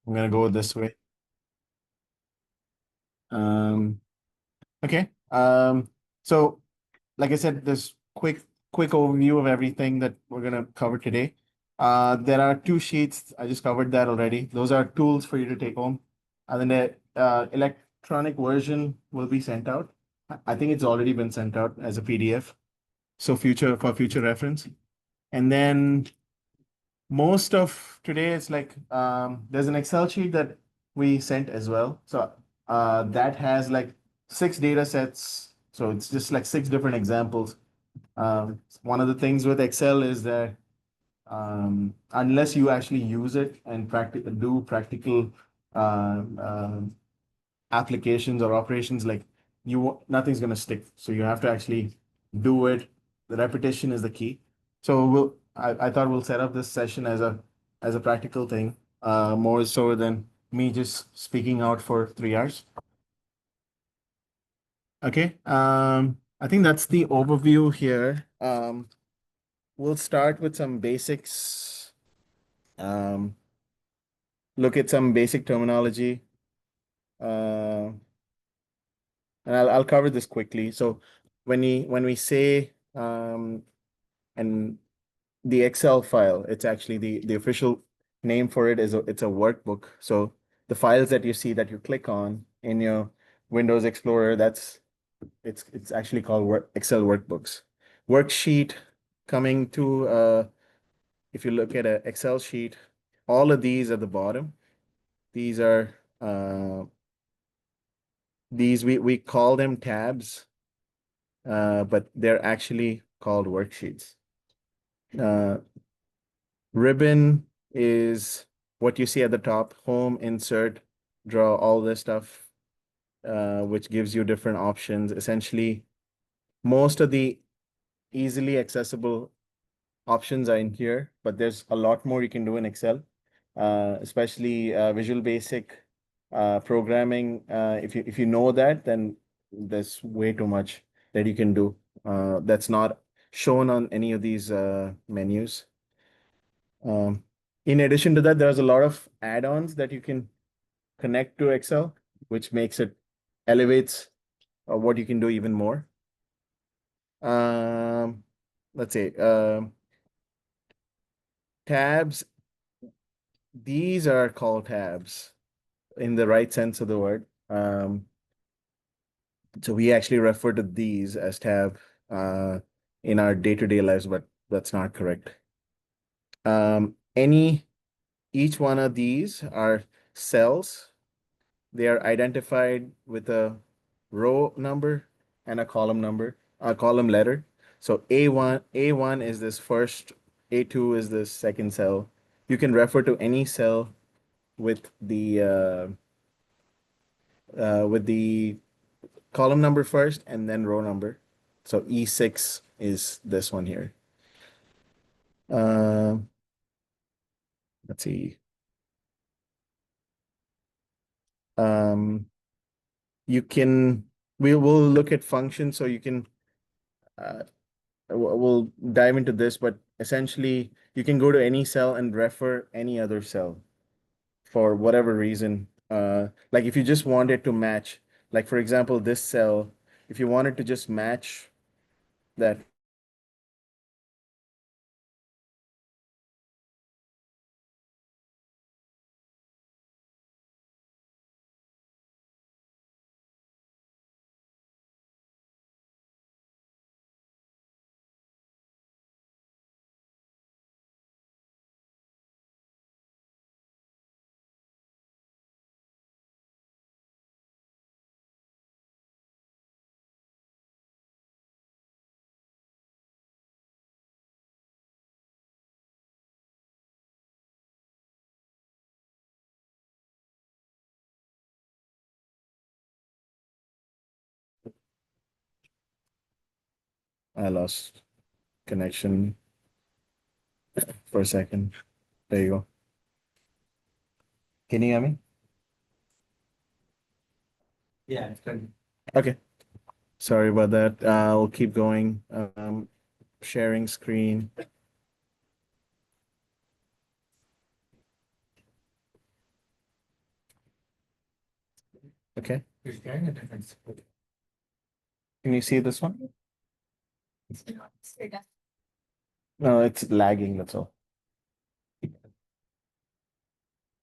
I'm gonna go this way. Um, okay. So like I said, this quick overview of everything that we're gonna cover today. There are two sheets. I just covered that already. Those are tools for you to take home. And then the electronic version will be sent out. I think it's already been sent out as a PDF. So future reference. And then most of today is like there's an Excel sheet that we sent as well. So that has like 6 data sets. So it's just like 6 different examples. One of the things with Excel is that unless you actually use it and do practical applications or operations, like nothing's gonna stick. So you have to actually do it. The repetition is the key. So I thought we'll set up this session as a practical thing, more so than me just speaking out for 3 hours. Okay. I think that's the overview here. We'll start with some basics. Um, look at some basic terminology. Uh, and I'll cover this quickly. So when we say and the Excel file, it's actually the official name for it is it's a workbook. So the files that you see that you click on in your Windows Explorer, it's actually called Excel workbooks. Worksheet coming to if you look at an Excel sheet, all of these at the bottom, these are these we call them tabs, but they're actually called worksheets. Uh, Ribbon is what you see at the top, home, insert, draw, all this stuff, which gives you different options. Essentially, most of the easily accessible options are in here, but there's a lot more you can do in Excel, especially Visual Basic programming. If you know that, then there's way too much that you can do that's not shown on any of these menus. Um, in addition to that, there's a lot of add-ons that you can connect to Excel, which makes it elevates what you can do even more. Um, let's say tabs. These are called tabs in the right sense of the word. So we actually refer to these as tab in our day-to-day lives, but that's not correct. Each one of these are cells. They are identified with a row number and a column number, a column letter. So A1 is this first, A2 is this second cell. You can refer to any cell with the column number first and then row number. So E6 is this one here. Uh, let's see. Um, we will look at functions, so you can uh, we'll dive into this, but essentially you can go to any cell and refer any other cell for whatever reason. Like if you just wanted to match, like for example, this cell, if you wanted to just match that. I lost connection for a second. There you go. Can you hear me? Yeah, it's good. Okay. Sorry about that. I'll keep going. Sharing screen. Okay, You're sharing a different screen. can you see this one? No, it's lagging, that's all.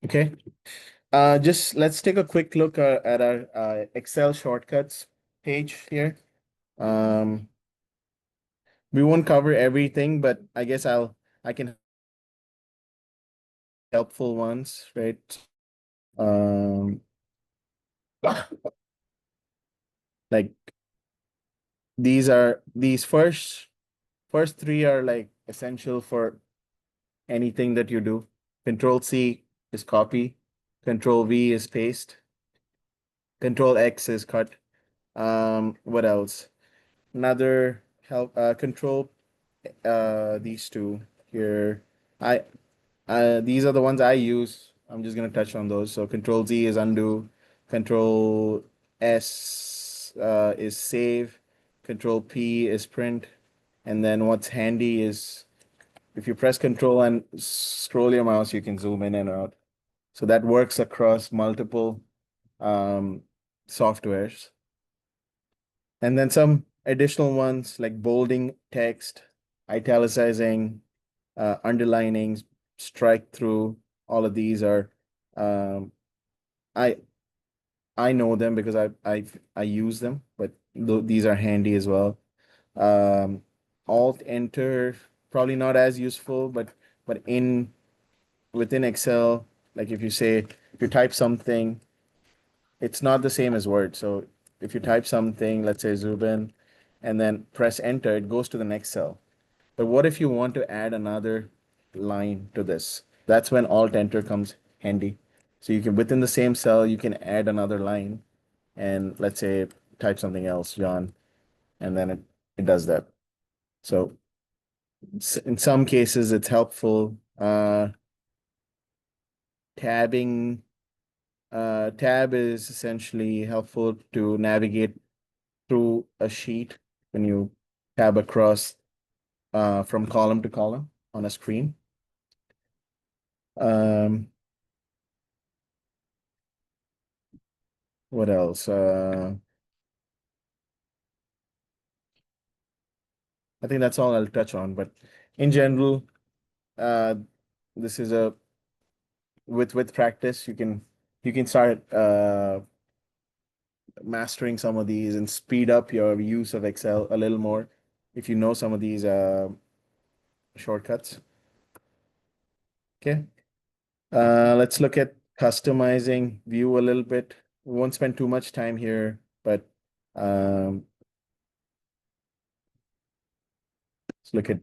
Okay, just let's take a quick look at our Excel shortcuts page here. Um, we won't cover everything, but I guess I can helpful ones, right? Um, like these first three are like essential for anything that you do. Control C is copy, Control V is paste, Control X is cut. What else? Another help control these two here. I these are the ones I use. I'm just gonna touch on those. So Control Z is undo, Control S is save, Control P is print, and then what's handy is if you press Control and scroll your mouse, you can zoom in and out. So that works across multiple um, softwares. And then some additional ones like bolding text, italicizing, underlining, strike through. All of these are um, I I know them because I use them, but these are handy as well. Um, Alt Enter probably not as useful, but in within Excel, like if you type something, it's not the same as Word. So if you type something, let's say Zubin, and then press enter, it goes to the next cell. But what if you want to add another line to this? That's when Alt Enter comes handy. So you can within the same cell, you can add another line and let's say type something else, John, and then it does that. So in some cases it's helpful. Tabbing tab is essentially helpful to navigate through a sheet when you tab across from column to column on a screen. Um, what else? I think that's all I'll touch on. But in general, uh, this is a with practice you can start mastering some of these and speed up your use of Excel a little more if you know some of these shortcuts. Okay. Let's look at customizing view a little bit. We won't spend too much time here, but um, let's look at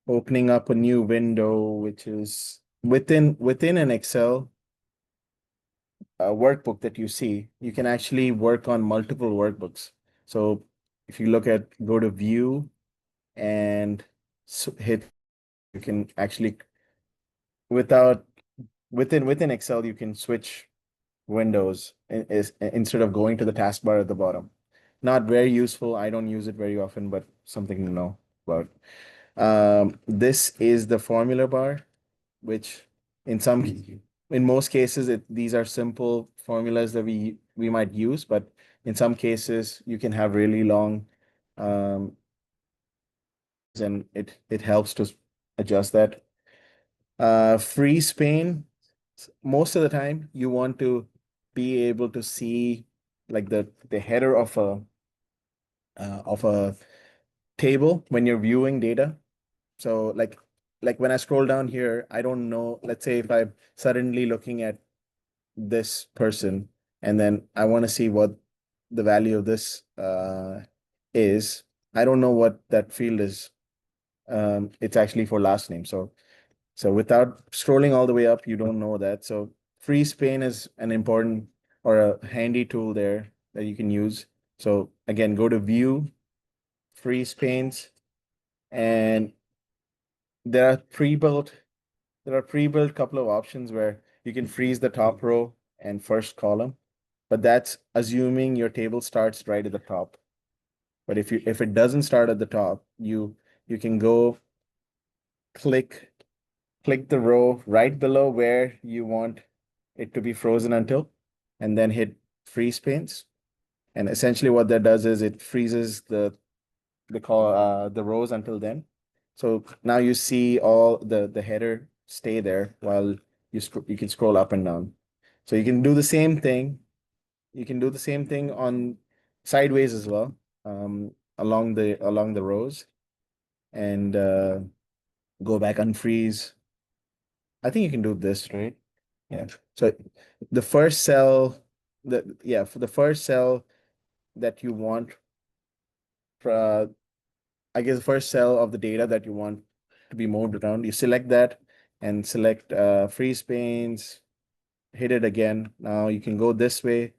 opening up a new window, which is within an Excel workbook that you see. You can actually work on multiple workbooks. So if you look at go to view and hit, you can actually without within Excel you can switch windows instead of going to the taskbar at the bottom. Not very useful. I don't use it very often, but something to know about. This is the formula bar, which in some in most cases these are simple formulas that we might use, but in some cases you can have really long um, and it helps to adjust that. Freeze pane, most of the time you want to be able to see like the header of a table when you're viewing data. So like when I scroll down here, I don't know, let's say if I'm suddenly looking at this person and then I want to see what the value of this is, I don't know what that field is. It's actually for last name. So without scrolling all the way up, you don't know that. So freeze pane is an important or a handy tool there that you can use. So again, go to view, freeze panes, and there are pre-built there are pre-built couple of options where you can freeze the top row and first column, but that's assuming your table starts right at the top. But if it doesn't start at the top, you can go click click the row right below where you want it to be frozen until, and then hit freeze panes. And essentially what that does is it freezes the rows until then. So now you see all the header stay there while you can scroll up and down. So you can do the same thing. You can do the same thing on sideways as well, along the rows, and go back unfreeze. I think you can do this, right? Yeah. So the first cell, for the first cell that you want, uh, I guess the first cell of the data that you want to be moved around, you select that and select freeze panes, hit it again. Now you can go this way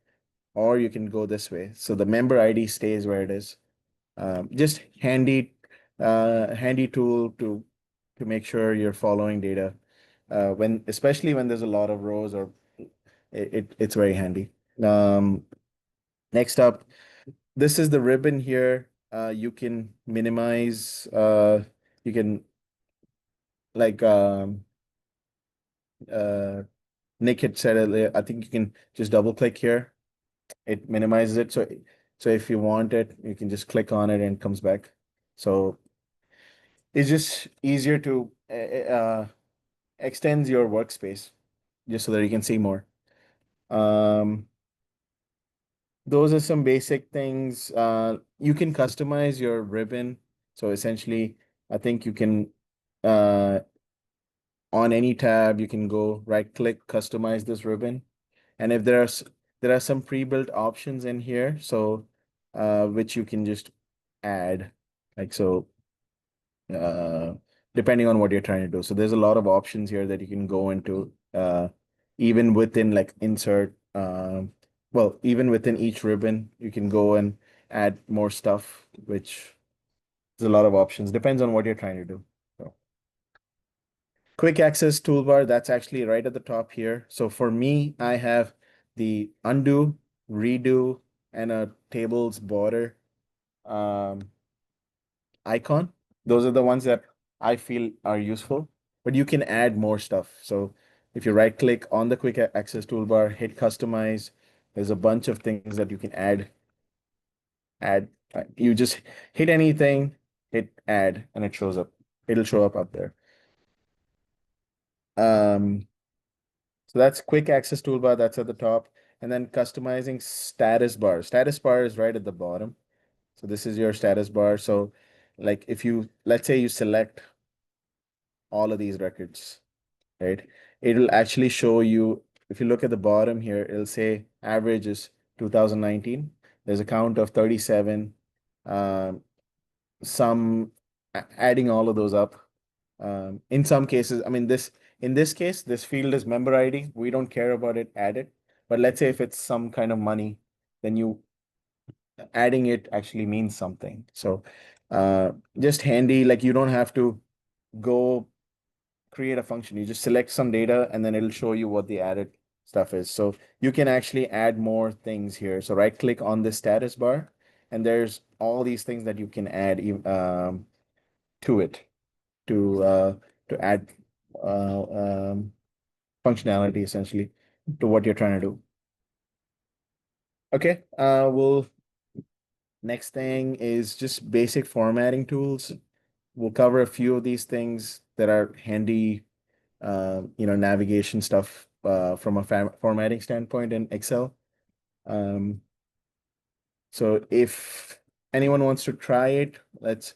or you can go this way. So the member ID stays where it is. Just handy tool to make sure you're following data. Especially when there's a lot of rows or it's very handy. Next up, this is the ribbon here. You can minimize, you can like uh Nick had said earlier, I think you can just double click here. It minimizes it. So if you want it, you can just click on it and it comes back. So it's just easier to extends your workspace just so that you can see more. Um, those are some basic things. You can customize your ribbon. So essentially, I think you can uh, on any tab, you can go right click, customize this ribbon. And if there are some pre-built options in here, so which you can just add. Like so, uh, depending on what you're trying to do. So there's a lot of options here that you can go into, even within like insert. Well, even within each ribbon, you can go and add more stuff, which is a lot of options. Depends on what you're trying to do. So. Quick access toolbar, that's actually right at the top here. So for me, I have the undo, redo, and a tables border um, icon. Those are the ones that I feel are useful, but you can add more stuff. So if you right click on the quick access toolbar, hit customize, there's a bunch of things that you can add. You just hit anything, hit add, and it shows up. It'll show up there. Um, So that's quick access toolbar, that's at the top. And then customizing status bar. Status bar is right at the bottom. So this is your status bar. So like if you, let's say you select all of these records, right? It'll actually show you, if you look at the bottom here, it'll say average is 2019. There's a count of 37. Um, adding all of those up. In some cases, I mean, in this case, this field is member ID. We don't care about it added. But let's say if it's some kind of money, then you adding it actually means something. So just handy, like you don't have to go create a function. You just select some data and then it'll show you what the added stuff is. So you can actually add more things here. So right click on the status bar and there's all these things that you can add to it to uh, to add uh, um, functionality essentially to what you're trying to do. Okay, we'll next thing is just basic formatting tools. We'll cover a few of these things that are handy, navigation stuff from a formatting standpoint in Excel. Um, so if anyone wants to try it, let's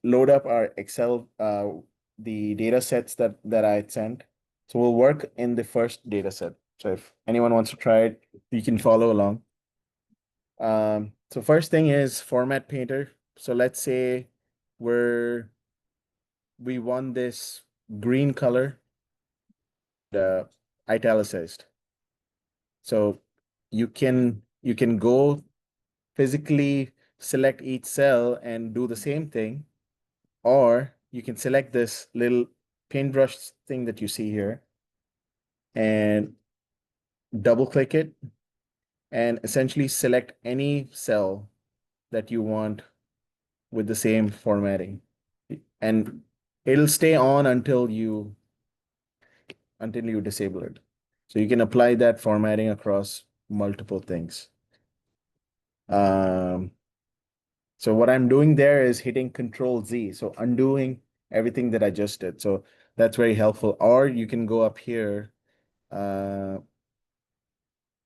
load up our Excel, the data sets that I sent. So we'll work in the first data set. So if anyone wants to try it, you can follow along. So first thing is format painter. So let's say we're we want this green color, the italicized. So you can go physically select each cell and do the same thing, or you can select this little paintbrush thing that you see here and double click it and essentially select any cell that you want with the same formatting. And It'll stay on until you disable it. So you can apply that formatting across multiple things. Um, so what I'm doing there is hitting Control Z, so undoing everything that I just did. So that's very helpful. Or you can go up here. Uh,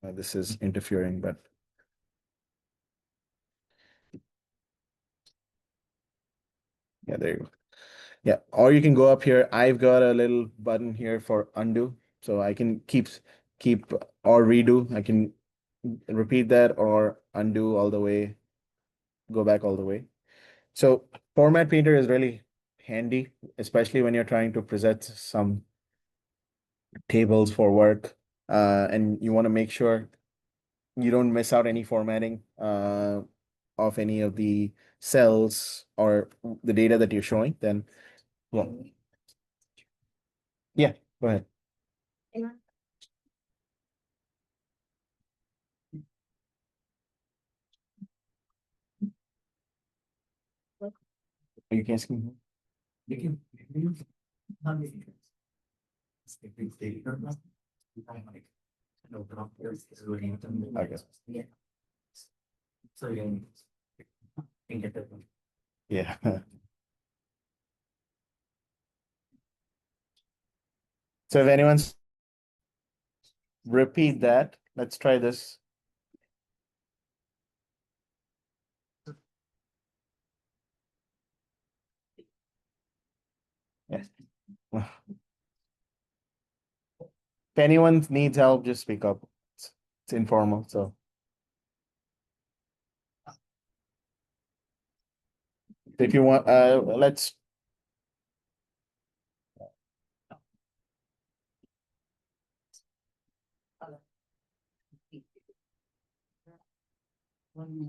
this is interfering, but yeah, there you go. Yeah, or you can go up here. I've got a little button here for undo, so I can keep or redo. I can repeat that or undo all the way, go back all the way. So Format Painter is really handy, especially when you're trying to present some tables for work, and you want to make sure you don't miss out any formatting of any of the cells or the data that you're showing. Then yeah, yeah, go ahead. You can see. You can. How many things? If we stay here, I'm like, no, but there's really nothing. Okay. Yeah. So you can get that one. Yeah. So if anyone's repeat that, let's try this. Yeah. If anyone needs help, just speak up. It's informal, so. If you want, let's.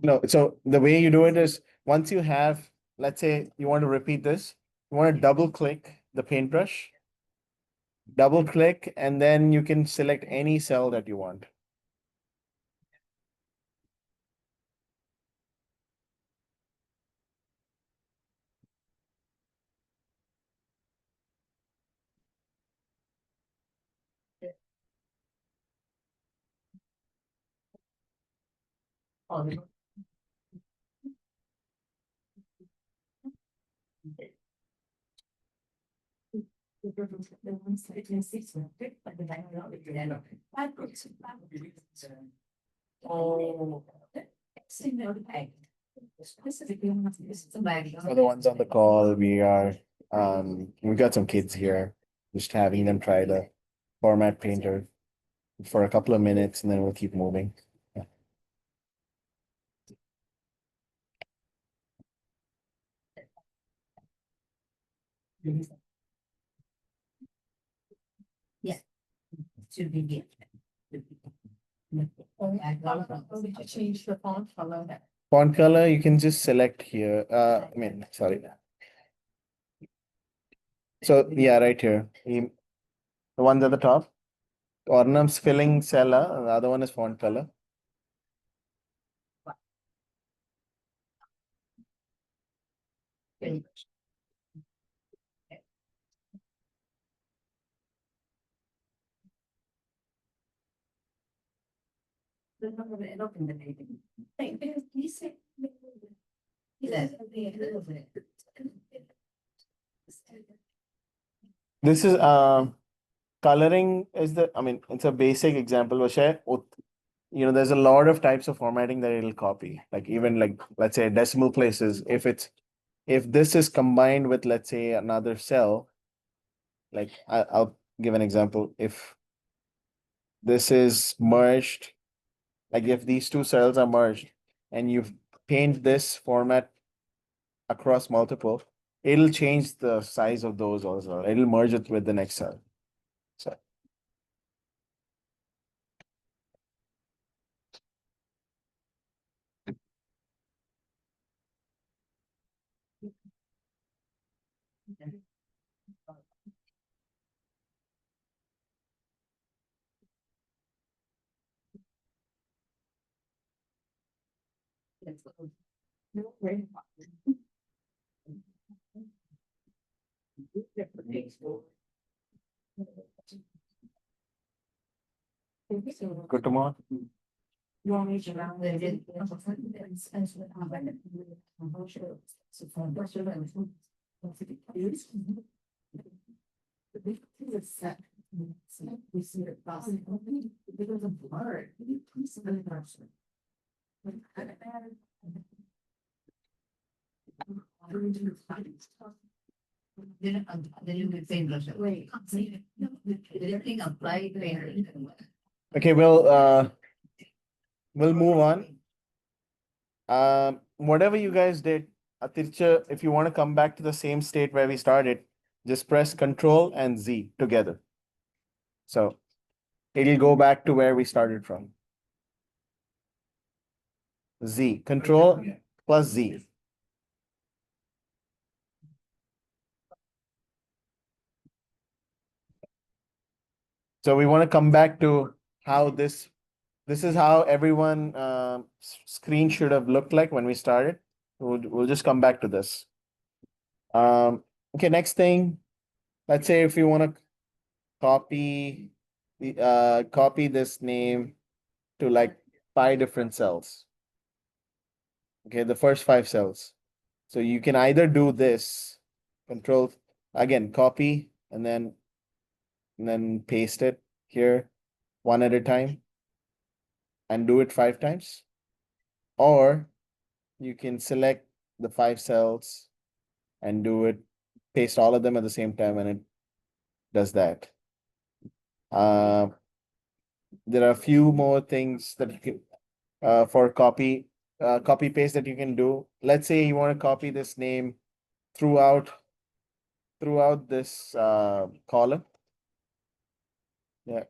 No, so the way you do it is once you have, let's say you want to repeat this, you want to double click the paintbrush, double click, and then you can select any cell that you want. Oh. For the ones on the call, we got some kids here, just having them try the Format Painter for a couple of minutes, and then we'll keep moving. Yeah. Yeah. To begin. To change the font color. Font color, you can just select here. I mean, sorry. So yeah, right here. The ones at the top. Ornaments filling cella, the other one is font color. This is coloring is I mean, it's a basic example, Vashay. There's a lot of types of formatting that it'll copy. Like even like let's say decimal places, if this is combined with, let's say, another cell, like I'll give an example. If this is merged, like if these two cells are merged and you paint this format across multiple, it'll change the size of those also. It'll merge it with the next cell. So Good tomorrow. You want me to round it in? We see it possible. Because of blur. Okay, we'll move on. Whatever you guys did, Atircha, if you want to come back to the same state where we started, just press Control and Z together. So it'll go back to where we started from. Z, Control plus Z. So we want to come back to how this is how everyone screen should have looked like when we started. We'll just come back to this. Okay, next thing, let's say if you want to copy copy this name to like 5 different cells. Okay, the first 5 cells. So you can either do this, control again, copy and then paste it here one at a time and do it 5 times. Or you can select the 5 cells and do it, paste all of them at the same time, and it does that. There are a few more things that you can for copy paste that you can do. Let's say you want to copy this name throughout this column. Yeah,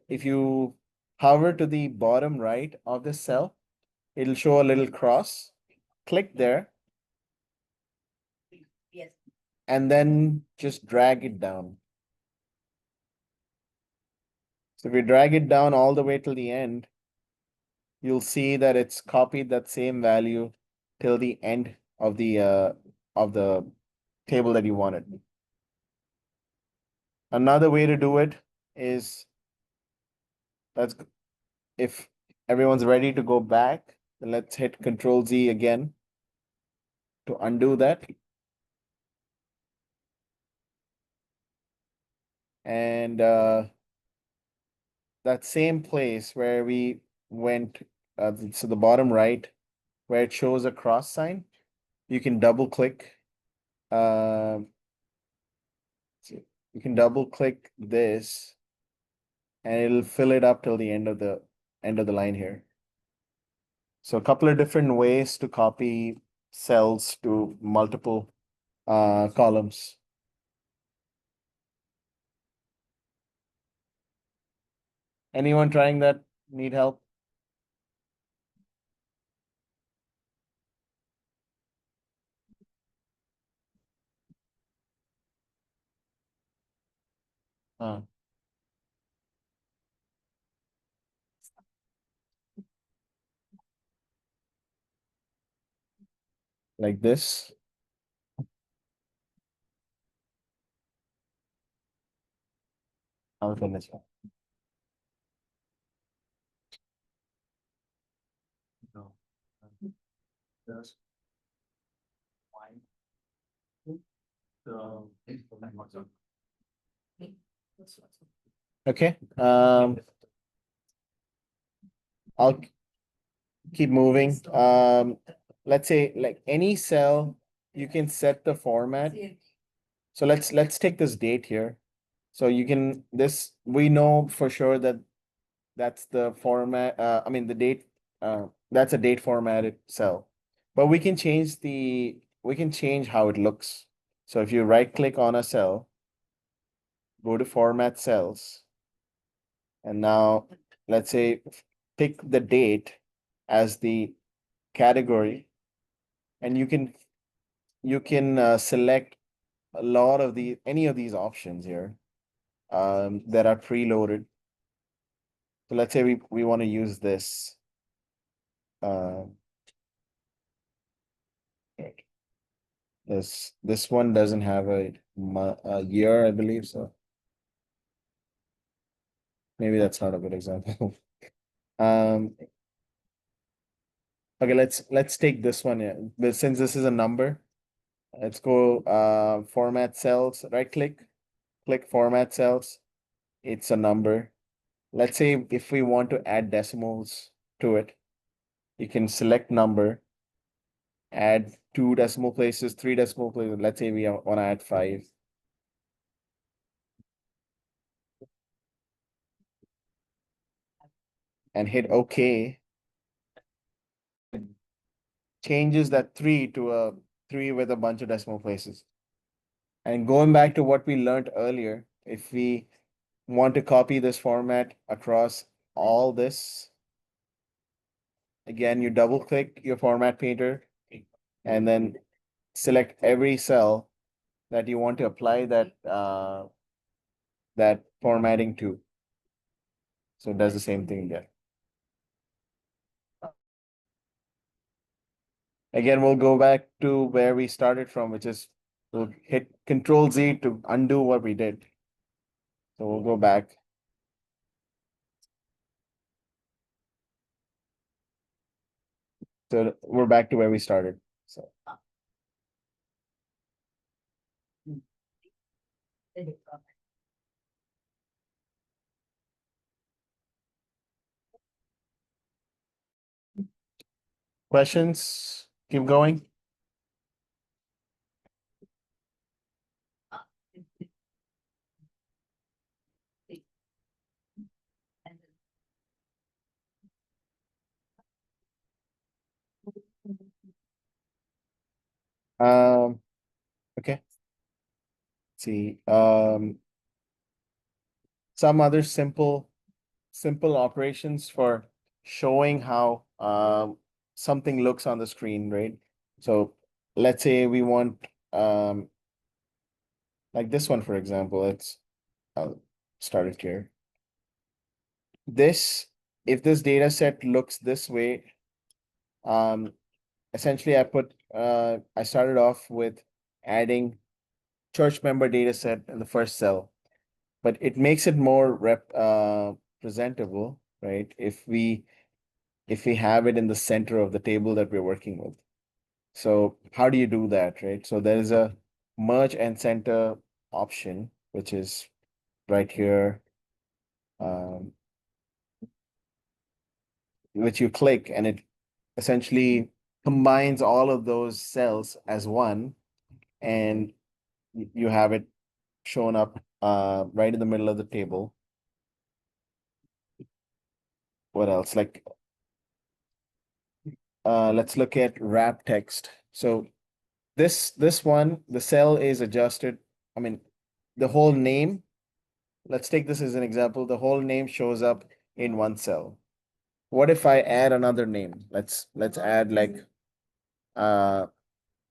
if you hover to the bottom right of the cell, it'll show a little cross. Click there. Yes. And then just drag it down. So if we drag it down all the way till the end, you'll see that it's copied that same value till the end of the table that you wanted. Another way to do it is if everyone's ready to go back, then let's hit Control Z again to undo that. And that same place where we went, so the bottom right, where it shows a cross sign, you can double click. You can double click this, and it'll fill it up till the end of the line here. So a couple of different ways to copy cells to multiple columns. Anyone trying that need help? Uh, like this. I'll finish. No. Yes. Why? So. Okay. I'll keep moving. Let's say like any cell, you can set the format. So let's take this date here. So you can we know for sure that that's the format. I mean the date. That's a date formatted cell, but we can change how it looks. So if you right click on a cell, go to Format Cells, and now let's say pick the date as the category, and you can select a lot of any of these options here that are preloaded. So let's say we want to use this. This one doesn't have a year, I believe, so maybe that's not a good example. Um, okay, let's take this one here. But since this is a number, let's go format cells, right click format cells. It's a number. Let's say if we want to add decimals to it, you can select number, add 2 decimal places, 3 decimal places. Let's say we want to add 5. And hit OK. Changes that 3 to a 3 with a bunch of decimal places. And going back to what we learned earlier, if we want to copy this format across all this, again, you double click your format painter and then select every cell that you want to apply that formatting to. So it does the same thing again. Again, we'll go back to where we started from, which is we'll hit Control Z to undo what we did. So we'll go back. So we're back to where we started. So questions? Keep going. Okay. Let's see. Some other simple operations for showing how something looks on the screen, right? So let's say we want like this one, for example. I'll start it here. If this data set looks this way, essentially I started off with adding church member data set in the first cell, but it makes it more presentable, right? If we have it in the center of the table that we're working with. So how do you do that, right? So there is a merge and center option, which is right here, which you click and it essentially combines all of those cells as one, and you have it shown up right in the middle of the table. What else? Like let's look at wrap text. So this one, the cell is adjusted. I mean, the whole name, let's take this as an example. The whole name shows up in one cell. What if I add another name? Let's add like I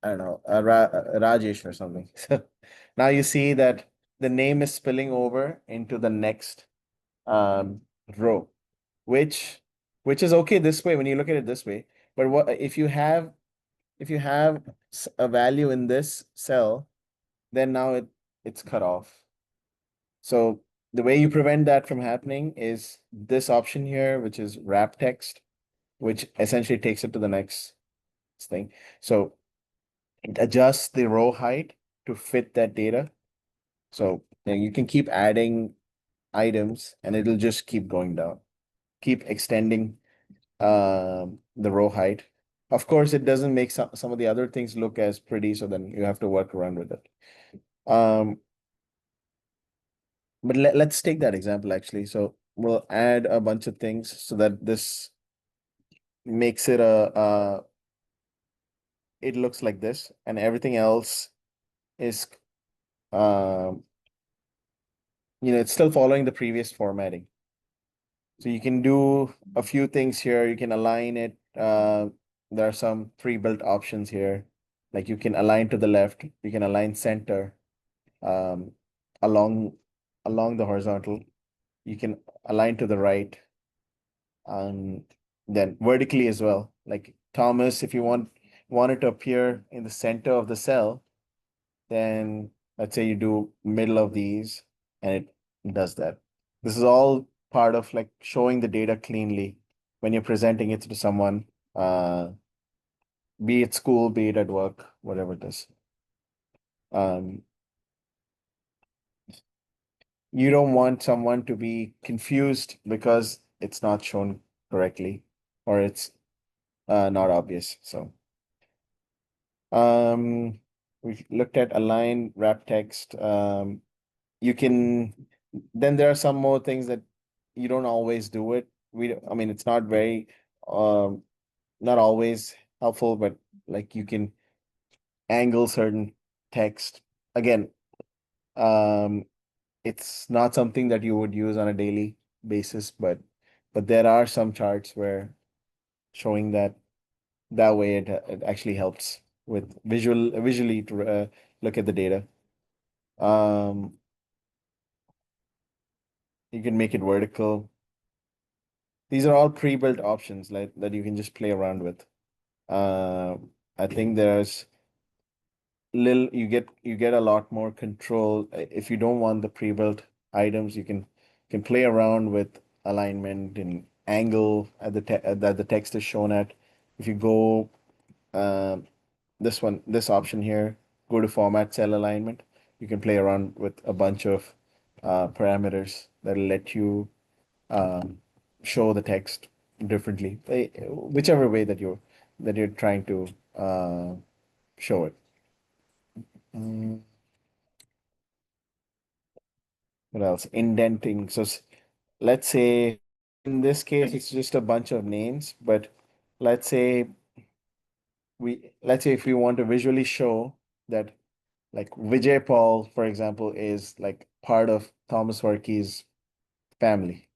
don't know, Rajesh or something. So now you see that the name is spilling over into the next um, row, which which is okay this way when you look at it this way. But what if you have a value in this cell, then now it's cut off. So the way you prevent that from happening is this option here, which is wrap text, which essentially takes it to the next thing. So it adjusts the row height to fit that data. So you can keep adding items and it'll just keep going down, keep extending the row height. Of course, it doesn't make some of the other things look as pretty, so then you have to work around with it. But let's take that example actually. So we'll add a bunch of things so that this makes it it looks like this, and everything else is um it's still following the previous formatting. So you can do a few things here. You can align it. There are some pre-built options here. Like you can align to the left, you can align center um, along the horizontal. You can align to the right, and then vertically as well. Like Thomas, if you want it to appear in the center of the cell, then let's say you do middle of these and it does that. This is all part of like showing the data cleanly when you're presenting it to someone, be it school, be it at work, whatever it is. Um, you don't want someone to be confused because it's not shown correctly or it's not obvious. So we looked at align, wrap text. You can then there are some more things that you don't always do it. I mean, it's not very um not always helpful, but like you can angle certain text. Again, um it's not something that you would use on a daily basis, but there are some charts where showing that way it actually helps with visually to look at the data. Um, you can make it vertical. These are all pre-built options like that you can just play around with. Uh, I think there's you get a lot more control if you don't want the pre-built items. You can play around with alignment and angle at that the text is shown at. If you go uh, this option here, go to format cell alignment, you can play around with a bunch of parameters that'll let you um, show the text differently, whichever way that you're trying to show it. Mm, what else? Indenting. So let's say in this case it's just a bunch of names, but let's say let's say if we want to visually show that like Vijay Paul, for example, is like part of Thomas Warkey's family.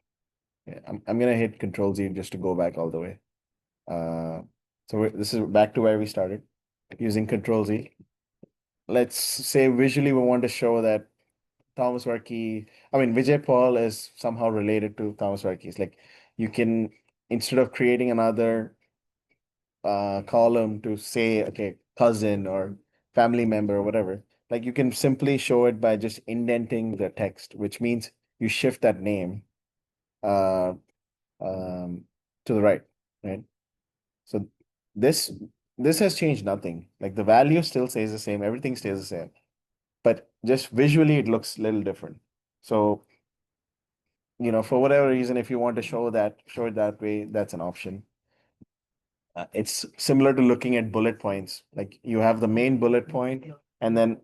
Yeah, I'm gonna hit Control Z just to go back all the way. This is back to where we started using Control Z. Let's say visually we want to show that Thomas Warkey, I mean Vijay Paul is somehow related to Thomas Warkey. It's like you can instead of creating another column to say okay cousin or family member or whatever, like you can simply show it by just indenting the text, which means you shift that name uh to the right, right? So this this has changed nothing. Like the value still stays the same, everything stays the same, but just visually it looks a little different. So, for whatever reason, if you want to show it that way, that's an option. It's similar to looking at bullet points. Like you have the main bullet point and then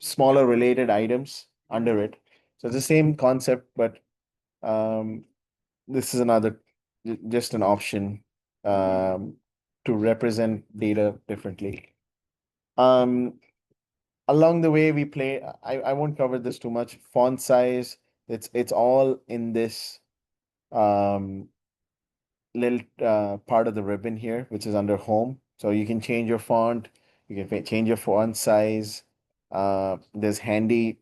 smaller related items under it. So it's the same concept, but um, this is just an option um, to represent data differently. Um, Along the way, we play. I won't cover this too much. Font size. It's all in this um, little part of the ribbon here, which is under home. So you can change your font. You can change your font size. There's handy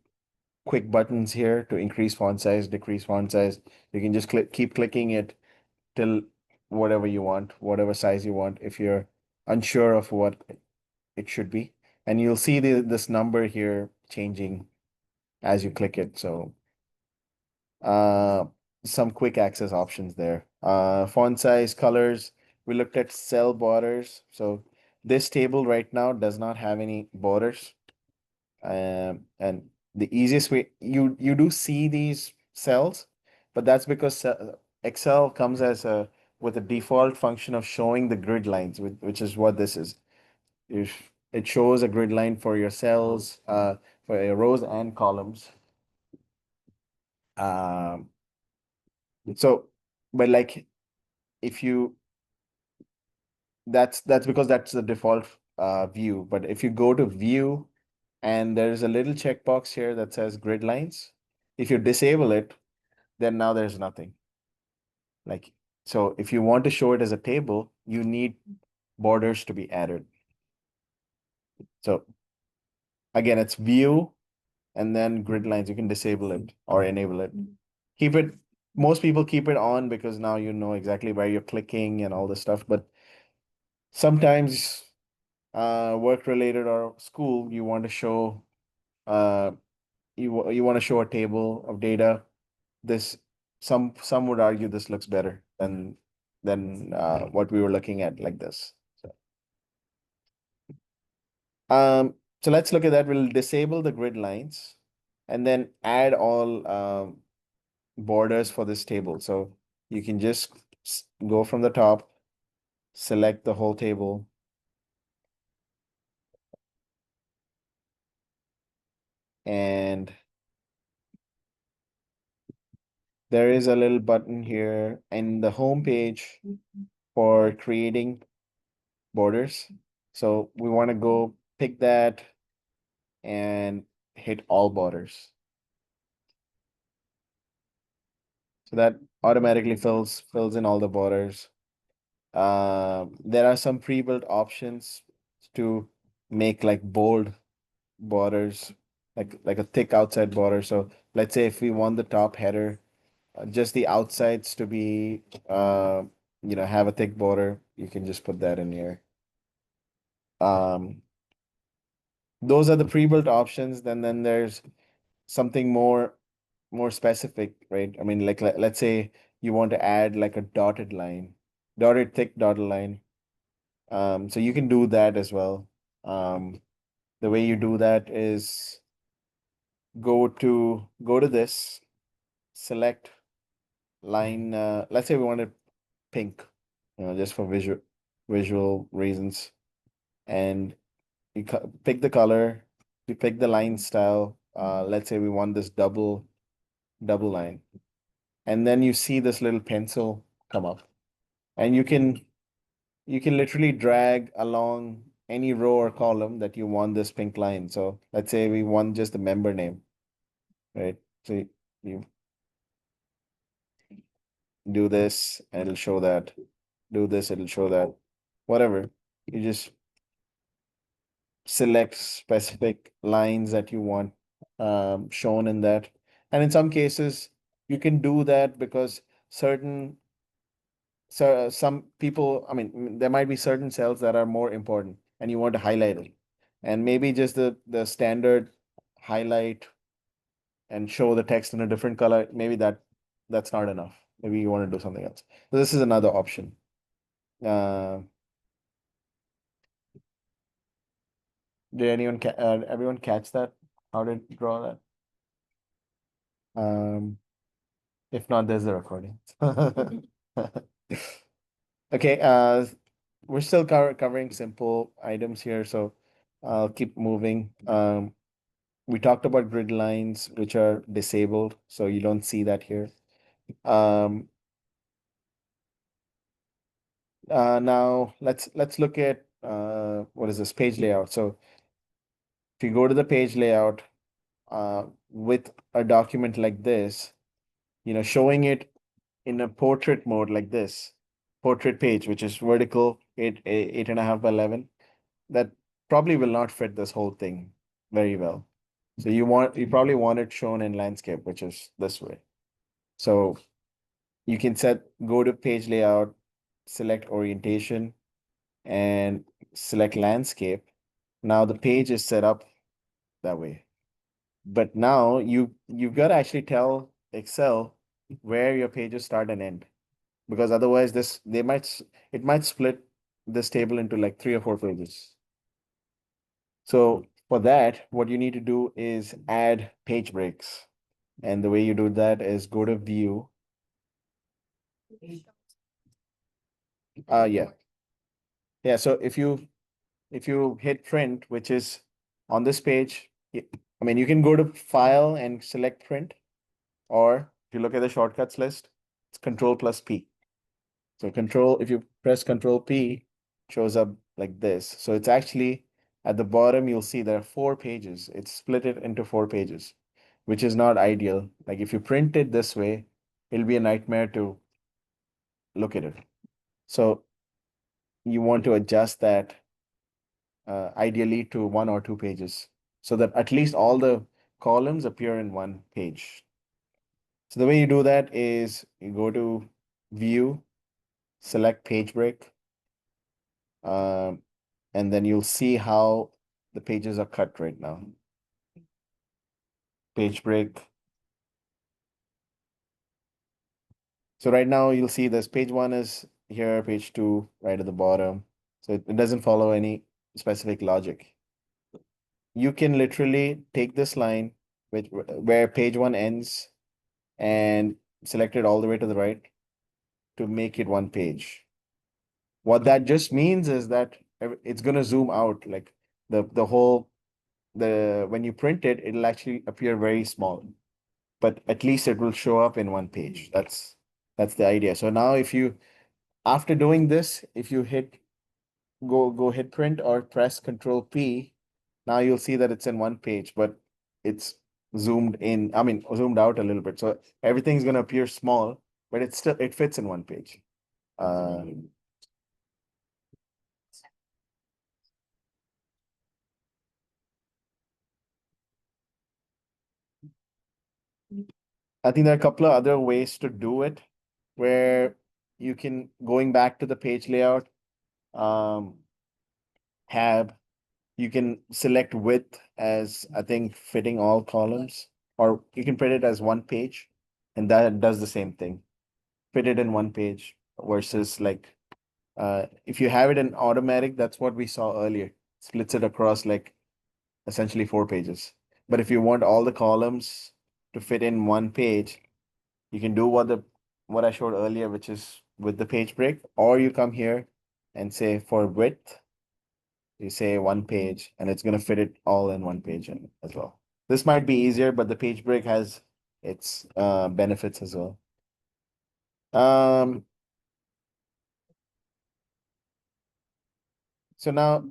quick buttons here to increase font size, decrease font size. You can just keep clicking it till whatever you want, whatever size you want, if you're unsure of what it should be. And you'll see this number here changing as you click it. So uh, some quick access options there. Font size, colors. We looked at cell borders. So this table right now does not have any borders. And the easiest way you do see these cells, but that's because Excel comes as a with a default function of showing the grid lines, which is what this is. If it shows a grid line for your cells, for your rows and columns. Um, so, but like if you that's because that's the default view. But if you go to view and there's a little checkbox here that says grid lines, if you disable it, then now there's nothing. Like, so if you want to show it as a table, you need borders to be added. So again, it's view and then grid lines. You can disable it or enable it. Keep it, most people keep it on because now you know exactly where you're clicking and all this stuff. But sometimes work related or school, you want to show you want to show a table of data. This some would argue this looks better than what we were looking at like this. So let's look at that. We'll disable the grid lines and then add all borders for this table. So you can just go from the top, select the whole table. And there is a little button here in the home page for creating borders. So we want to go pick that and hit all borders. So that automatically fills in all the borders. There are some pre-built options to make like bold borders, like a thick outside border. So let's say if we want the top header, just the outsides to be have a thick border, you can just put that in here. Those are the pre-built options. Then there's something more specific, right? I mean, like let's say you want to add like a dotted line, thick dotted line. So you can do that as well. The way you do that is go to this, select line. Let's say we want it pink, just for visual reasons, and you pick the color, you pick the line style. Let's say we want this double line, and then you see this little pencil come up, and you can literally drag along any row or column that you want this pink line. So let's say we want just the member name, right? So you do this and it'll show that. Do this, it'll show that. Whatever. You just select specific lines that you want shown in that. And in some cases, you can do that because some people, I mean, there might be certain cells that are more important and you want to highlight it. And maybe just the standard highlight and show the text in a different color, maybe that's not enough. Maybe you want to do something else. So this is another option. Uh, did everyone catch that? How did you draw that? If not, there's the recording. Okay, we're still covering simple items here, so I'll keep moving. We talked about grid lines, which are disabled, so you don't see that here. Now let's look at what is this page layout. So if you go to the page layout, with a document like this, showing it in a portrait mode like this, portrait page, which is vertical, 8.5 by 11, that probably will not fit this whole thing very well. So you probably want it shown in landscape, which is this way. So you can go to page layout, select orientation, and select landscape. Now the page is set up that way. But now you've got to actually tell Excel where your pages start and end, because otherwise it might split this table into like 3 or 4 pages. So for that, what you need to do is add page breaks. And the way you do that is go to view. Yeah. Yeah, so if you hit print, which is on this page, I mean, you can go to file and select print, or if you look at the shortcuts list, it's Control plus P. So if you press Control P, shows up like this. So it's actually at the bottom, you'll see there are 4 pages. It's split it into 4 pages, which is not ideal. Like if you print it this way, it'll be a nightmare to look at it. So you want to adjust that ideally to 1 or 2 pages so that at least all the columns appear in one page. So the way you do that is you go to view, select page break, and then you'll see how the pages are cut right now. Page break. So right now you'll see this page 1 is here, page 2 right at the bottom. So it doesn't follow any specific logic. You can literally take this line where page 1 ends and select it all the way to the right to make it one page. What that just means is that it's going to zoom out, like the whole when you print it, it'll actually appear very small, but at least it will show up in one page. That's the idea. So now if you, after doing this, if you go hit print or press Control P, now you'll see that it's in one page, but it's zoomed in, I mean, zoomed out a little bit. So everything's going to appear small, but it fits in one page. I think there are a couple of other ways to do it where you can, going back to the page layout tab, you can select width as, I think, fitting all columns, or you can print it as one page, and that does the same thing. Fit it in one page versus like, if you have it in automatic, that's what we saw earlier. Splits it across like essentially 4 pages. But if you want all the columns to fit in one page, you can do what I showed earlier, which is with the page break, or you come here and say for width, you say one page, and it's gonna fit it all in one page as well. This might be easier, but the page break has its benefits as well. So now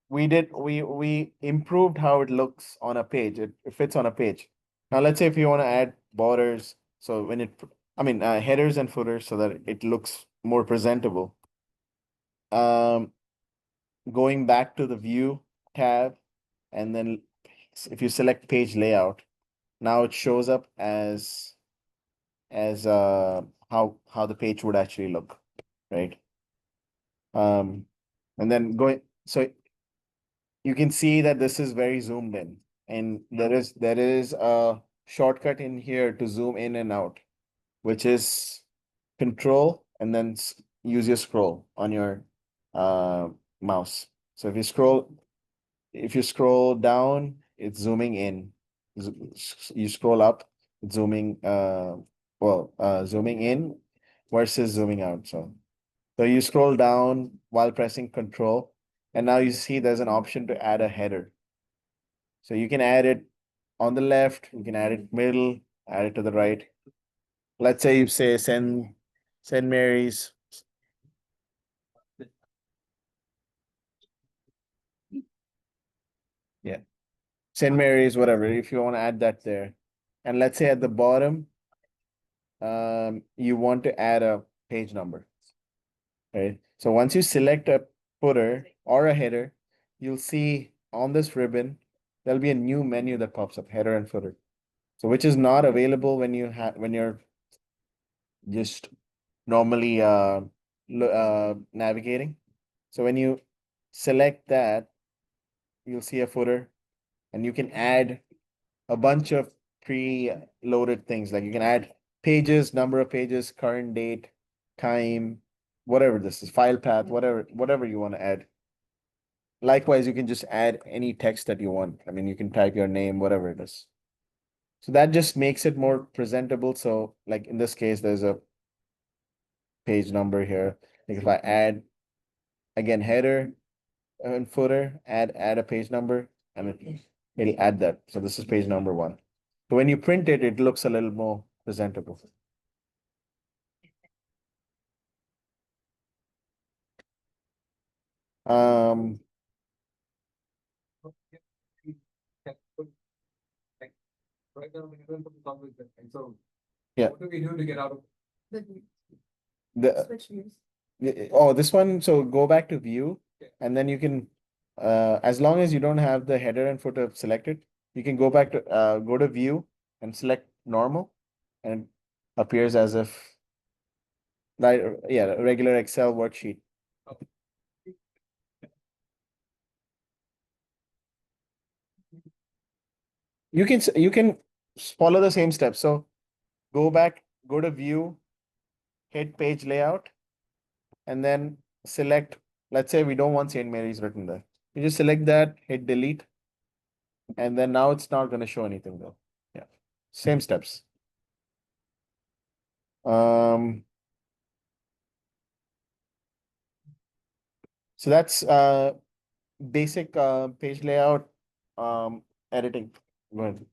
we improved how it looks on a page. It fits on a page. Now let's say if you want to add borders, so when headers and footers so that it looks more presentable. Going back to the view tab, and then if you select page layout, now it shows up as how the page would actually look, right? And then so you can see that this is very zoomed in, and there is a shortcut in here to zoom in and out, which is Control and then use your scroll on your mouse. So if you scroll down, it's zooming in. You scroll up, it's zooming zooming in versus zooming out. So you scroll down while pressing Control, and now you see there's an option to add a header. So you can add it on the left, you can add it middle, add it to the right. Let's say you say St. Mary's. Yeah. St. Mary's, whatever, if you want to add that there. And let's say at the bottom, you want to add a page number. Right. So once you select a footer or a header, you'll see on this ribbon, there'll be a new menu that pops up, header and footer. So which is not available when you're just normally navigating. So when you select that, you'll see a footer, and you can add a bunch of pre-loaded things. Like you can add pages, number of pages, current date, time, whatever this is, file path, whatever you want to add. Likewise, you can just add any text that you want. I mean, you can type your name, whatever it is. So that just makes it more presentable. So like in this case, there's a page number here. Like if I add again header and footer, add a page number, and it'll add that. So this is page number 1. So when you print it, it looks a little more presentable. Um, Right now, we haven't put the song with that, and so. Yeah. What do we do to get out of? the Switch views. this one, so go back to view, and then you can, as long as you don't have the header and footer selected, you can go back to go to view and select normal, and it appears as if like, yeah, a regular Excel worksheet. you can follow the same steps. So go back, go to view, hit page layout, and then select, let's say we don't want St. Mary's written there. You just select that, hit delete, and then now it's not going to show anything though. Yeah. Same steps. So that's basic page layout editing. Go ahead.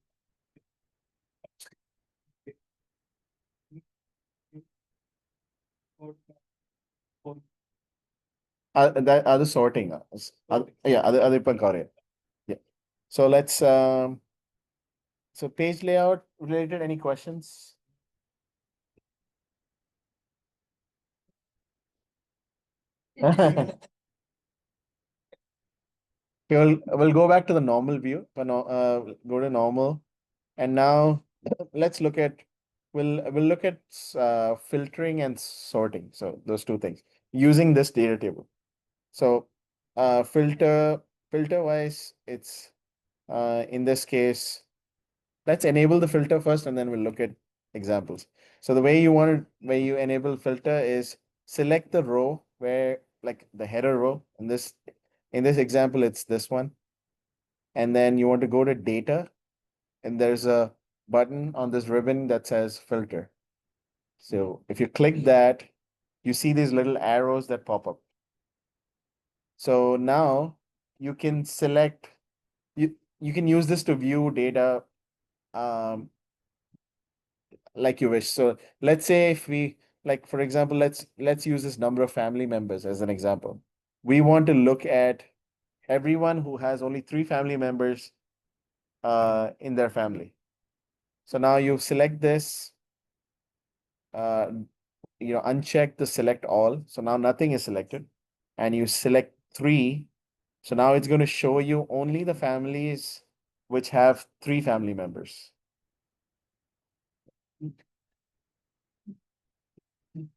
That other sorting. Yeah, other point got it. Yeah. So let's so page layout related, any questions? We'll go back to the normal view, go to normal, and now let's look at we'll look at filtering and sorting. So those two things using this data table. So filter wise, it's in this case, let's enable the filter first, and then we'll look at examples. So the way where you enable filter is select the row where like the header row. In this example, it's this one. And then you want to go to data, and there's a button on this ribbon that says filter. So if you click that, you see these little arrows that pop up. So now you can select, you can use this to view data um, like you wish. So let's say if we, like for example, let's use this number of family members as an example. We want to look at everyone who has only 3 family members in their family. So now you select this, uh, uncheck the select all. So now nothing is selected, and you select 3. So now it's going to show you only the families which have 3 family members.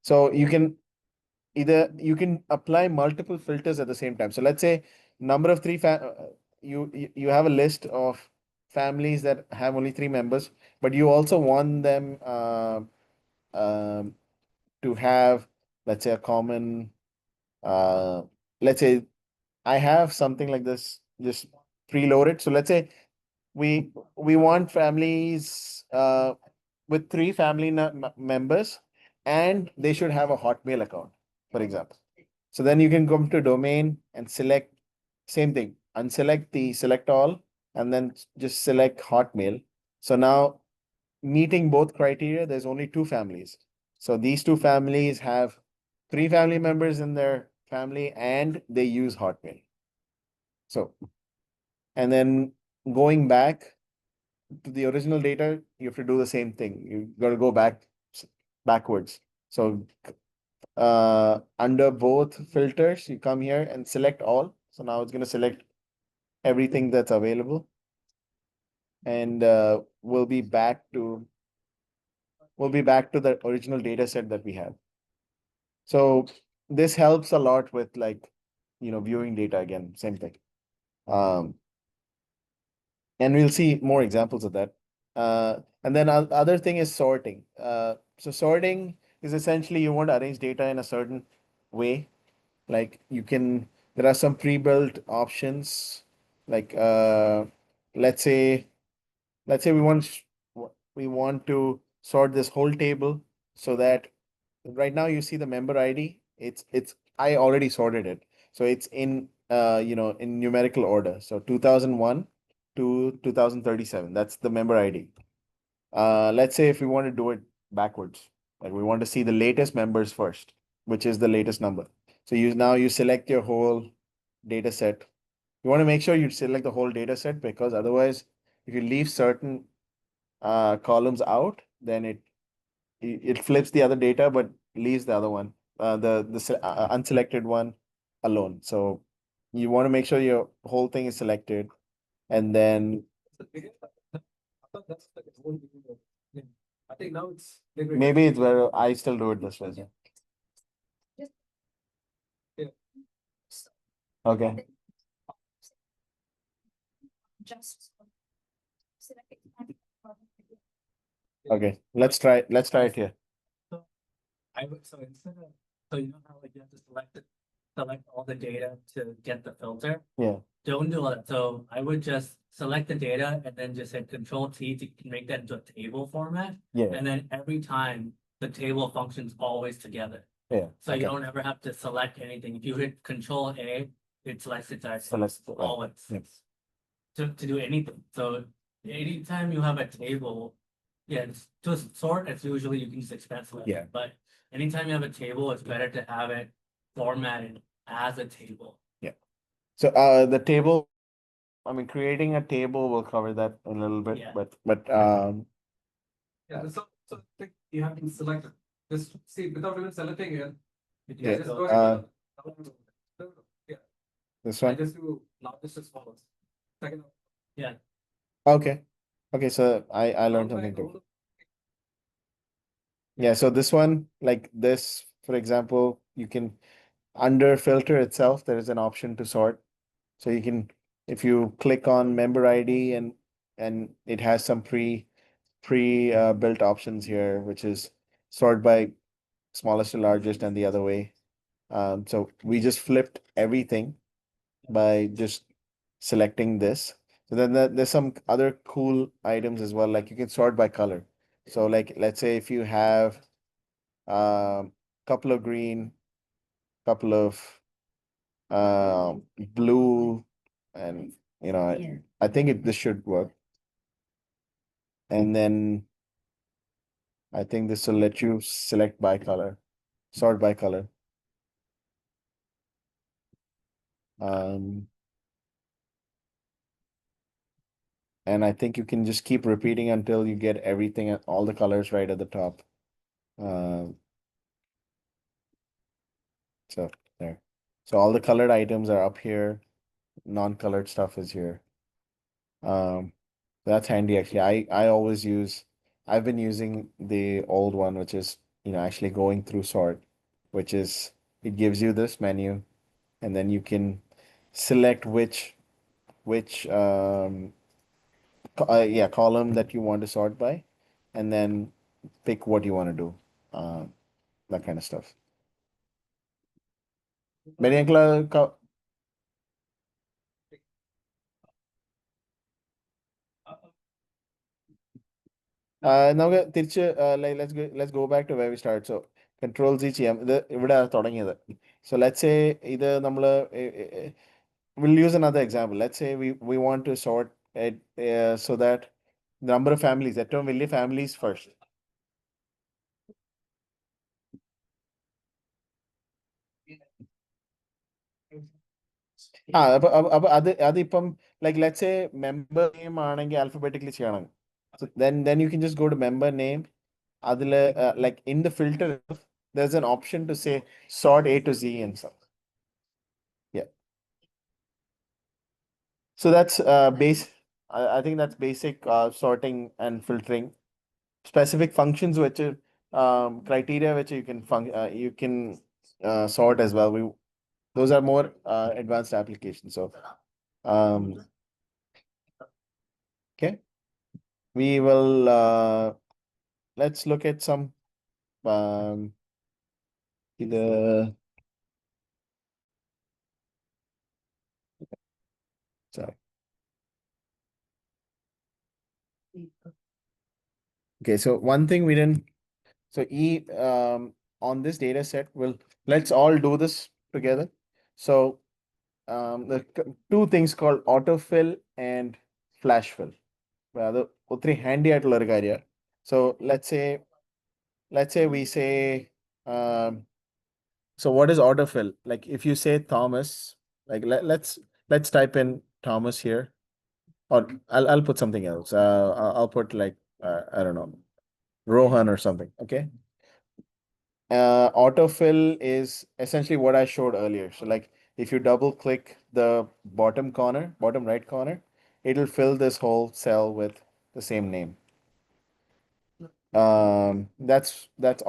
So you can apply multiple filters at the same time. So let's say number of you have a list of families that have only 3 members, but you also want them um, to have, let's say, a common let's say I have something like this just preloaded. So let's say we want families with 3 family members, and they should have a Hotmail account, for example. So then you can come to domain and select same thing, unselect the select all, and then just select Hotmail. So now meeting both criteria, there's only 2 families. So these 2 families have 3 family members in their family, and they use Hotmail. So, and then going back to the original data, you have to do the same thing. You got to go backwards. So under both filters, you come here and select all. So now it's going to select everything that's available. And we'll be back to the original data set that we have. So this helps a lot with viewing data again, same thing. And we'll see more examples of that. And then other thing is sorting. So sorting is essentially you want to arrange data in a certain way. Like there are some pre-built options. Like let's say let's say we want to sort this whole table so that right now you see the member ID. It's I already sorted it. So it's in numerical order. So 2001 to 2037. That's the member ID. Let's say if we want to do it backwards, like we want to see the latest members first, which is the latest number. So you select your whole data set. You want to make sure you select the whole data set, because otherwise, if you leave certain columns out, then it flips the other data but leaves the other one, the unselected one alone. So you want to make sure your whole thing is selected, and then I think now it's maybe it's where I still do it this way. Okay. Just select it. Okay, let's try it here. So I would, so instead of, so you know how like you have to select all the data to get the filter? Yeah, Don't do all that. So I would just select the data and then just hit Control T to make that into a table format. yeah, And then every time the table functions always together. yeah. So you Okay. don't ever have to select anything. If you hit Control A, it selects its Select, right. always Yeah. to do anything. So anytime you have a table, yeah, to sort, it's usually you can just expense it. Yeah. But anytime you have a table, it's better to have it formatted as a table. So the table, I mean, creating a table, we'll cover that in a little bit, Yeah. but Yeah, so like you have to select, just see, without even selecting it, yeah, just go ahead. Yeah, this I one. just do, now this is follows. Second. Okay. Okay, so I learned something too. Yeah, so this one, like this, for example, you can under filter itself, there is an option to sort. So you can, if you click on member ID and it has some built options here, which is sort by smallest to largest and the other way. So we just flipped everything by just selecting this. So then there's some other cool items as well, like you can sort by color. So like, let's say if you have couple of green, couple of blue, and I think this should work. And then I think this will let you select by color, sort by color. And I think you can just keep repeating until you get everything, all the colors right at the top. So there. So all the colored items are up here. Non-colored stuff is here. That's handy actually. I've been using the old one, which is, actually going through sort, which is, it gives you this menu and then you can select which yeah, column that you want to sort by, and then pick what you want to do. That kind of stuff. Many നമുക്ക് തിരിച്ച് like let's go back to where we started. So control Z ചെയ്യാം. ഇത് ഇവിടെ തുടങ്ങിയത്. So let's say ഇത് നമ്മള് we'll use another example. Let's say we want to sort it so that the number of families, ഏറ്റവും വലിയ families first. അപ്പൊ അതിപ്പം like let's say member name ആണെങ്കിൽ alphabetically ചെയ്യണം. So then you can just go to member name. അതില് like in the filter there's an option to say sort A to Z and stuff. Yeah. So that's I think that's basic sorting and filtering. Specific functions which are criteria which you can sort as well. Those are more advanced applications. So um okay. We will let's look at some um either sorry. Okay, so one thing we didn't, so on this data set, let's all do this together. So the two things called autofill and flash fill. അത് ഒത്തിരി handy ആയിട്ടുള്ള ഒരു കാര്യമാണ്. So let's say we say so what is autofill? Like if you say Thomas, like let's type in Thomas here, or I'll put something else. I'll put like I don't know, Rohan or something. Okay. Autofill is essentially what I showed earlier. So like if you double click the bottom right corner, it'll fill this whole cell with the same name. That's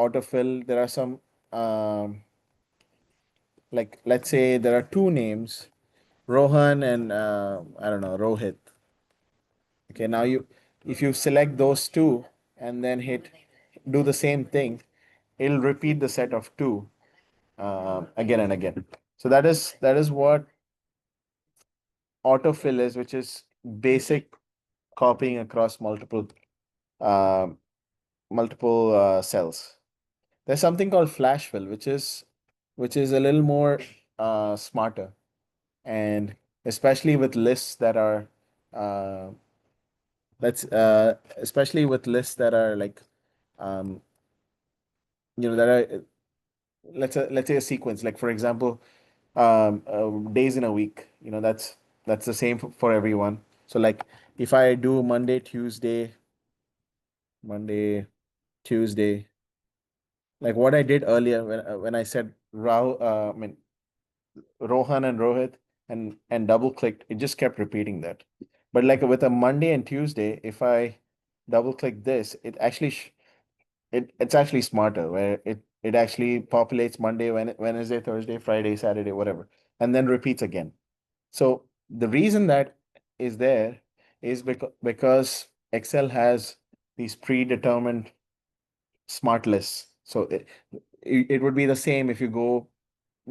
autofill. There are some like let's say there are two names, Rohan and I don't know, Rohit. Okay, now if you select those two and then do the same thing, it'll repeat the set of two again and again. So that is what autofill is, which is basic copying across uh, multiple cells. There's something called flash fill, which is a little more smarter, and especially with lists that are uh, especially with lists that are like um, that are let's say a sequence, like for example days in a week. That's the same for everyone. So like if I do Monday, Tuesday, like what I did earlier when I said Rohan and Rohit and double clicked, it just kept repeating that. But like with a Monday and Tuesday, if I double click this, it's actually smarter, where it actually populates Monday, Wednesday, Thursday, Friday, Saturday, whatever, and then repeats again. So the reason that is there is because Excel has these predetermined smart lists. So it would be the same if you go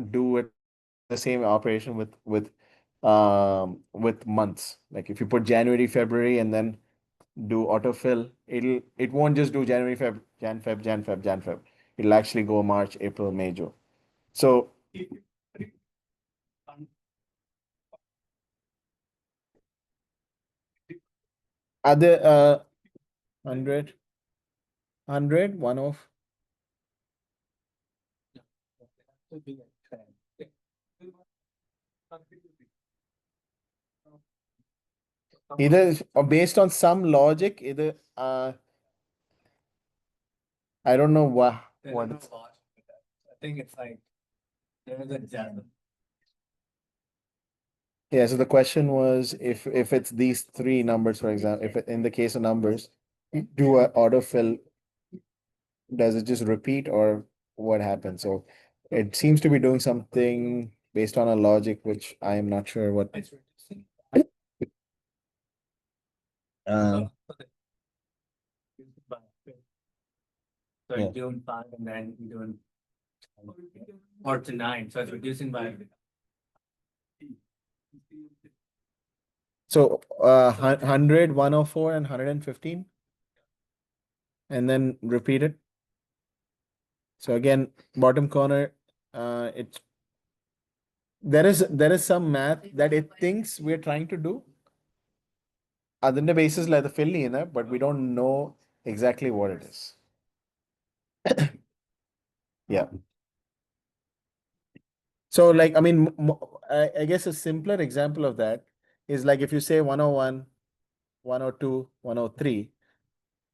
do it the same operation with months. Like if you put January, February, and then do autofill, it won't just do January, Feb, Jan, Feb, Jan, Feb, Jan, Feb. It'll actually go March, April, May, June. So other 100, 100, one of either or based on some logic, either I don't know what it's. I think it's like, there is a jazz. Yeah, so the question was if it's these three numbers, for example, if in the case of numbers, do a autofill, does it just repeat or what happens? So it seems to be doing something based on a logic which I am not sure what. Uh, So yeah. you're doing 5 and then you're doing or to 9, so it's reducing by. So 100, 104, and 115, and then repeat it. So again, bottom corner, it's there is some math that it thinks we're trying to do. അതിന്റെ ബേസിസിലാണ് fill ചെയ്യുന്നത്, but we don't know exactly what it is. Yeah. So like I mean, I guess a simpler example of that is like if you say 101, 102, 103.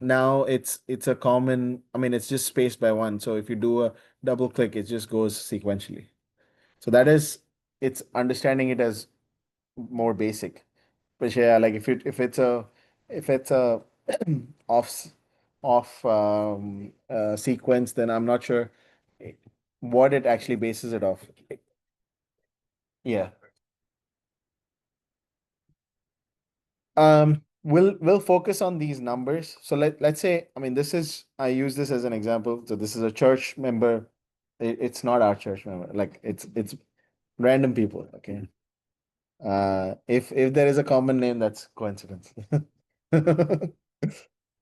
Now it's a common, I mean, it's just spaced by one. So if you do a double click, it just goes sequentially. So that is, it's understanding it as more basic. But yeah, like if it's a off sequence, then I'm not sure what it actually bases it off. Yeah. We'll focus on these numbers. So let's say, I mean, I use this as an example. So this is a church member. It's not our church member. Like it's random people. Okay. If there is a common name, that's coincidence.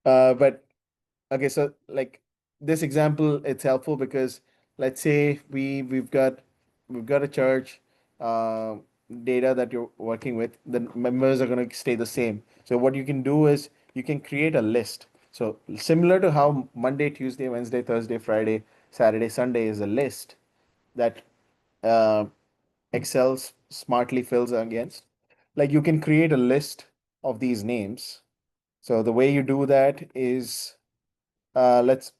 But okay, so like this example, it's helpful because let's say we've got a church uh, data that you're working with. The members are going to stay the same. So what you can do is you can create a list. So similar to how Monday, Tuesday, Wednesday, Thursday, Friday, Saturday, Sunday is a list that uh, Excel smartly fills against. Like you can create a list of these names. So the way you do that is let's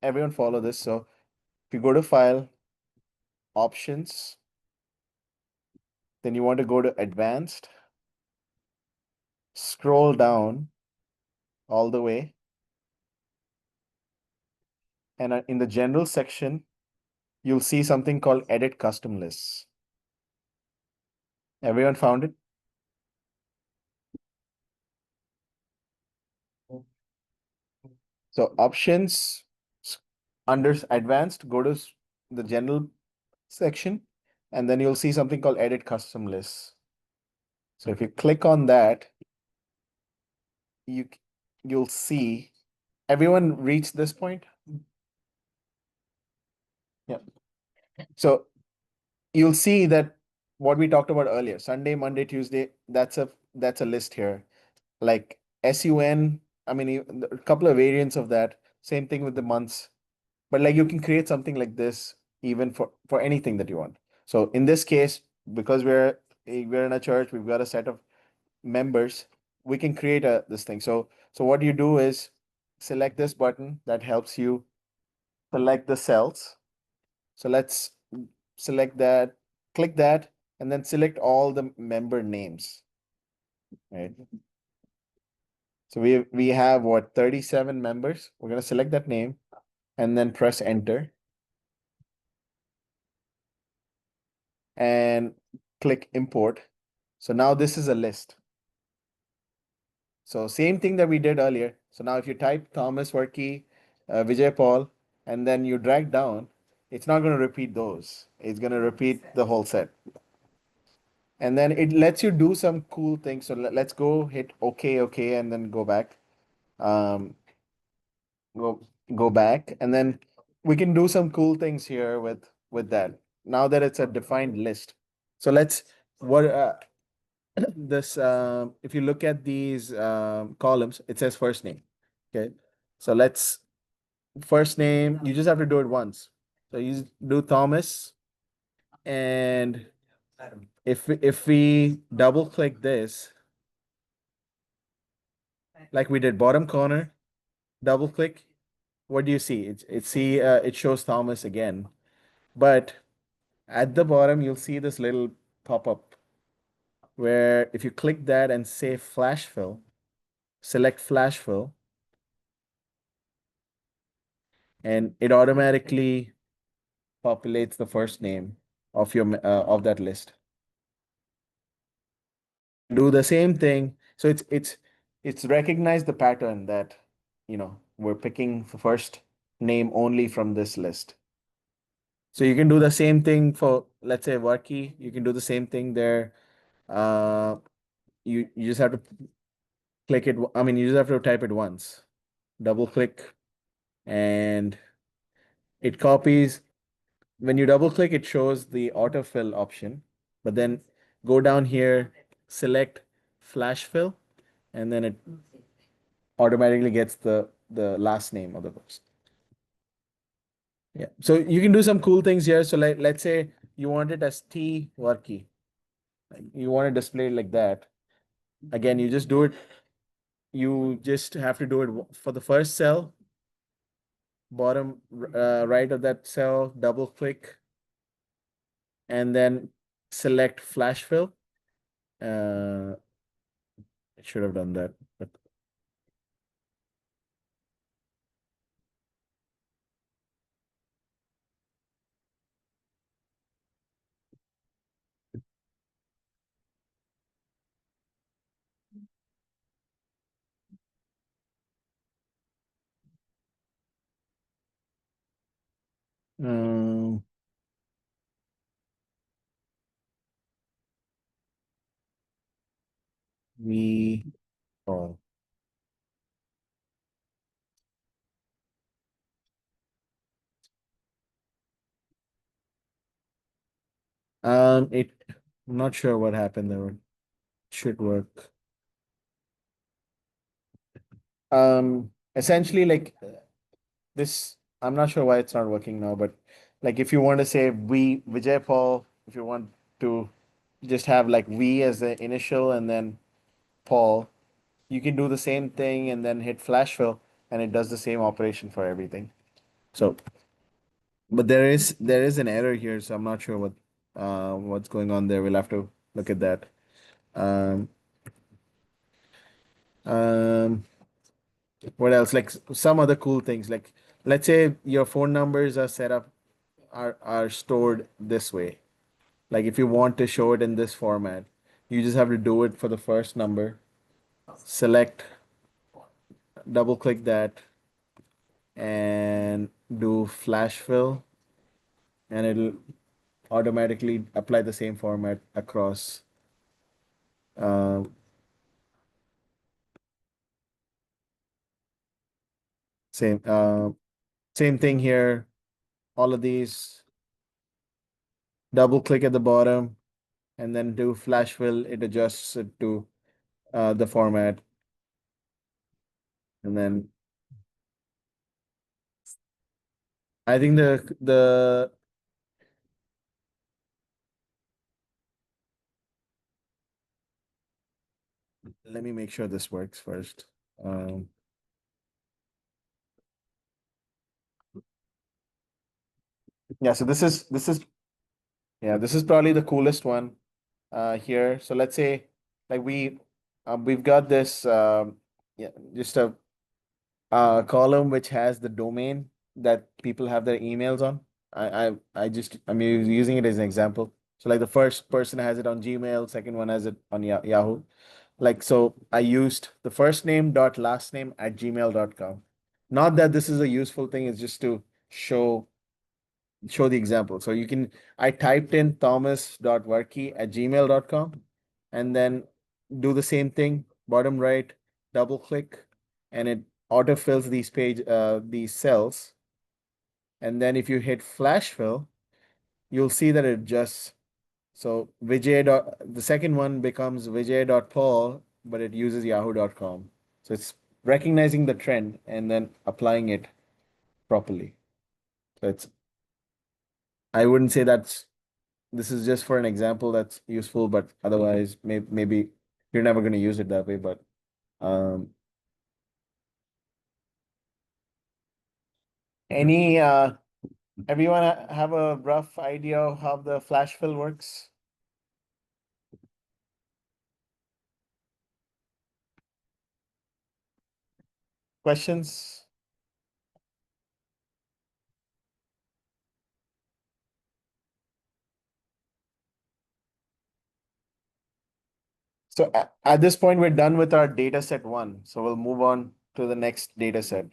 everyone follow this. So if you go to file, options, then you want to go to advanced, scroll down all the way, and in the general section, you'll see something called edit custom lists. Everyone found it? So options under advanced, go to the general section, and then you'll see something called edit custom lists. So if you click on that, you'll see everyone reached this point. Yeah. So you'll see that what we talked about earlier, Sunday, Monday, Tuesday, that's a list here. Like SUN, I mean, a couple of variants of that. Same thing with the months. But like you can create something like this even for anything that you want. So in this case, because we're in a church, we've got a set of members, we can create a this thing. So what you do is select this button that helps you select the cells. So let's select that, click that, and then select all the member names. Right. So we have what, 37 members. We're gonna select that name and then press enter and click import. So now this is a list. So same thing that we did earlier. So now if you type Thomas Workey, Vijay Paul, and then you drag down, it's not going to repeat those. It's going to repeat the whole set. And then it lets you do some cool things. So let's go hit OK, OK, and then go back. Um, go go back, and then we can do some cool things here with that. Now that it's a defined list. So let's what this if you look at these columns, it says first name. Okay. So let's first name, you just have to do it once. So you do Thomas, and if we double click this, like we did bottom corner, double click, what do you see? It shows Thomas again. But at the bottom, you'll see this little pop-up where if you click that and say flash fill, select flash fill, and it automatically populates the first name of your of that list. Do the same thing. So it's recognized the pattern that we're picking the first name only from this list. So you can do the same thing for, let's say, Worky. You can do the same thing there. Uh, you just have to click it. I mean, you just have to type it once. Double click, and it copies. When you double click, it shows the autofill option, but then go down here, select flash fill, and then it automatically gets the last name of the person. Yeah. So you can do some cool things here. So let's say you want it as T Worky. Like you want to display it like that. Again, you just do it. You just have to do it for the first cell, bottom right of that cell, double click, and then select flash fill. It should have done that, but um, we oh it I'm not sure what happened there. It should work. Essentially, like this, I'm not sure why it's not working now, but like if you want to say we Vijay Paul, if you want to just have like V as the initial and then Paul, you can do the same thing and then hit flash fill, and it does the same operation for everything. So, but there is an error here, so I'm not sure what's going on there. We'll have to look at that. Um, um, what else? Like some other cool things. Like let's say your phone numbers are set up are stored this way. Like if you want to show it in this format, you just have to do it for the first number. Select, double click that, and do flash fill, and it'll automatically apply the same format across. Uh, same same thing here. All of these, double click at the bottom and then do flash fill. It adjusts it to the format, and then I think the let me make sure this works first. Yeah, so this is probably the coolest one here. So let's say like we've got this yeah, just a column which has the domain that people have their emails on. I'm using it as an example. So like the first person has it on Gmail, second one has it on Yahoo. Like so I used the first name dot last name at gmail.com. Not that this is a useful thing, it's just to show the example. So you can, I typed in thomas.warkey@gmail.com and then do the same thing, bottom right, double click, and it autofills these cells. And then if you hit flash fill, you'll see that it just, so the second one becomes vijay.paul, but it uses yahoo.com. So it's recognizing the trend and then applying it properly. So I wouldn't say this is just for an example that's useful, but otherwise, maybe you're never going to use it that way. But um, any everyone have a rough idea of how the flash fill works? Questions? So at this point, we're done with our data set one. So we'll move on to the next data set,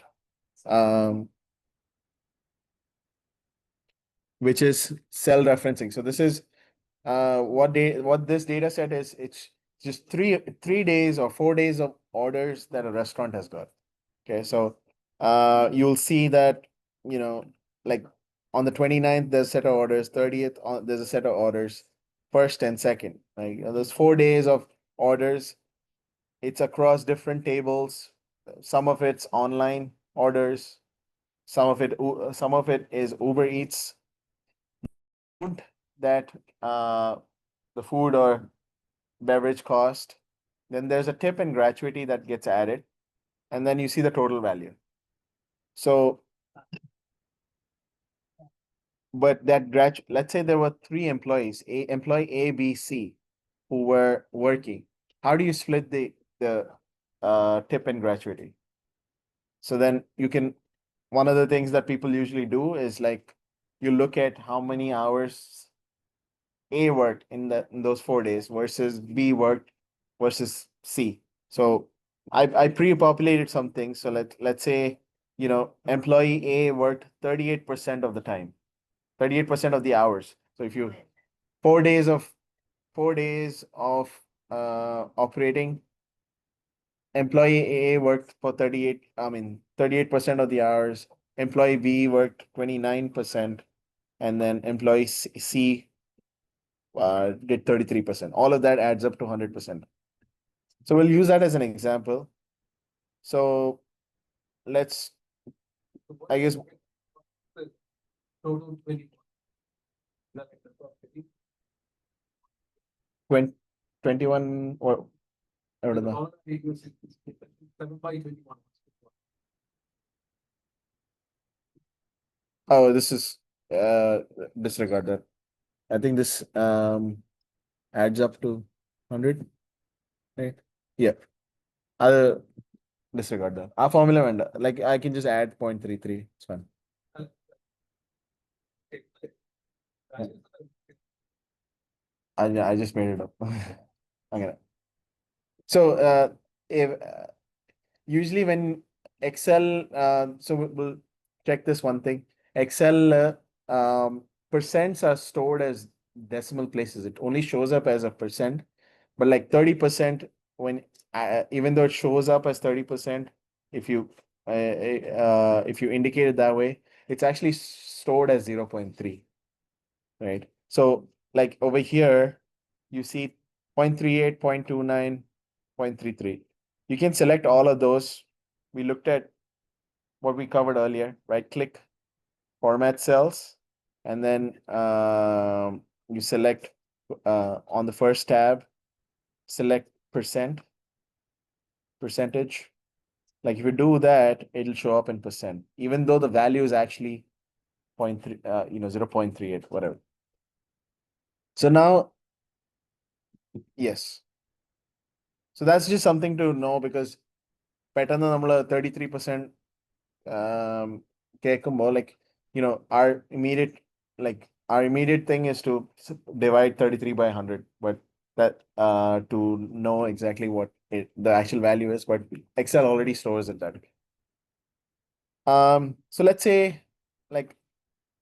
which is cell referencing. So this is what this data set is. It's just three days or 4 days of orders that a restaurant has got. Okay, so you'll see that, like on the 29th, there's a set of orders, 30th, there's a set of orders, first and second. Like those 4 days of orders, it's across different tables. Some of it's online orders, some of it is Uber Eats. That the food or beverage cost. Then there's a tip and gratuity that gets added, and then you see the total value. So, but let's say there were three employees, employee A, B, C, who were working. How do you split the tip and gratuity? So then one of the things that people usually do is like you look at how many hours A worked in those 4 days versus B worked versus C. So I pre-populated something. So let's say, employee A worked 38% of the time, 38% of the hours. So if you 4 days of operating, employee A worked for 38% of the hours, employee B worked 29%, and then employee C did 33%. All of that adds up to 100%. So we'll use that as an example. So let's, I guess, Total 20. 20, 21 or I don't know. 7 by 21. Oh, this is disregard that. I think this adds up to 100, right? Yeah. I'll disregard that. Our formula went like I can just add 0.33. It's fine. I just made it up. Okay. So if usually when Excel, so check this one thing. Excel percents are stored as decimal places. It only shows up as a percent, but like 30% when even though it shows up as 30%, if you if you indicate it that way, it's actually stored as 0.3, right? So like over here, you see 0.38, 0.29, 0.33. You can select all of those. We looked at what we covered earlier, right? Click format cells, and then you select on the first tab, select percentage. Like if you do that, it'll show up in percent, even though the value is actually 0.3, 0.38, whatever. So now, yes. So that's just something to know because പെട്ടെന്ന് നമ്മൾ 33% കേൾക്കുമ്പോൾ like our immediate thing is to divide 33 by 100, but that to know exactly what the actual value is, but Excel already stores it that way. So let's say like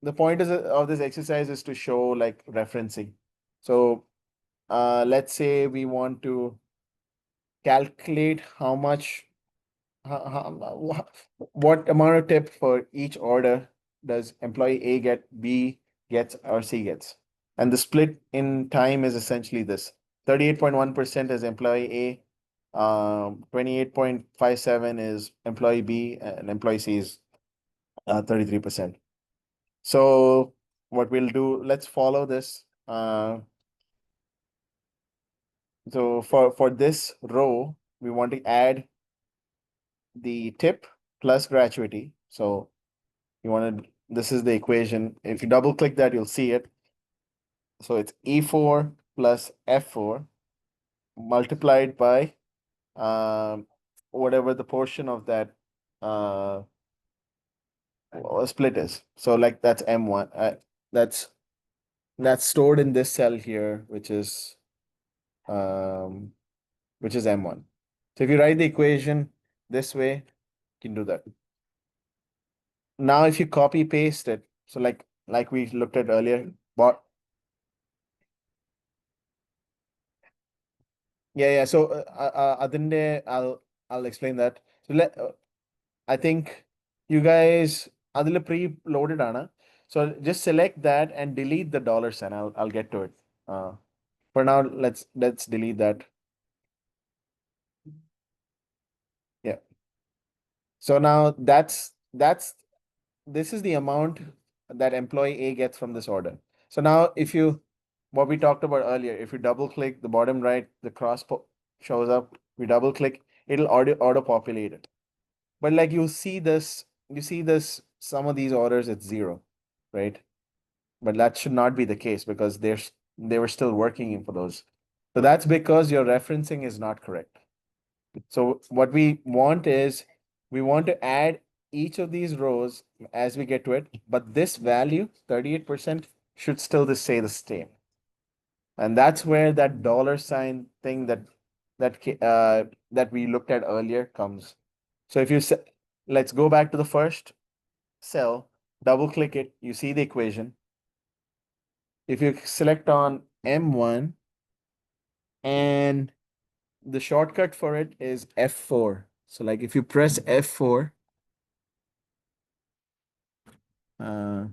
the point of this exercise is to show like referencing. So let's say we want to calculate how much what amount of tip for each order does employee A get, B gets, or C gets? And the split in time is essentially this: 38.1% is employee A, 28.57 is employee B, and employee C is 33%. So what we'll do, let's follow this. So for this row, we want to add the tip plus gratuity. So you want to, this is the equation. If you double click that, you'll see it. So it's E4 plus F4 multiplied by whatever the portion of that split is. So like that's M1. That's stored in this cell here, which is M1. So if you write the equation this way, you can do that. Now if you copy paste it, so like we looked at earlier, but yeah. So Adinde, I'll explain that. So I think you guys adile pre-loaded ana. So just select that and delete the dollar sign. I'll get to it. For now, let's delete that. Yeah. So now this is the amount that employee A gets from this order. So now what we talked about earlier, if you double click the bottom right, the shows up, we double click, it'll auto populate it. But like you see this, some of these orders, it's 0, right? But that should not be the case because they were still working for those. So that's because your referencing is not correct. So what we want is we want to add each of these rows as we get to it, but this value, 38%, should still say the same. And that's where that dollar sign thing that we looked at earlier comes. So if you let's go back to the first cell, double click it, you see the equation. If you select on M1, and the shortcut for it is F4. So like if you press F4, uh,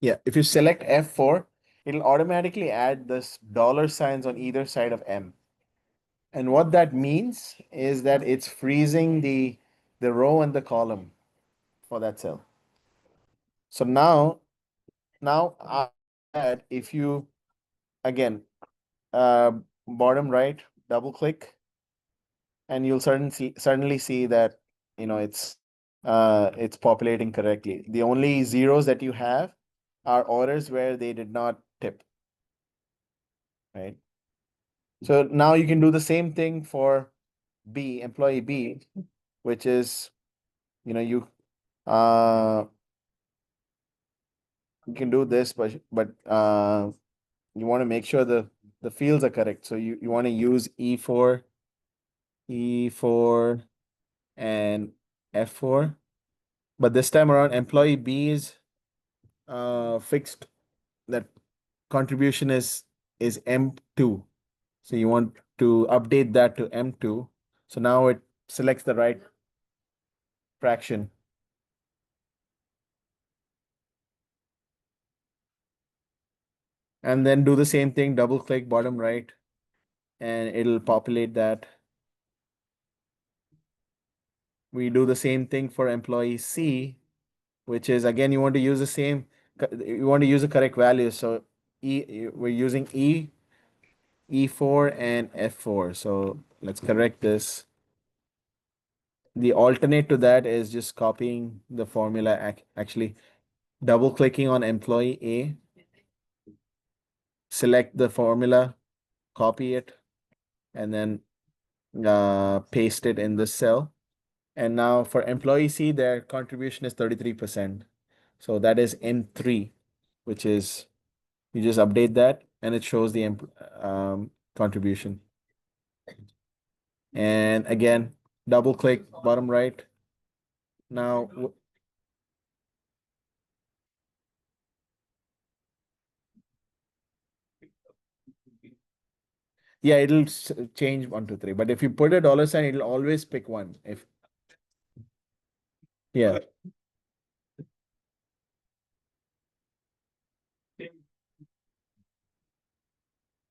yeah, if you select F4, it'll automatically add this dollar signs on either side of M. And what that means is that it's freezing the row and the column for that cell. So now that if you again bottom right, double click, and you'll certainly see that it's populating correctly. The only zeros that you have are orders where they did not tip, right? So now you can do the same thing for B, employee B, which is you you can do this, but you want to make sure the the fields are correct. So you want to use E4, E4, and F4. But this time around, employee B is fixed. That contribution is M2. So you want to update that to M2. So now it selects the right fraction. And then do the same thing, double click bottom right, and it'll populate that. We do the same thing for employee C, which is again, you want to use the same, you want to use the correct value. So we're using E4 and F4. So let's correct this. The alternate to that is just copying the formula, actually double clicking on employee A, select the formula, copy it, and then paste it in this cell. And now for employee C, their contribution is 33%. So that is N3, which is, you just update that and it shows the contribution. And again, double click bottom right. Now, yeah, it'll change 1, 2, 3. But if you put a dollar sign, it'll always pick one. If yeah,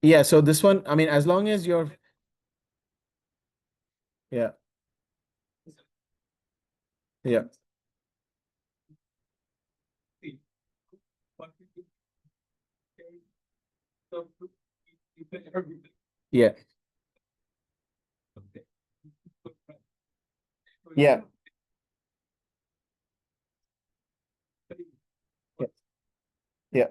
yeah. So this one, I mean, as long as you're yeah, yeah, yeah, yeah, yeah,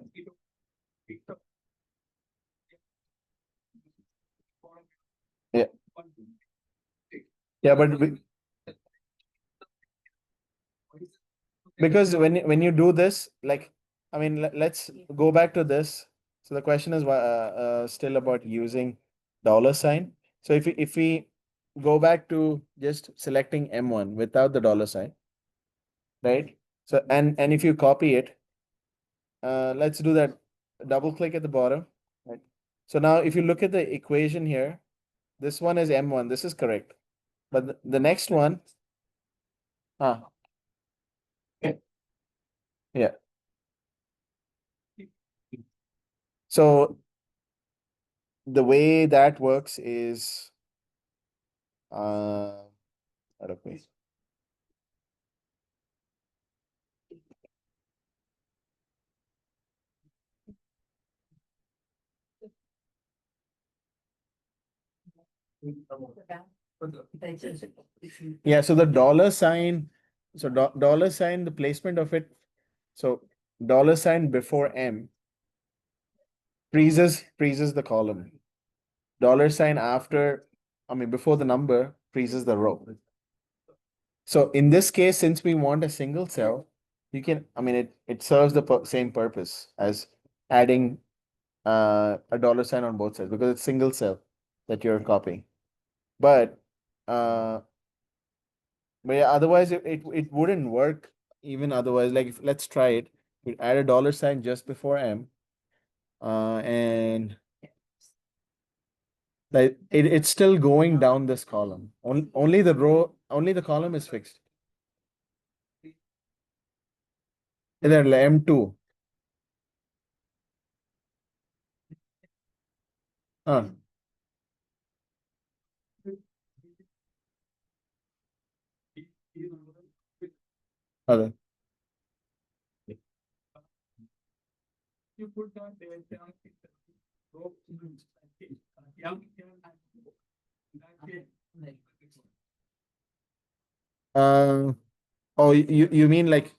yeah, yeah. But because when you do this, like, I mean, let's go back to this. So the question is still about using dollar sign. So if we go back to just selecting M1 without the dollar sign, right? So and if you copy it, let's do that. Double click at the bottom, right? So now if you look at the equation here, this one is M1. This is correct. But the next one, ah, yeah. So the way that works is out of way. Yeah, so the dollar sign, so dollar sign, the placement of it, so dollar sign before M freezes the column. Dollar sign after, I mean, before the number freezes the row. So in this case, since we want a single cell, you can, I mean, it serves the same purpose as adding a dollar sign on both sides because it's single cell that you're copying. But uh, but yeah, otherwise it wouldn't work even otherwise. Like if, let's try it. We add a dollar sign just before M, and like it's still going down this column. Only the row, only the column is fixed. And then M2. Huh. Other. Uh, oh, you mean like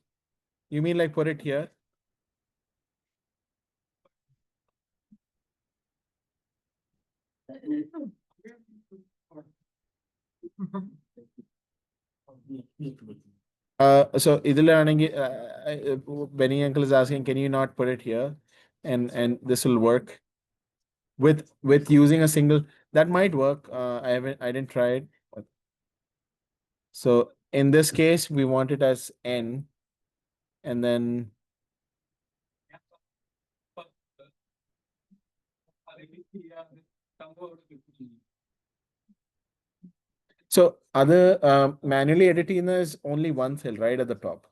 put it here? So Benny uncle is asking, can you not put it here? And this will work. with using a single, that might work. I didn't try it. So in this case, we want it as n, and then so other manually editing is only one cell right at the top.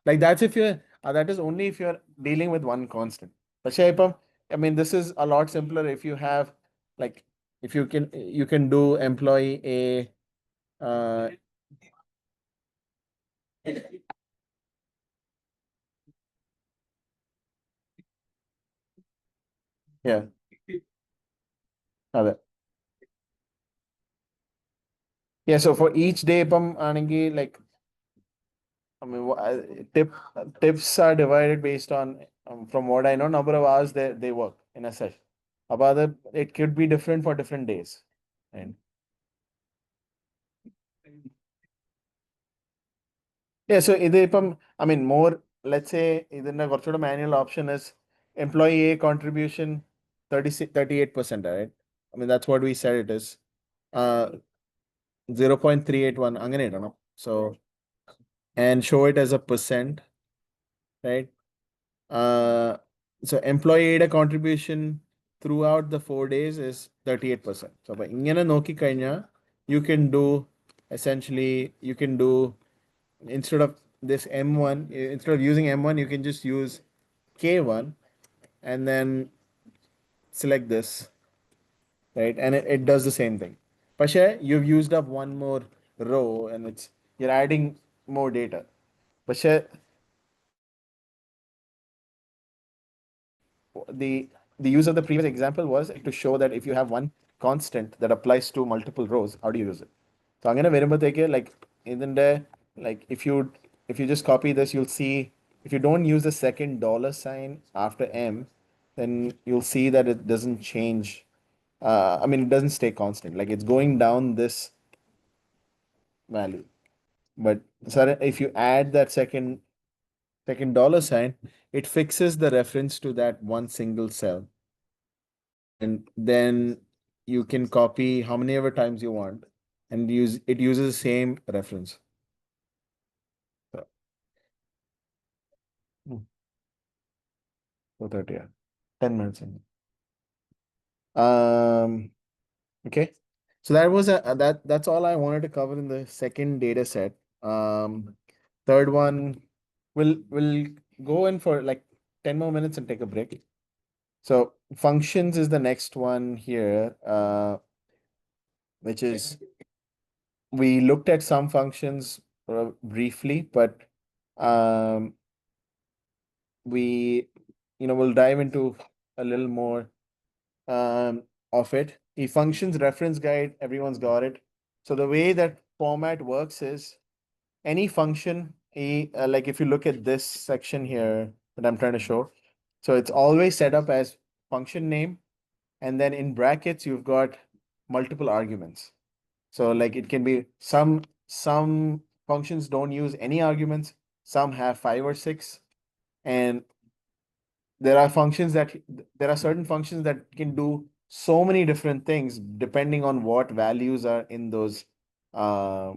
Like that's if you're that is only if you're dealing with one constant. But I mean, this is a lot simpler if you have like if you can do employee A yeah. അതെ. Yeah, so for each day ഇപ്പം ആണെങ്കിൽ like I mean tips are divided based on from what I know number of hours they work in a session. About that it could be different for different days. And yeah, so I mean more let's say ഇതിന്റെ കുറച്ചുകൂടെ manual option is employee A contribution 38%, right? I mean that's what we said it is. 0.381 അങ്ങനെ ഇടണം. So and show it as a percent, right? So employee aid contribution throughout the 4 days is 38%. So by ഇങ്ങനെ നോക്കിക്കഴിഞ്ഞാൽ you can do essentially you can do instead of this M1 instead of using M1 you can just use K1 and then select this, right? And it does the same thing. പക്ഷേ you've used up one more row and you're adding more data. പക്ഷേ the the use of the previous example was to show that if you have one constant that applies to multiple rows, how do you use it? So I'm gonna വരുമ്പോഴത്തേക്ക് like ഇതിന്റെ like if you just copy this, you'll see if you don't use the second dollar sign after M, then you'll see that it doesn't change. I mean, it doesn't stay constant. Like it's going down this value. But if you add that second dollar sign, it fixes the reference to that one single cell. And then you can copy how many ever times you want and uses the same reference. So, 4:30, yeah. 10 minutes in. Okay. So that was that's all I wanted to cover in the second data set. Third one, we'll go in for like 10 more minutes and take a break. So functions is the next one here, which is we looked at some functions briefly, but um, we we'll dive into a little more of it. The functions reference guide, everyone's got it. So the way that format works is any function, like if you look at this section here that I'm trying to show, so it's always set up as function name, and then in brackets you've got multiple arguments. So like it can be some functions don't use any arguments, some have 5 or 6, and there are certain functions that can do so many different things depending on what values are uh,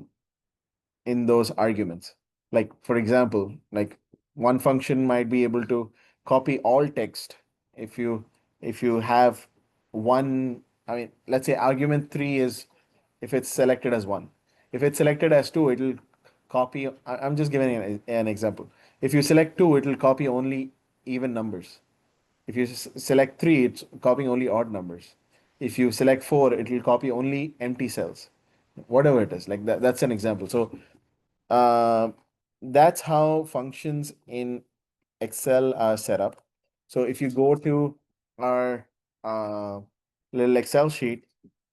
in those arguments. Like for example, like one function might be able to copy all text if you have one. I mean, let's say argument 3 is if it's selected as 1. If it's selected as 2, it'll copy. I'm just giving an example. If you select 2, it'll copy only even numbers. If you select 3, it's copying only odd numbers. If you select 4, it'll copy only empty cells. Whatever it is, like that's an example. So uh, that's how functions in Excel are set up. So if you go to our little Excel sheet,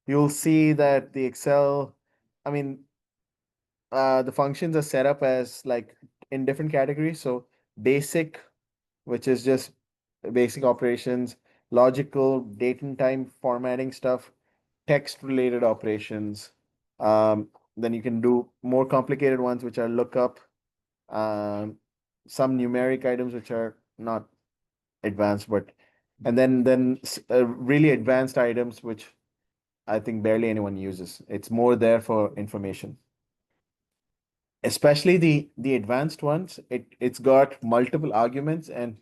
you'll see that the Excel, I mean, the functions are set up as like in different categories. So basic, which is just basic operations, logical, date and time formatting stuff, text related operations. Then you can do more complicated ones, which are lookup, um, some numeric items, which are not advanced, but And then really advanced items, which I think barely anyone uses. It's more there for information. Especially the advanced ones, it's got multiple arguments, and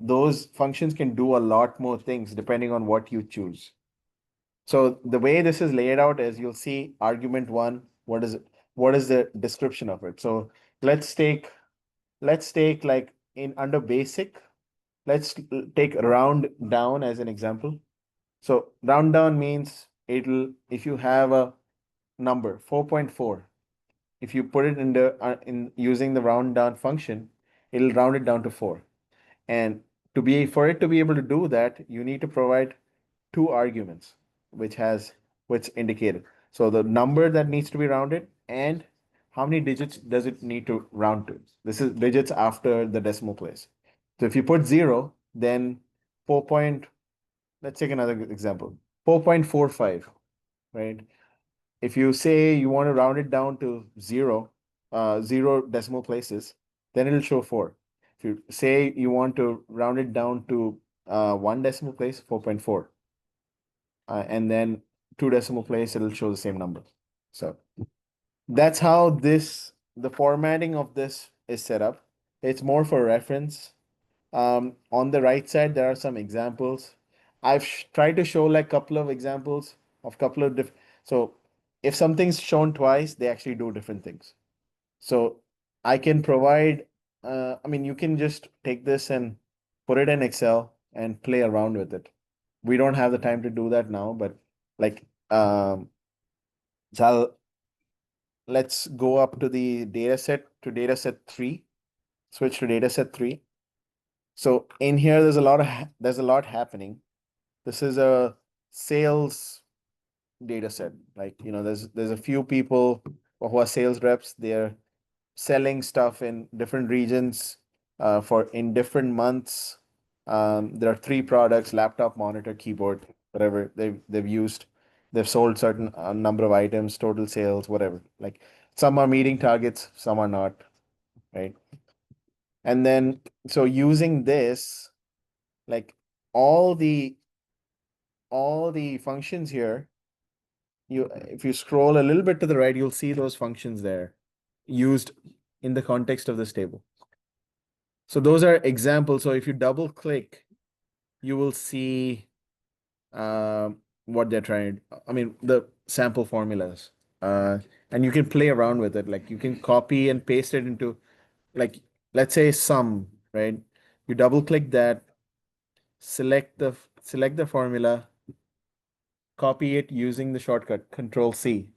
those functions can do a lot more things depending on what you choose. So the way this is laid out is you'll see argument one, what is it? What is the description of it? So let's take let's take like in under basic, let's take round down as an example. So round down means it'll if you have a number 4.4, if you put it in using the round down function, it'll round it down to 4. And for it to be able to do that, you need to provide two arguments, which indicated. So the number that needs to be rounded and how many digits does it need to round to? This is digits after the decimal place. So if you put 0, then 4 point, let's take another example, 4.45, right? If you say you want to round it down to 0 decimal places, then it'll show 4. If you say you want to round it down to 1 decimal place, 4.4. And then 2 decimal place, it'll show the same number. So that's how the formatting of this is set up. It's more for reference. On the right side, there are some examples. I've tried to show like couple of examples of couple of different. So if something's shown twice, they actually do different things. So I can provide, I mean, you can just take this and put it in Excel and play around with it. We don't have the time to do that now, but like, so let's go up to the data set to data set 3, switch to data set 3. So in here, there's a lot happening. This is a sales data set. Like, there's a few people who are sales reps. They're selling stuff in different regions for in different months. There are 3 products: laptop, monitor, keyboard, whatever they've used. They've sold certain number of items, total sales, whatever. Like some are meeting targets, some are not, right? And then so using this, like all the functions here, if you scroll a little bit to the right, you'll see those functions there used in the context of this table. So those are examples. So if you double click, you will see what they're trying. I mean, the sample formulas. And you can play around with it. Like you can copy and paste it into, like, let's say sum, right? You double click that, select the formula, copy it using the shortcut Control C,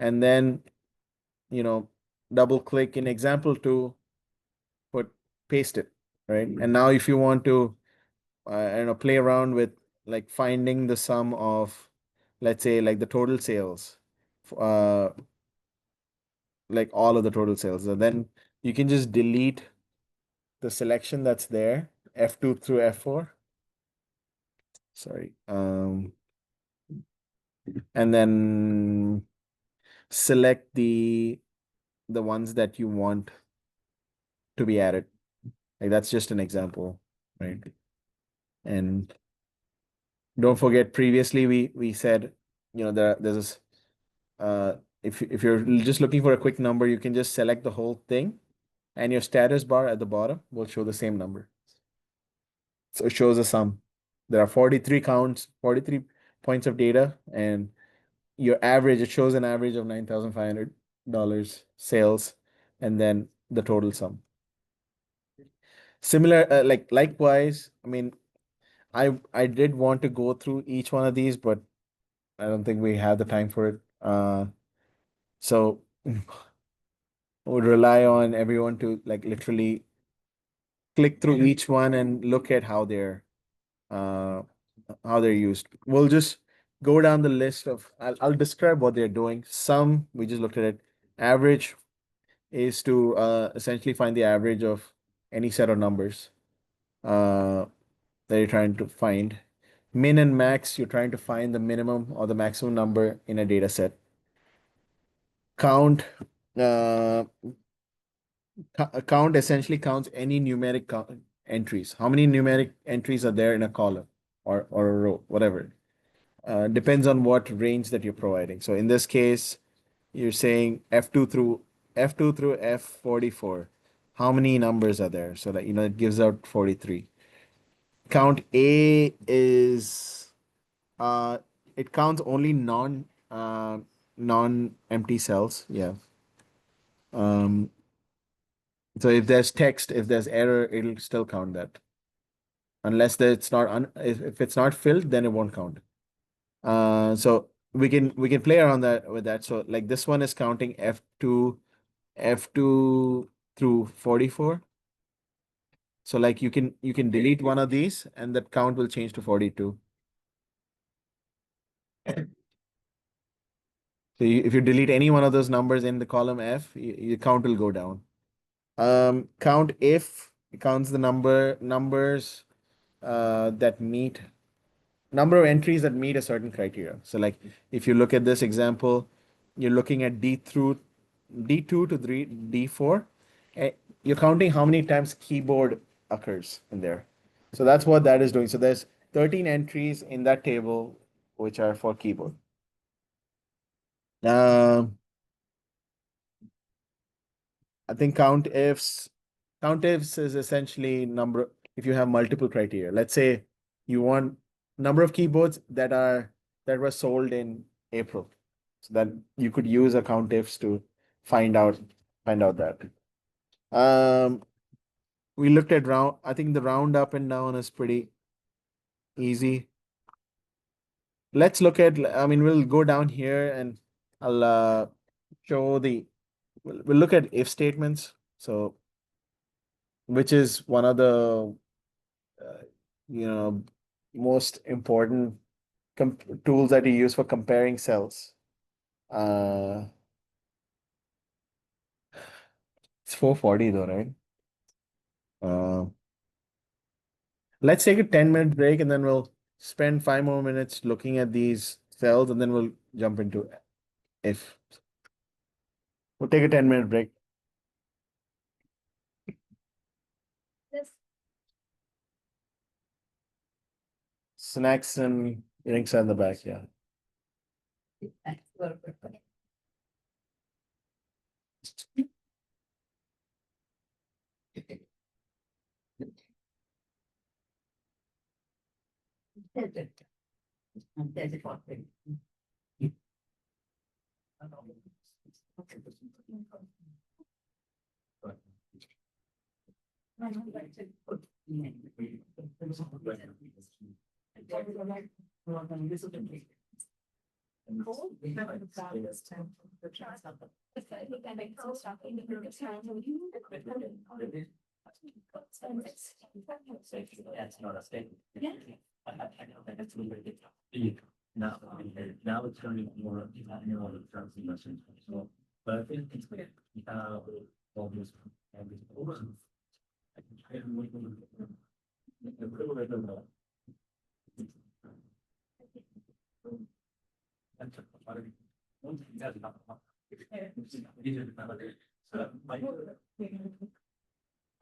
and then you know double click in example 2, put paste it, right? And now if you want to play around with like finding the sum of, let's say, like the total sales, uh like all of the total sales, and then you can just delete the selection that's there, F2 through F4. Sorry. And then select the ones that you want to be added. Like that's just an example, right? And don't forget, previously we said, there's this, if you're just looking for a quick number, you can just select the whole thing, and your status bar at the bottom will show the same number. So it shows a sum. There are 43 counts, 43 points of data, and your average, it shows an average of $9,500 sales, and then the total sum. Similar, likewise, I mean, I did want to go through each one of these, but I don't think we have the time for it. So I would rely on everyone to like literally click through each one and look at uh how they're used. We'll just go down the list of I'll describe what they're doing. Some we just looked at it. Average is to essentially find the average of any set of numbers uh that you're trying to find. Min and max, you're trying to find the minimum or the maximum number in a data set. Count, uh, count essentially counts any numeric entries. How many numeric entries are there in a column? or a row, whatever. Depends on what range that you're providing. So in this case, you're saying F2 through F44. How many numbers are there? So that it gives out 43. Count A is uh it counts only non-empty cells. Yeah. Um so if there's text, if there's error, it'll still count that. Unless that it's not if it's not filled, then it won't count. So we can play around that with that. So like this one is counting F2 through 44. So like you can delete one of these and that count will change to 42. So if you delete any one of those numbers in the column F, your count will go down. Count if it counts the numbers that meet number of entries that meet a certain criteria. So like if you look at this example, you're looking at D2 to D4. eh, You're counting how many times keyboard occurs in there. So that's what that is doing. So there's 13 entries in that table which are for keyboard. Um, I think count ifs is essentially number if you have multiple criteria. Let's say you want number of keyboards that were sold in April. So that you could use a count ifs to find out that. Um, we looked at round. I think the round up and down is pretty easy. Let's look at. I mean, we'll go down here and I'll show the. We'll look at if statements. So, which is one of the uh, you know most important tools that you use for comparing cells. Uh, it's 4:40 though, right? Uh, let's take a 10-minute break and then we'll spend 5 more minutes looking at these cells and then we'll jump into if. We'll take a 10-minute break. This Snacks and drinks are in the back, yeah. that's a little bit funny. There's a topic. I don't like to put Cool. We haven't got this time for trying something. If I look at it, I'll stop in the next time when you. That's not a statement. Yeah. I know that it's a little bit. Now it's turning more, terms and lessons. So, but I think it's clear. All this. And this. I can try to make them. A little bit of a. That's a part of it. That's not. These are the melodies. So, my.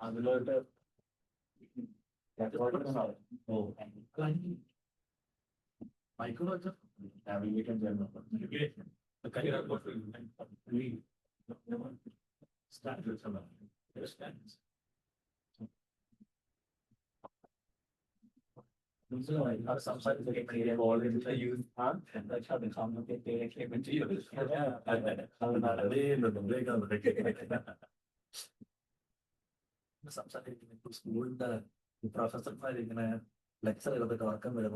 I will learn that. That's what it's about. Oh, and. Michael, having it in general. The kind of what we start with some understands. So like sometimes they play a role in the youth part and that's how they come up with the came into you. Yeah, and not a day, but the break on the sometimes in school the professor probably gonna lecture about the outcome with a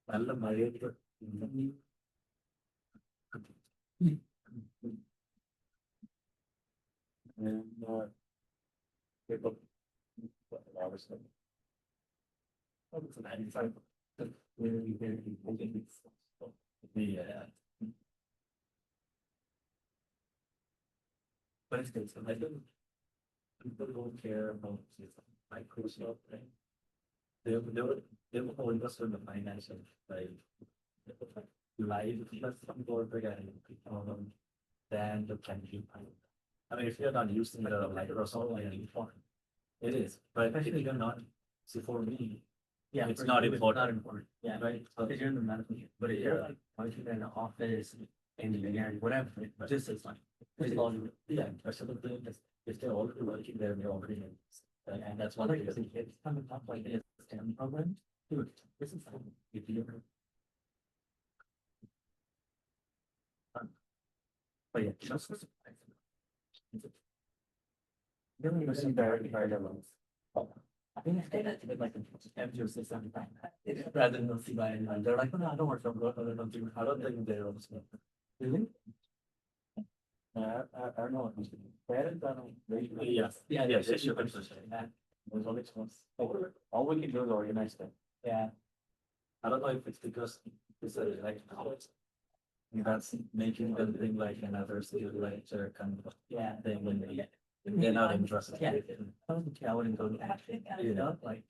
നല്ല മഴയൊക്കെ people obviously it's 95 very the but it's good. So I think people don't care about Microsoft, right? They were all invested in the financial, like live plus some board again. than the chemistry. I mean, if you're not using the Microsoft like it is, but if you're not, see for me, Yeah, it's for not you, important. Not important. Yeah, Right? So, because you're in the medical, but if you're like working in an office, engineering, whatever, just as like. It's all, yeah, that's the thing. If they're already working there, they're already in. And that's one like, of the it's coming up like this STEM program, dude, this is fun. if you. But yeah, just. Really, It's very, very low. I think I stayed at like MGO 675. Rather than CY, and they're like, "Oh, no, I don't work from work, I don't do, I don't think they're also. Really? I don't know. Parents are very. Yes. Yeah, Yes, yes, you you can can. say. There's always one. All we can do is organize them. Yeah. I don't know if it's because it's a like college. That's making them think like another skill like kind of Yeah. thing when they're not interested. Yeah. I wouldn't go to that, you know, like.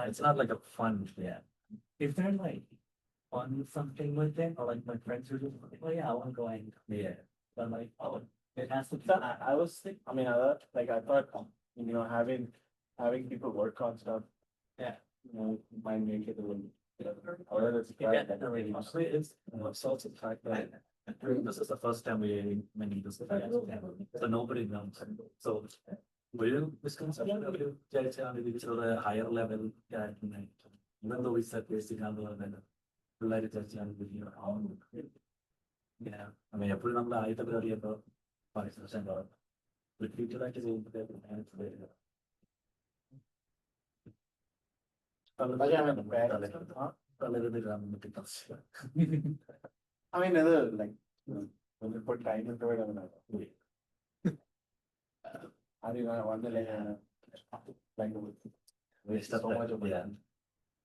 It's not like a fun, Yeah. If they're like on something with it, or like my friends are just like, oh yeah, I wanna go and, yeah. but like, oh, it has to be. So I was thinking, I mean, I thought, having people work on stuff. Yeah. Might make it a little. Or it's. Yeah, definitely. Honestly, it's also the fact that this is the first time we many this so nobody knows. So we'll misconception of you judge on the higher level even though we said basic level പിള്ളേര് judge ചെയ്യാൻ yeah. I mean എപ്പോഴും നമ്മൾ ആദ്യത്തെ പരിപാടിയപ്പോ participation റിപ്പീറ്റഡായിട്ട് ചെയ്യുമ്പോഴത്തേക്ക് I mean, like, when you put time into it, I mean, I mean, I wonder like, waste so much of it. yeah.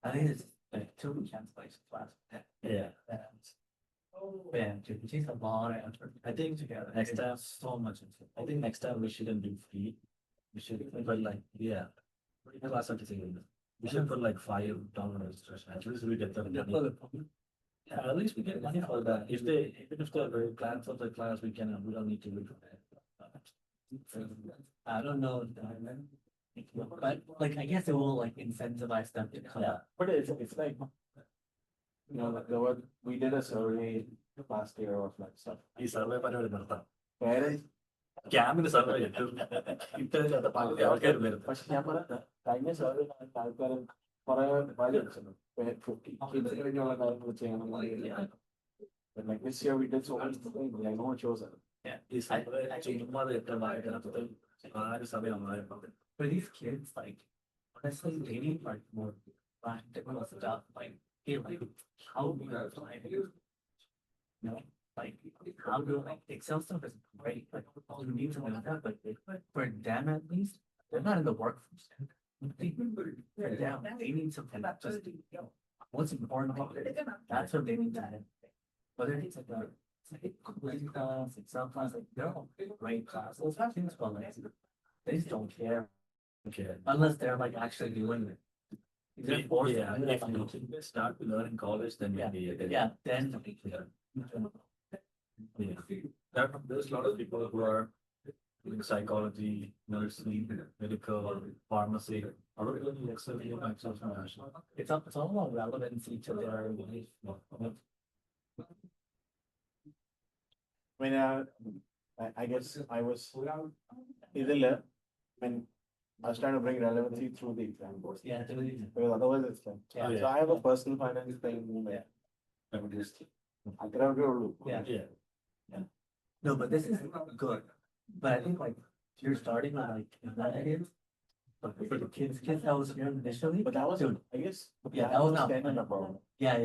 I think it's like two weekends place class. Yeah. Man, dude, it takes a lot of effort. I think together. next time so much. I think next time we shouldn't do free. We should but like yeah. Class we should put like $5 at least we get the money. Yeah, at least we get money for that. If they even if they're very plan for the class, we don't need to look for that. I don't know, but like, I guess it will like incentivize them to come. Yeah. But it's like, like we did a survey last year of like stuff. ഈ survey പരിപാടി നടത്താം Parents, ക്യാമ്പിന് survey ഇത്തരത്തിലുള്ള പകുതി ആൾക്കാർ വരും പക്ഷെ ഞാൻ പറയാം കഴിഞ്ഞ സർവേ ആൾക്കാരും കുറെ വാല്യൂസ് 50 kids കഴിഞ്ഞുള്ള കാര്യങ്ങൾ ചെയ്യണം But like this year we did so much things, I know it shows it. Yeah. ഈ സർവേ ചുമ്മാ ഏറ്റവും ആര് സമയമായിരുന്നു For these kids, like, honestly, they need like more practical stuff, like, hey, like, how do you apply it? You know, like, how do, like, Excel stuff is great, like, you need to know that, but for them at least, they're not in the workforce. For them, they need something that just, what's important about it, that's what they need to have. Whether it's like a quiz class, Excel class, like, they're all great classes, things, but like, they just don't care. Okay. Unless they're like actually doing it. They're forced Yeah, to. if you start to learn in college, then maybe Yeah, then. Yeah. There's a lot of people who are doing psychology, nursing, medical, pharmacy. Are we doing Excel in Microsoft? It's all about relevancy to their life. I mean, I guess I was either, I mean, I was trying to bring relevancy through the exam board. Yeah, Because otherwise it's like, Yeah. so I have a personal finance thing. Yeah. I would just, I could have to. Yeah. Yeah. No, but this is good. But I think like you're starting with like executives. But for the kids that was here initially. But that was, Dude, I guess. Yeah, that was not kind fun. of a problem. Yeah.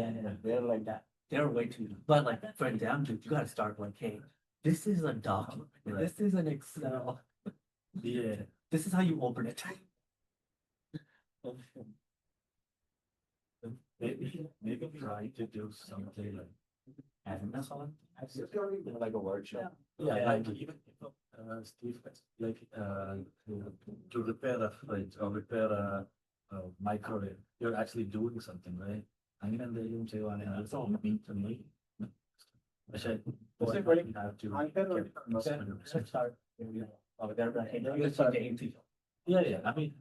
They're like that. They're way too, but like for them, dude, you gotta start like, hey, this is a document. Right. This is an Excel. Yeah. This is how you open it. Maybe try to do something like Amazon. Like a workshop. Yeah, like even Steve, like to repair a fridge or repair a microwave, you're actually doing something, right? അങ്ങനെ എന്തെങ്കിലും ചെയ്യുവാണെങ്കിൽ also mean to me. പക്ഷെ This is really have to. Start. Yeah, yeah, I mean,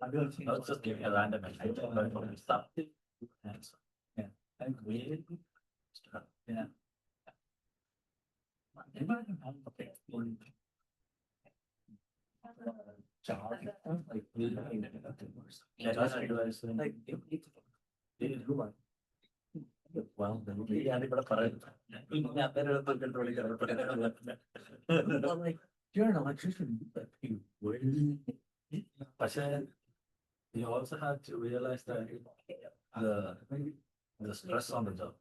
I was just giving a random example, but stuff. Yeah, and really. Yeah. Job, like, yeah, that's like, well, then yeah, they got a like, you're an electrician, but you really. You also have to realize that the stress on the job.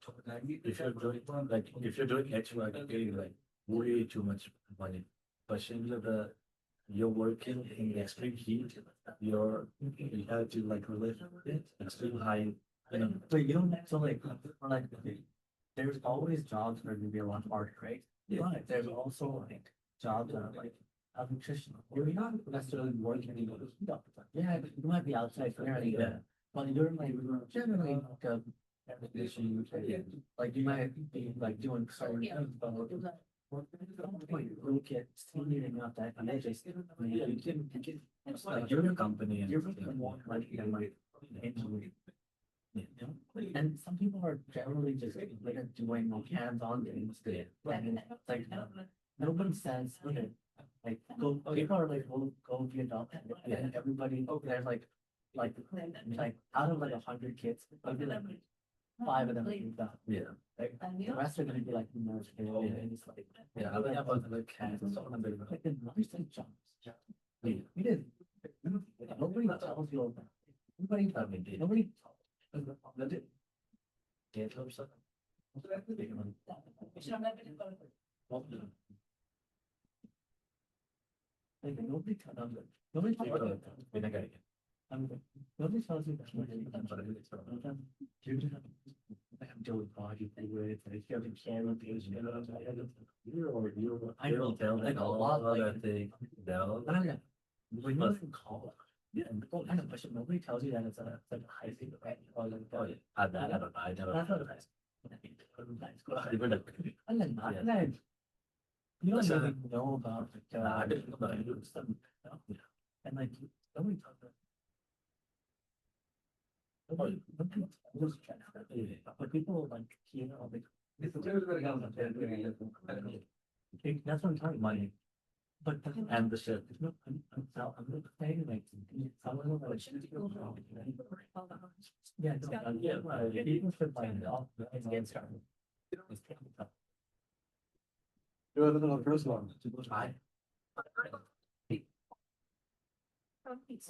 If you're doing if you're doing HVAC, you're getting like way too much money. But you're working in the extreme heat, you have to like relate it extreme high, but you don't have to like there's always jobs that are gonna be a lot harder, right? But there's also like jobs that are like a nutrition. You're not necessarily working in those stuff. Yeah, but you might be outside fairly, yeah. But you're like generally like a technician, like you might be like doing certain things, but look at stimulating out that energy. You can like you're a company and you're more like you know, and some people are generally just like doing like hands-on things. And like nobody says, okay, like go, people are like, well, go be a doctor. And everybody, there's like out of like 100 kids, maybe like 5 of them are done. Yeah. Like, the rest are gonna be like nurse and it's like, yeah, I think about the cats and so on. Like the nursing jobs. We did. Nobody tells you about. Nobody. Yeah, like nobody tells them. Nobody tells you. Nobody tells you that. You just I'm doing body with like you have to carry things. I don't tell like a lot of things. No, when you're in college. Yeah, I know, but nobody tells you that it's a high thing, right? Or like, oh, yeah, I don't know. I never. That's not nice. You don't really know about like, I didn't know about it. Stuff. And like, nobody talks about. But people like, you know, like. That's what I'm talking about. But and the shit. I'm not saying like someone like yeah, people should find it off and get started. The first one.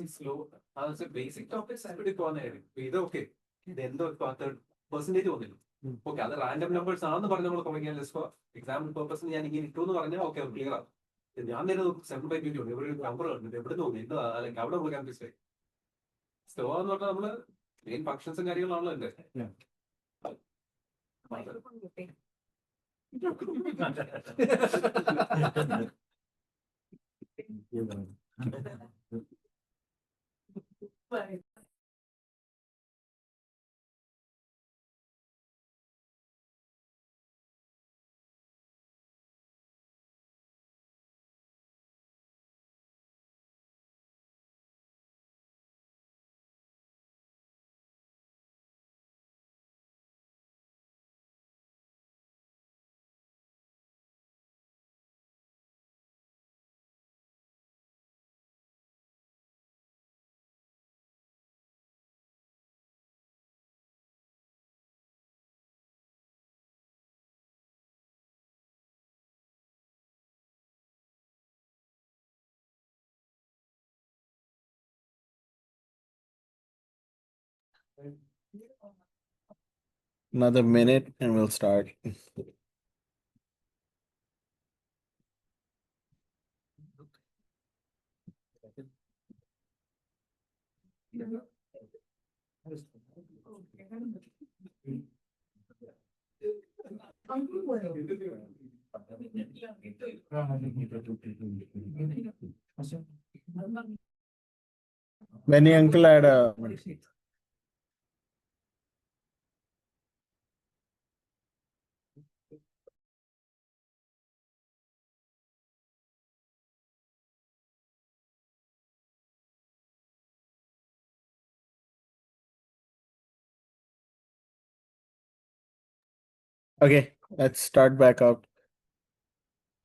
Slow. Basic topics ഇത് okay ഇത് എന്തോ percentage വന്നില്ല okay അത് random numbers ആണെന്ന് പറഞ്ഞ് നമ്മൾ തുടങ്ങിയാൽ example പേർപ്പസിന് ഞാൻ ഇങ്ങനെ ഇട്ടു എന്ന് പറഞ്ഞാൽ ഓക്കെ ക്ലിയർ ആവും ഞാൻ നേരെ 7/20 ഉണ്ട് ഇവിടെ ഒരു നമ്പർ കണ്ടിട്ട് എവിടെ നോക്കി എന്താ അല്ലെങ്കിൽ അവിടെ നമ്മൾ കൺഫ്യൂസ് ആയി സ്ലോ എന്ന് പറഞ്ഞാൽ നമ്മള് മെയിൻ ഫങ്ഷൻസും കാര്യങ്ങളാണല്ലോ എന്റെ Another minute and we'll start. Benny uncle had a Okay, let's start back out.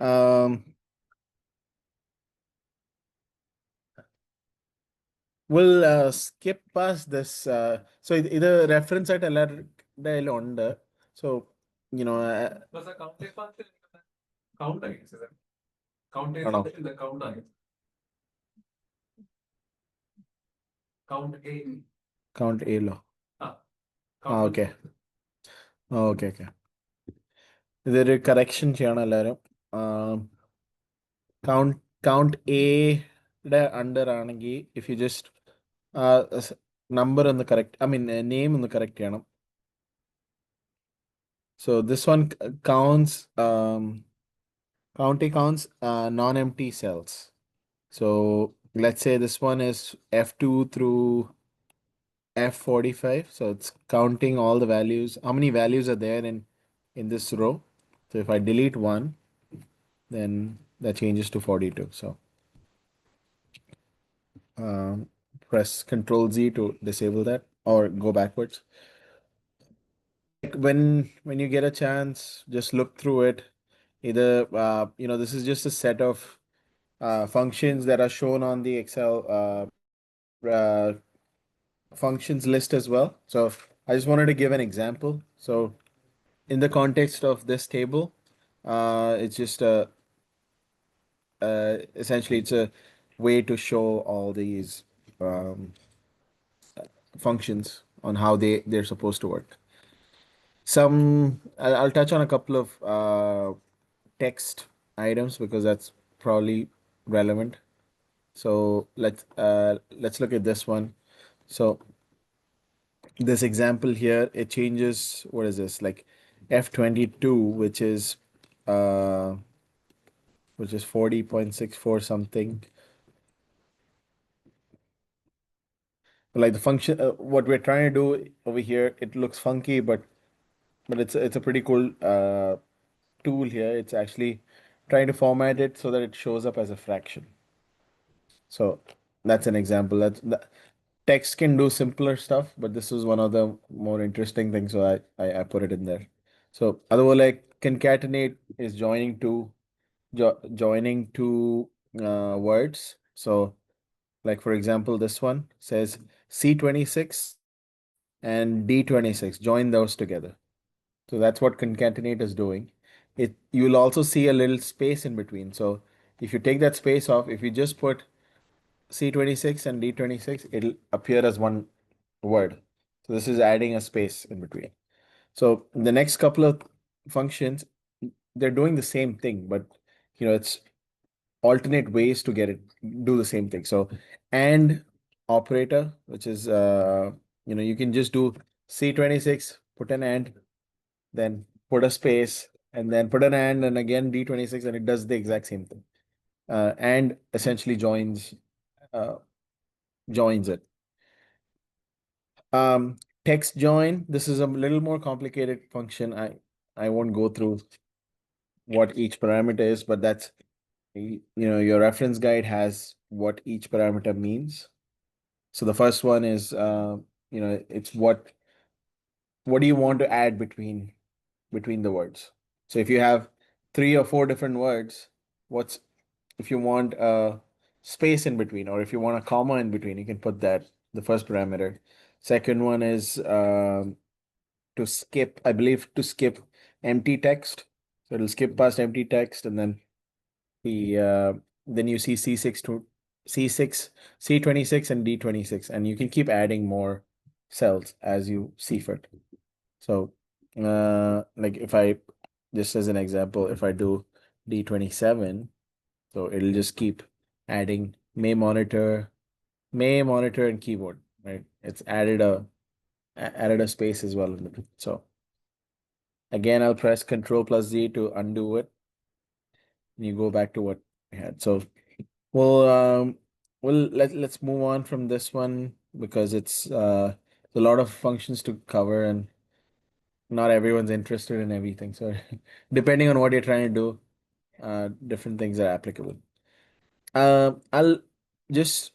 Um, we'll skip past this. So ഇത് reference ആയിട്ട് എല്ലാവരുടെ കയ്യിലും ഉണ്ട്. So, you know, Plus a count count I guess, is it? Count is ആണോ? in the count I guess. Count A. Count A ലോ? Ah, count Okay. Okay, okay. ഇതൊരു correction ചെയ്യണം എല്ലാവരും. കൗണ്ട് എയുടെ അണ്ടർ ആണെങ്കിൽ ഇഫ് യു ജസ്റ്റ് നമ്പർ ഒന്ന് correct, I mean name ഒന്ന് correct ചെയ്യണം. So this one counts counts non-empty cells. So let's say this one is F2 through F45. So it's counting all the values. How many values are there in this row? So if I delete one, then that changes to 42. So um, press Control Z to disable that or go backwards. Like when you get a chance, just look through it. Either this is just a set of functions that are shown on the Excel functions list as well. So I just wanted to give an example. So in the context of this table, it's just essentially it's a way to show all these um, functions on how they're supposed to work. I'll touch on a couple of text items because that's probably relevant. So let's look at this one. So this example here, it changes, what is this, like F22, which is 40.64 something. Like the function, what we're trying to do over here, it looks funky, but it's a pretty cool tool here. It's actually trying to format it so that it shows up as a fraction. So that's an example. Text can do simpler stuff, but this is one of the more interesting things, so I put it in there. So otherwise, like concatenate is joining two words. So like for example, this one says C26 and D26. Join those together. So that's what concatenate is doing. You'll also see a little space in between. So if you take that space off, if you just put C26 and D26, it'll appear as one word. So this is adding a space in between. So the next couple of functions, they're doing the same thing, but it's alternate ways to do the same thing. So and operator, which is you can just do C26, put an and, then put a space, and then put an and again D26, and it does the exact same thing. And essentially joins it. Text join, this is a little more complicated function. I won't go through what each parameter is, but that's your reference guide has what each parameter means. So the first one is it's what do you want to add between the words. So if you have 3 or 4 different words, what's if you want a space in between, or if you want a comma in between, you can put that, the first parameter. Second one is I believe to skip empty text. So it'll skip past empty text, and then you see C6 to C6, C26 and D26, and you can keep adding more cells as you see fit. So like if I, just as an example, if I do D27, so it'll just keep adding may monitor and keyboard, right? It's added a space as well in between. So again, I'll press Control plus Z to undo it. And you go back to what we had. So let's move on from this one because it's a lot of functions to cover and not everyone's interested in everything. So depending on what you're trying to do, different things are applicable. I'll just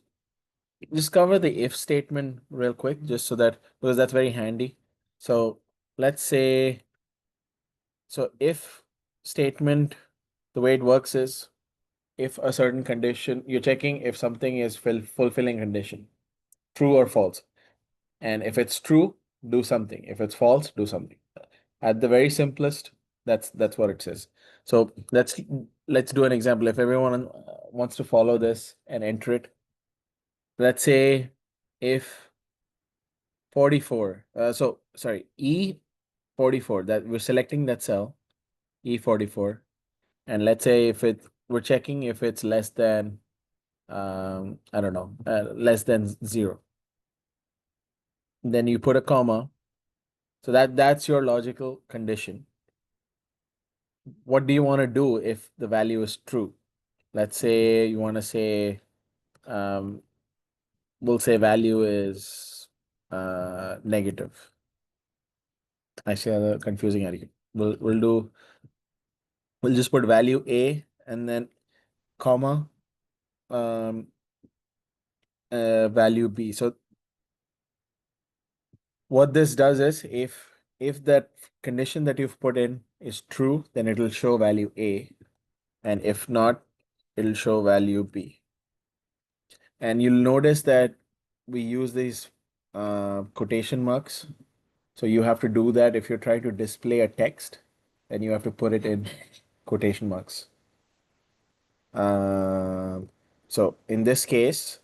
cover the if statement real quick, just so that because that's very handy. So let's say So if statement, the way it works is if a certain condition, you're checking if something is fulfilling condition, true or false. And if it's true, do something. If it's false, do something. At the very simplest, that's what it says. So let's do an example. If everyone wants to follow this and enter it, let's say if 44, so sorry, E44, that we're selecting that cell, E44, and let's say if we're checking if it's less than, I don't know, less than 0. Then you put a comma. So that's your logical condition. What do you want to do if the value is true? Let's say you want to say, um, we'll say value is negative. Actually, a confusing argument. We'll just put value A and then comma, um, value B. So what this does is if that condition that you've put in is true, then it will show value A, and if not, it'll show value B. And you'll notice that we use these quotation marks. So you have to do that if you're trying to display a text, then you have to put it in quotation marks. So in this case,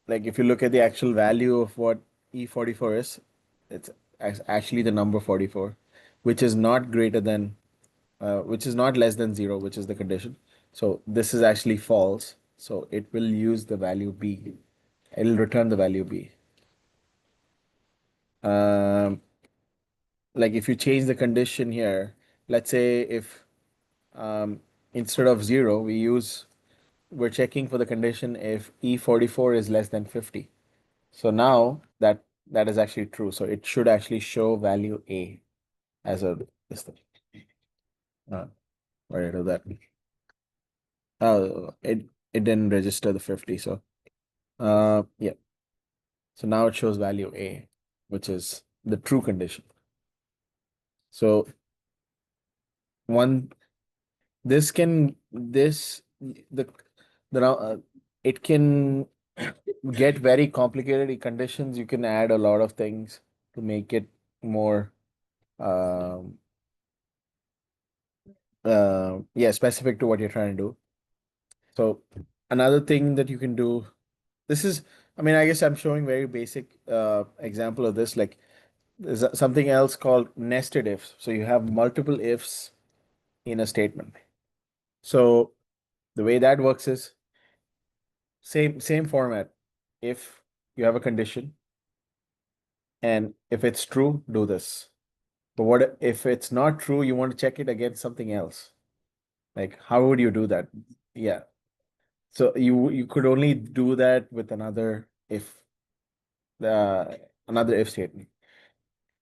like if you look at the actual value of what E44 is, it's actually the number 44, which is not greater than, which is not less than 0, which is the condition. So this is actually false. So it will use the value B. It'll return the value B. Um, like if you change the condition here, let's say if instead of 0, we're checking for the condition if E44 is less than 50. So now that is actually true. So it should actually show value A as a this thing. Why did I do that? Oh, it didn't register the 50. So yeah. So now it shows value A, which is the true condition. So one this can this the it can get very complicated conditions. You can add a lot of things to make it more um yeah, specific to what you're trying to do. So another thing that you can do, this is, I mean, I guess I'm showing very basic example of this. Like there's something else called nested ifs. So you have multiple ifs in a statement. So the way that works is same format. If you have a condition and if it's true, do this. But what if it's not true, you want to check it against something else? Like how would you do that? Yeah. So you could only do that with another if statement.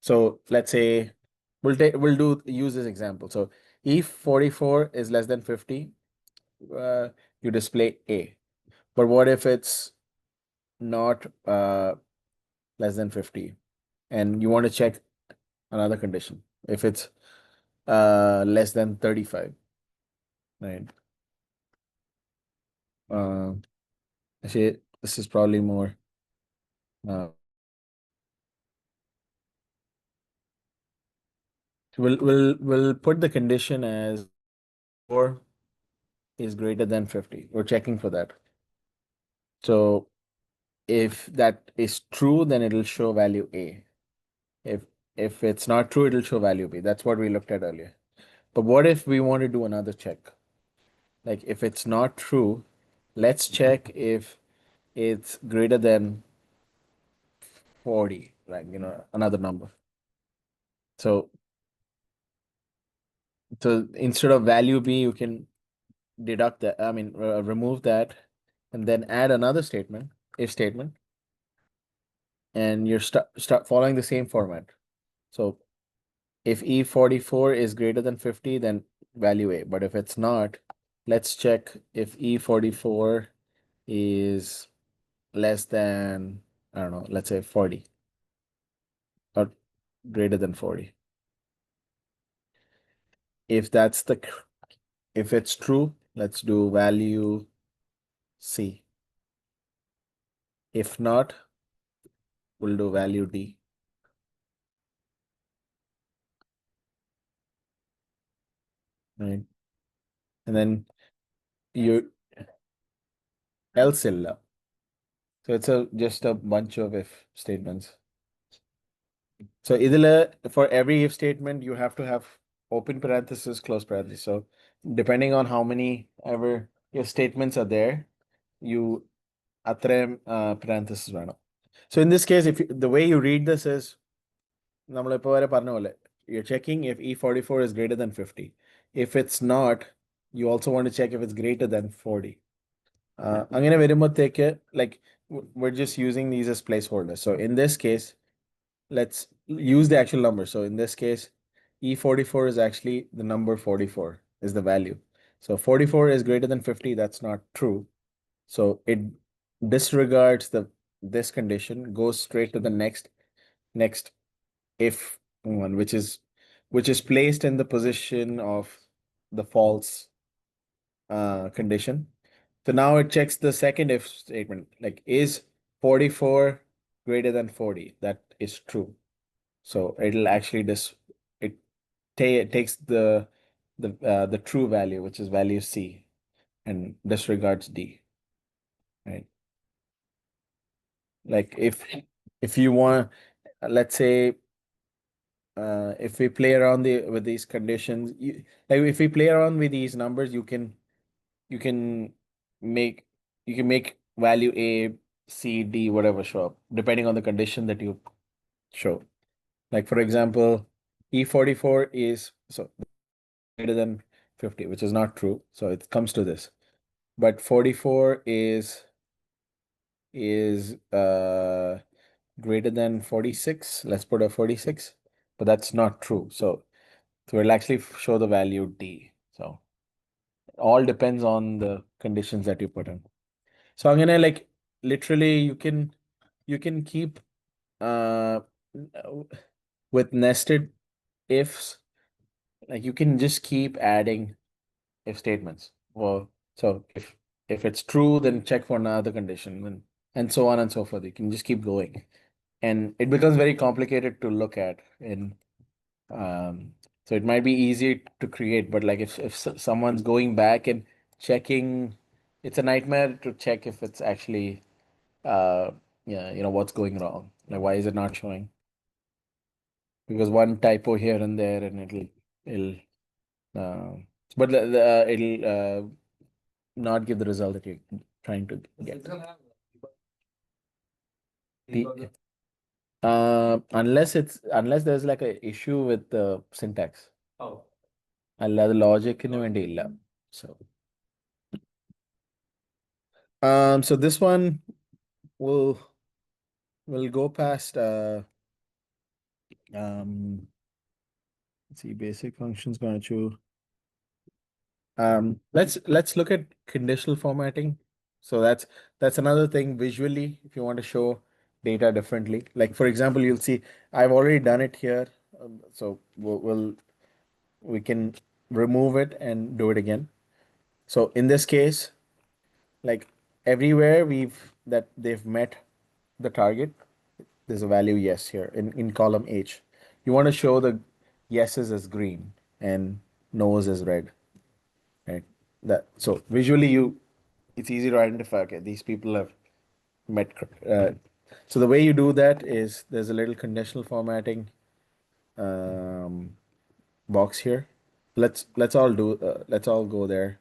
So let's say we'll use this example. So if 44 is less than 50, you display A. But what if it's not less than 50 and you want to check another condition? If it's less than 35, right? Uh, Actually, this is probably more. Uh, we'll put the condition as 4 is greater than 50. We're checking for that. So if that is true, then it'll show value A. If if it's not true, it'll show value B. That's what we looked at earlier. But what if we want to do another check? Like if it's not true, let's check if it's greater than 40, like another number. So instead of value B, you can deduct that, I mean, remove that, and then add another statement, if statement, and you're start following the same format. So if E44 is greater than 50, then value A. But if it's not, let's check if E44 is less than, I don't know, let's say 40 or greater than 40. if that's if it's true, let's do value C. If not, we'll do value D. Right. And then you else illa. So it's just a bunch of if statements. So idile for every if statement, you have to have open parenthesis, close parenthesis. So depending on how many ever your statements are there, you atrem parenthesis വേണം. So in this case, if the way you read this is നമ്മളിപ്പോ വരെ പറഞ്ഞ പോലെ, you're checking if E44 is greater than 50. If it's not, you also want to check if it's greater than 40. അങ്ങനെ വരുമ്പോഴത്തേക്ക്, like we're just using these as placeholders. So in this case, let's use the actual number. So in this case, E44 is actually the number 44 is the value. So 44 is greater than 50. That's not true. So it disregards this condition, goes straight to the next if one, which is placed in the position of the false condition. So now it checks the second if statement, like is 44 greater than 40? That is true. So it'll actually it takes the true value, which is value C, and disregards D. Right? Like if you want, let's say, if we play around with these conditions, like if we play around with these numbers, you can make value A, C, D, whatever show up depending on the condition that you show. Like for example, E44 is so greater than 50, which is not true. So it comes to this. But 44 is greater than 46. Let's put a 46, but that's not true. So it'll actually show the value D. So it all depends on the conditions that you put in. So I'm gonna, like, literally you can keep uh with nested ifs, like you can just keep adding if statements. Well, so if it's true, then check for another condition, and so on and so forth. You can just keep going, and it becomes very complicated to look at. So it might be easy to create, but like if someone's going back and checking, it's a nightmare to check if it's actually yeah, what's going wrong. Like why is it not showing? Because one typo here and there, and it'll uh, but it'll not give the result that you're trying to get. Unless there's like a issue with the syntax. Oh. അല്ലാതെ ലോജിക്കിന് വേണ്ടിയില്ല. So this one will go past let's see, basic functions going to let's look at conditional formatting. So that's another thing visually if you want to show data differently. Like for example, you'll see I've already done it here. So we can remove it and do it again. So in this case, like everywhere they've met the target, there's a value yes here in column H. You want to show the yeses as green and no's as red, right? That so visually it's easy to identify. Okay, these people have met. So the way you do that is there's a little conditional formatting um, box here. Let's all go there.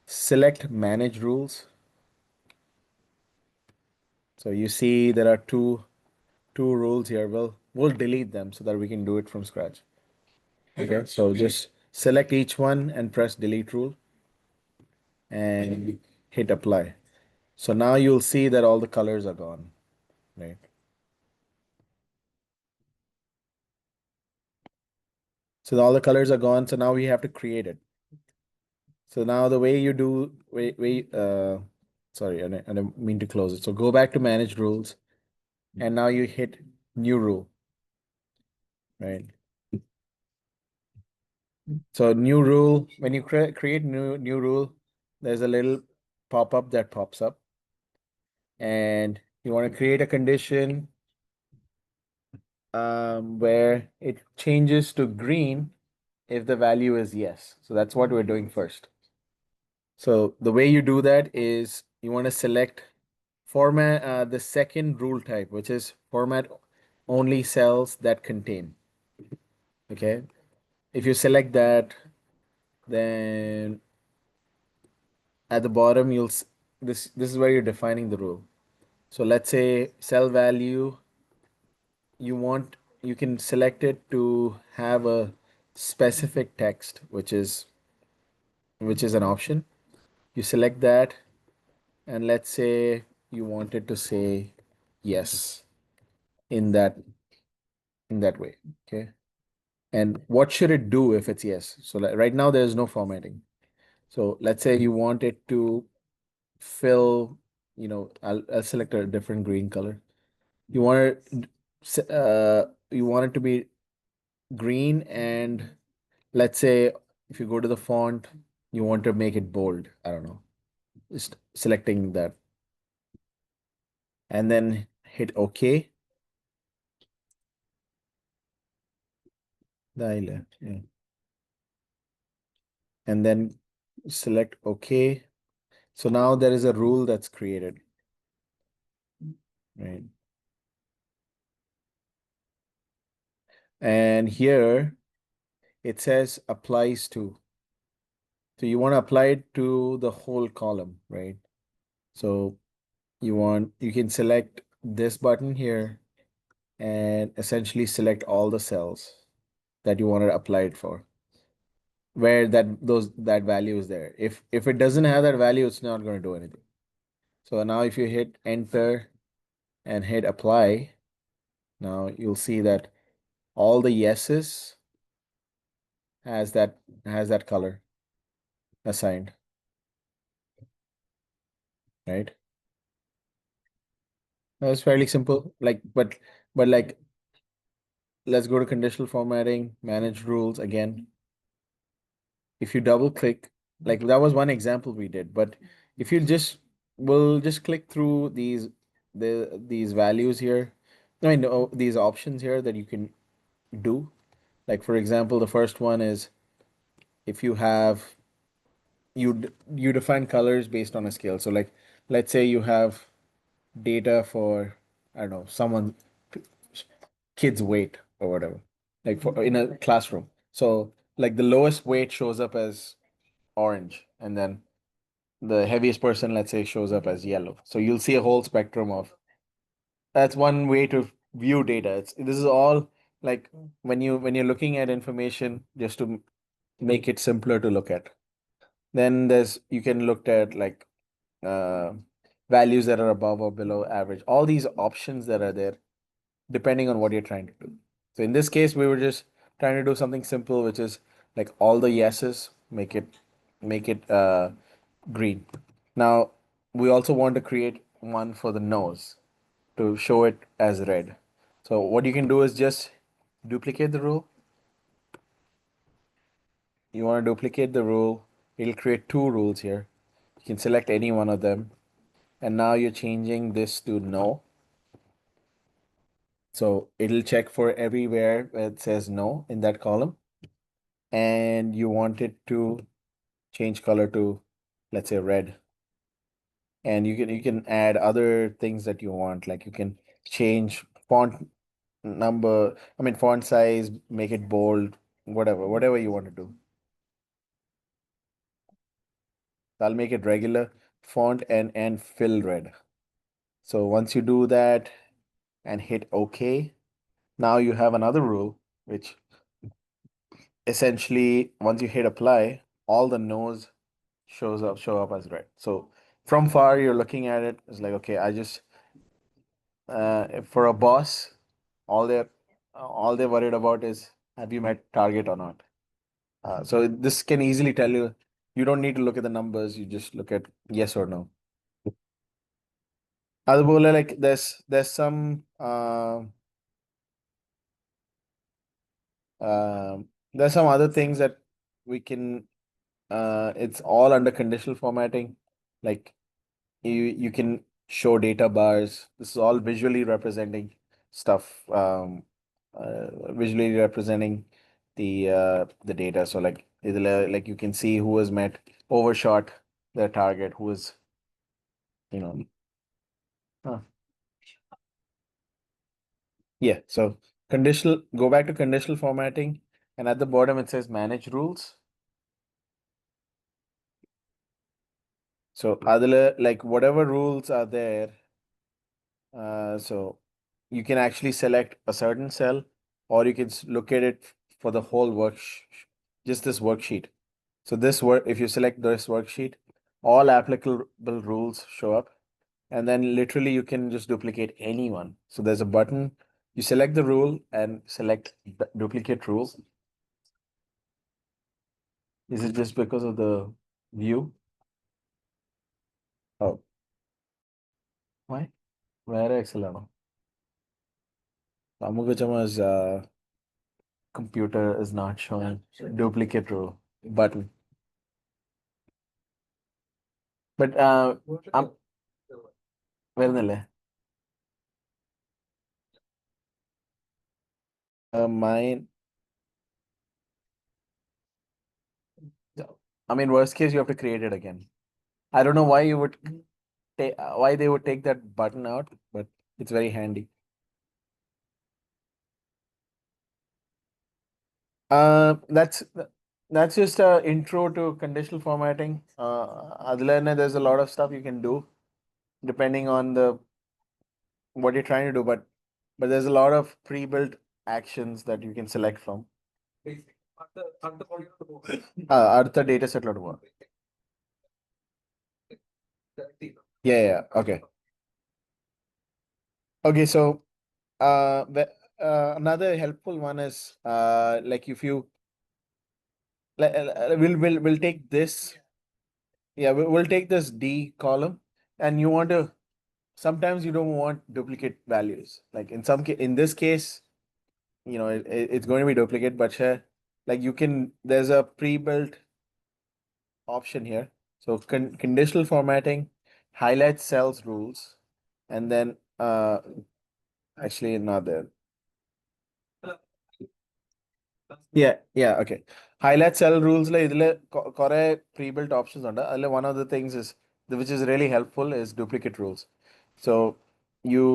Select manage rules. So you see there are two rules here. We'll delete them so that we can do it from scratch. Okay, so just select each one and press delete rule and hit apply. So now you'll see that all the colors are gone, right? So all the colors are gone. So now we have to create it. So now the way you do, sorry, I didn't mean to close it. So go back to manage rules, and now you hit new rule, right? So new rule, when you create new rule, there's a little pop-up that pops up. And you want to create a condition where it changes to green if the value is yes. So that's what we're doing first. So the way you do that is you want to select format the second rule type, which is format only cells that contain. Okay. If you select that, then at the bottom this is where you're defining the rule. So let's say cell value you can select it to have a specific text, which is an option. You select that, and let's say you wanted to say yes in that way. Okay. And what should it do if it's yes? So like right now there's no formatting. So let's say you want it to fill, I'll select a different green color. You want you want it to be green, and let's say if you go to the font, you want to make it bold. I don't know. Just selecting that and then hit OK. Dial, yeah. And then select OK. So now there is a rule that's created, right? And here it says applies to. So you want to apply it to the whole column, right? So you can select this button here and essentially select all the cells that you want to apply it for, where that value is there. If it doesn't have that value, it's not going to do anything. So now if you hit enter and hit apply, now you'll see that all the yeses has that color assigned, right? That's fairly simple. But like, let's go to conditional formatting, manage rules again. If you double click, like that was one example we did, but if you we'll just click through these values here. I mean, these options here that you can do. Like for example, the first one is if you have you define colors based on a scale. So like, let's say you have data for, I don't know, someone kid's weight or whatever, like for in a classroom. So like the lowest weight shows up as orange, and then the heaviest person, let's say, shows up as yellow. So you'll see a whole spectrum of. That's one way to view data. This is all like when you're looking at information, just to make it simpler to look at. Then you can look at like uh, values that are above or below average. All these options that are there, depending on what you're trying to do. So in this case, we were just trying to do something simple, which is like all the yeses make it green. Now we also want to create one for the nose to show it as red. So what you can do is just duplicate the rule. You want to duplicate the rule. It'll create two rules here. You can select any one of them. And now you're changing this to no. So it'll check for everywhere where it says no in that column. And you want it to change color to, let's say, red. And you can add other things that you want. Like you can change font size, make it bold, whatever you want to do. I'll make it regular font and fill red. So once you do that and hit OK, now you have another rule, which essentially once you hit apply, all the no's show up as red. So from far you're looking at it, it's like, okay, for a boss, all they're worried about is have you met target or not. So this can easily tell you. You don't need to look at the numbers. You just look at yes or no. അതുപോലെ like there's some there's some other things that we can it's all under conditional formatting. Like you can show data bars. This is all visually representing stuff. Visually representing the data. So like like you can see who has met overshot their target, who is you know. Huh. Yeah. So conditional. Go back to conditional formatting, and at the bottom it says manage rules. So other like whatever rules are there, so you can actually select a certain cell, or you can look at it for the whole just this worksheet. So this work, if you select this worksheet, all applicable rules show up, and then literally you can just duplicate any one. So there's a button, you select the rule and select duplicate rule. Is it just because of the view? Oh, why? Where Excel? Amugachama's computer is not showing duplicate rule button. But വരുന്നില്ലേ mine. I mean, worst case, you have to create it again. I don't know why you would take why they would take that button out, but it's very handy. That's just a intro to conditional formatting. Other than that, there's a lot of stuff you can do depending on the what you're trying to do, but there's a lot of pre-built actions that you can select from. അടുത്ത data set ലോട്ട് പോവാം. Yeah, okay. Okay, so another helpful one is like if you we'll take this. Yeah, we'll take this D column, and you want to sometimes you don't want duplicate values. Like in this case, it's going to be duplicate, but like you can there's a pre-built option here. So conditional formatting, highlight cells rules, and then actually not there. Yeah, okay. Highlight cell rules like pre-built options under. One of the things is which is really helpful is duplicate rules. So you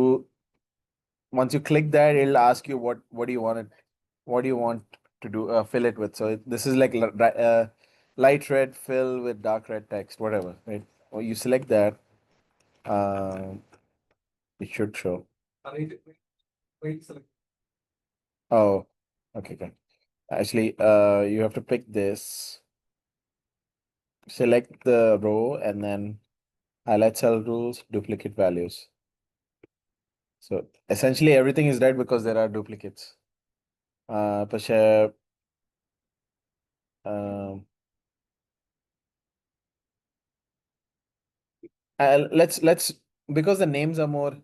once you click that, it'll ask you what do you want to do fill it with. So this is like light red fill with dark red text, whatever, right? Or you select that, it should show. Oh, okay. Actually, you have to pick this, select the row, and then highlight cell rules, duplicate values. So essentially everything is red because there are duplicates. പക്ഷേ let's because the names are more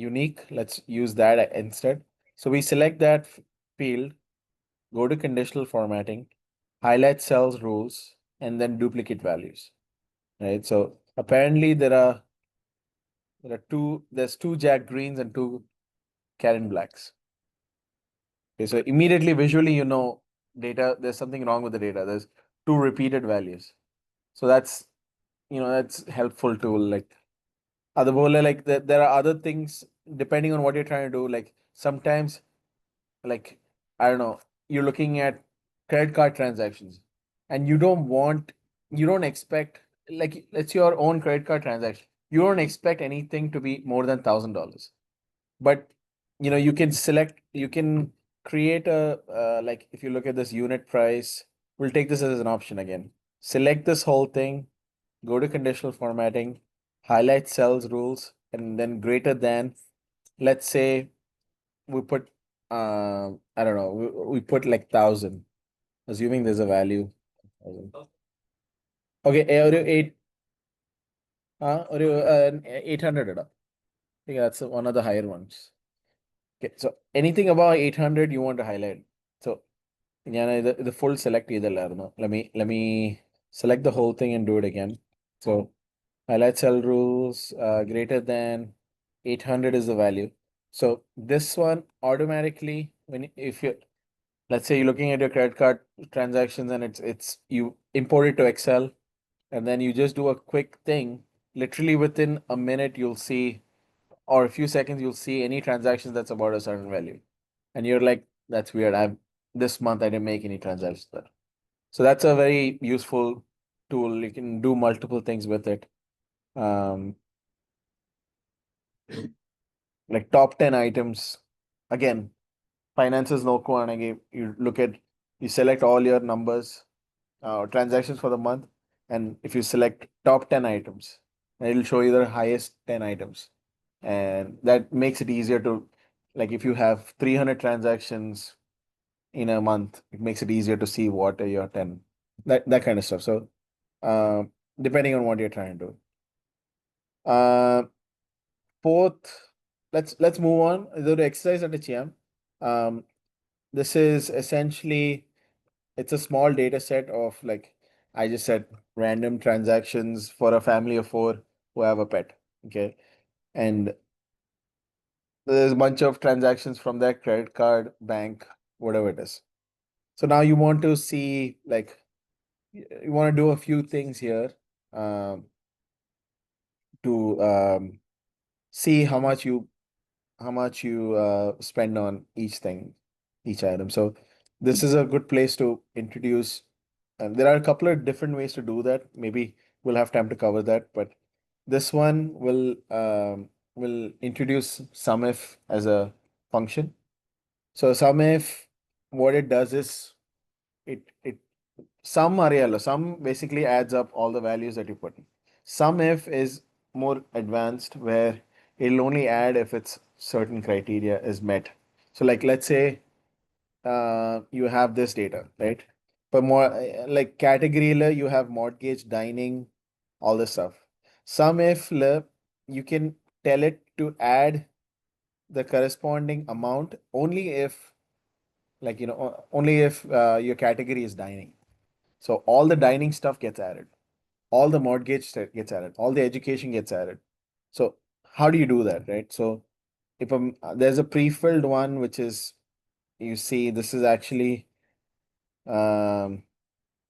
unique, let's use that instead. So we select that field, go to conditional formatting, highlight cells rules, and then duplicate values. Right. So apparently there's two Jack Greens and two Karen Blacks. Okay, so immediately visually there's something wrong with the data. There's two repeated values. So that's helpful tool. Like അതുപോലെ like there are other things depending on what you're trying to do. Like sometimes like I don't know, you're looking at credit card transactions and you don't expect like it's your own credit card transaction. You don't expect anything to be more than $1,000. But you can create a like if you look at this unit price, we'll take this as an option again. Select this whole thing, go to conditional formatting, highlight cells rules, and then greater than, let's say we put I don't know, we put like 1,000, assuming there's a value. 1,000. Okay, ഒരു 800 ഇടാം. I think that's one of the higher ones. Okay, so anything above 800 you want to highlight. So the full select ചെയ്തല്ലായിരുന്നു. Let me select the whole thing and do it again. So highlight cell rules greater than 800 is the value. So this one automatically if you, let's say you're looking at your credit card transactions and it's you import it to Excel and then you just do a quick thing. Literally within a minute you'll see, or a few seconds you'll see any transactions that's about a certain value, and you're like, that's weird. This month I didn't make any transactions there. So that's a very useful tool. You can do multiple things with it. Um, like top 10 items. Again, finances no again, you look at, you select all your numbers, transactions for the month, and if you select top 10 items, it'll show you the highest 10 items. And that makes it easier to, like, if you have 300 transactions in a month, it makes it easier to see what are your 10, that kind of stuff. So, uh, depending on what you're trying to do. Uh, Fourth, let's move on. The exercise at the GM. This is essentially, it's a small data set of, like I just said, random transactions for a family of four who have a pet. Okay. And there's a bunch of transactions from their credit card, bank, whatever it is. So now you want to see, like, you want to do a few things here, to see how much you spend on each thing, each item. So this is a good place to introduce. And there are a couple of different ways to do that. Maybe we'll have time to cover that, but this one will introduce SUMIF as a function. So SUMIF, what it does is it sum basically adds up all the values that you put in. SUMIF is more advanced, where it'll only add if it's certain criteria is met. So like, let's say you have this data, right? But more like category you have mortgage, dining, all this stuff. SUMIF you can tell it to add the corresponding amount only if, like, only if your category is dining. So all the dining stuff gets added, all the mortgage stuff gets added, all the education gets added. So how do you do that, right? So if there's a pre-filled one, which is, you see, this is actually, um,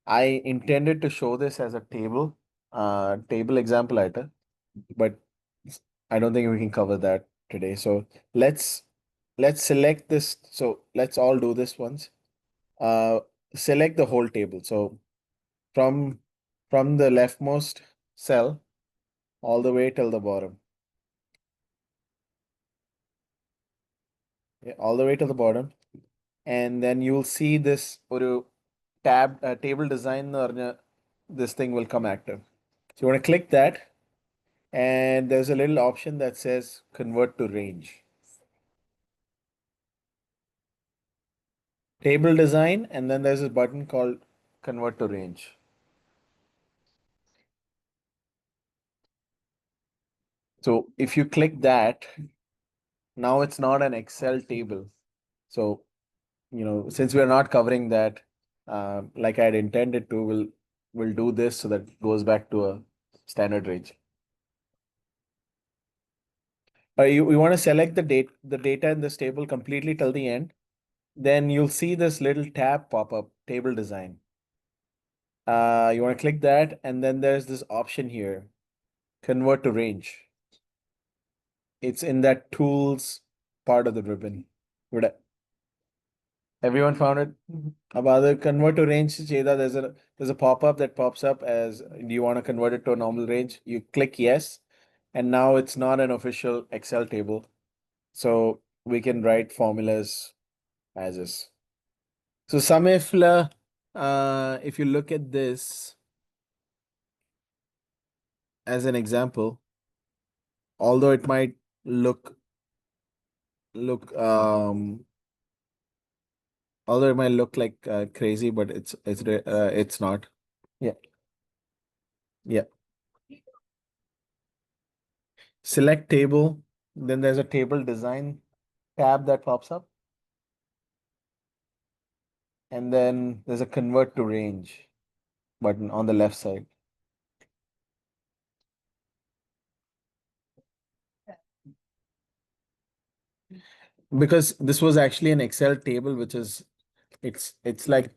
I intended to show this as a table example item, but I don't think we can cover that today. So let's let's select this. So let's all do this once. Uh, Select the whole table. So from the leftmost cell all the way till the bottom. Yeah, all the way to the bottom. And then you'll see this or tab table design or this thing will come active. So you want to click that, and there's a little option that says convert to range. Table design, and then there's a button called convert to range. So if you click that, now it's not an Excel table. So, since we're not covering that, like I had intended to, we'll do this so that it goes back to a standard range. You want to select the data in this table completely till the end. Then you'll see this little tab pop up, table design. You want to click that, and then there's this option here, convert to range. It's in that tools part of the ribbon. Everyone found it? About the convert to range, Cheda, there's a pop-up that pops up as, do you want to convert it to a normal range? You click yes, and now it's not an official Excel table. So we can write formulas as is. So SUMIF, if you look at this as an example, although it might look although it might look like crazy, but it's not. Yeah, yeah. Select table, then there's a table design tab that pops up. and then there's a convert to range button on the left side. Because this was actually an Excel table, which is it's like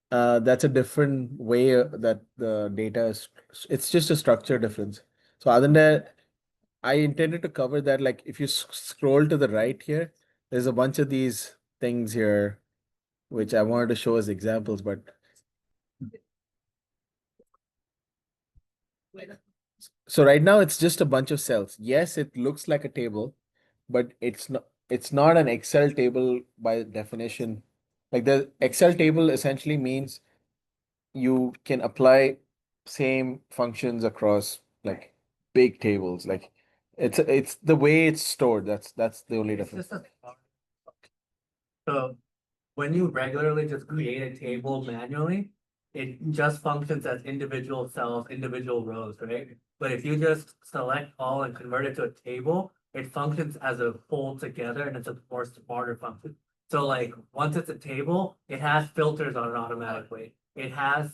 that's a different way that the data is. It's just a structure difference. So other than that, I intended to cover that. Like if you scroll to the right here, there's a bunch of these things here, which I wanted to show as examples, but so right now it's just a bunch of cells. Yes, it looks like a table, but it's not an Excel table by definition. Like the Excel table essentially means you can apply same functions across like big tables. Like it's the way it's stored. That's the only It's difference. just a. So when you regularly just create a table manually, it just functions as individual cells, individual rows, right? But if you just select all and convert it to a table, it functions as a whole together and it's a more smarter function. So like, once it's a table, it has filters on it automatically. It has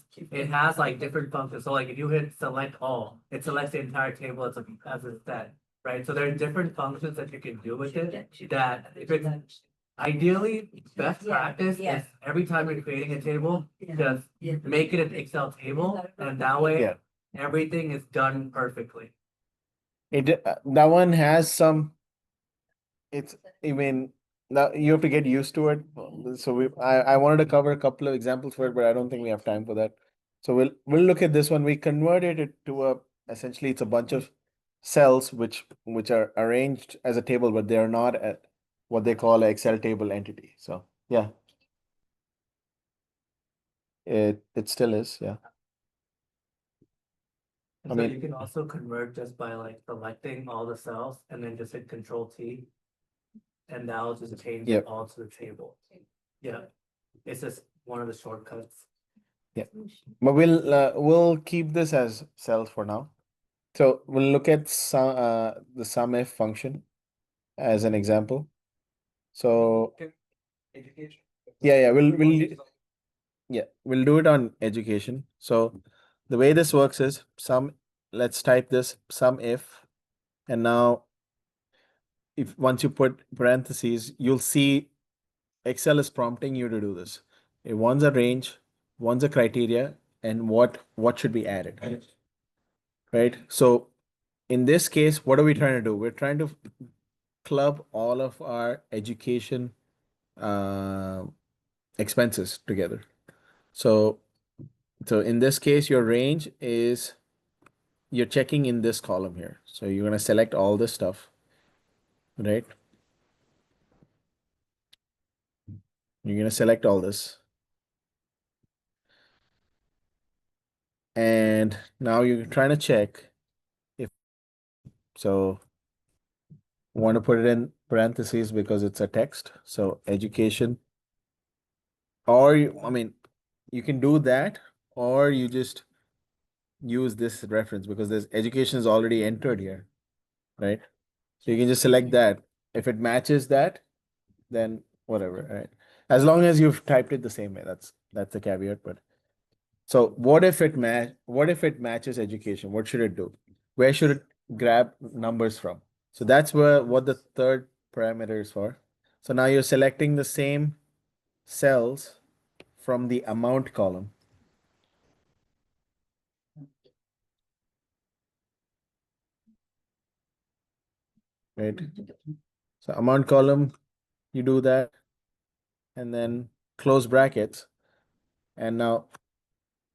like different functions. So like if you hit select all, it selects the entire table as a set, right? So there are different functions that you can do with it that if it's ideally, best practice is every time you're creating a table, just make it an Excel table, and that way Yeah. everything is done perfectly. That one has some. It's I mean now you have to get used to it. So I wanted to cover a couple of examples for it, but I don't think we have time for that. So we'll look at this one. We converted it to a essentially it's a bunch of cells which are arranged as a table, but they are not what they call an Excel table entity. So yeah, it still is. Yeah. I So mean- you can also convert just by like selecting all the cells and then just hit Control T. And that'll just change Yep. it all to the table. Yeah, it's just one of the shortcuts. But we'll keep this as cells for now. So we'll look at the SUMIF function as an example. So Education. yeah, we'll do it on education. So the way this works is let's type this sum if, and now if once you put parentheses, you'll see Excel is prompting you to do this. One's a range, one's a criteria, and what should be added. Right? So in this case, what are we trying to do? We're trying to club all of our education uh, expenses together. So in this case, your range is you're checking in this column here. So you're gonna select all this stuff, right? You're gonna select all this. And now you're trying to check if so want to put it in parentheses because it's a text. So education, or I mean, you can do that, or you just use this reference because this education is already entered here, right? So you can just select that. If it matches that, then whatever, right? As long as you've typed it the same way, that's the caveat. But so what if it matches education? What should it do? Where should it grab numbers from? So that's what the third parameter is for. So now you're selecting the same cells from the amount column. Right? So amount column, you do that, and then close brackets, and now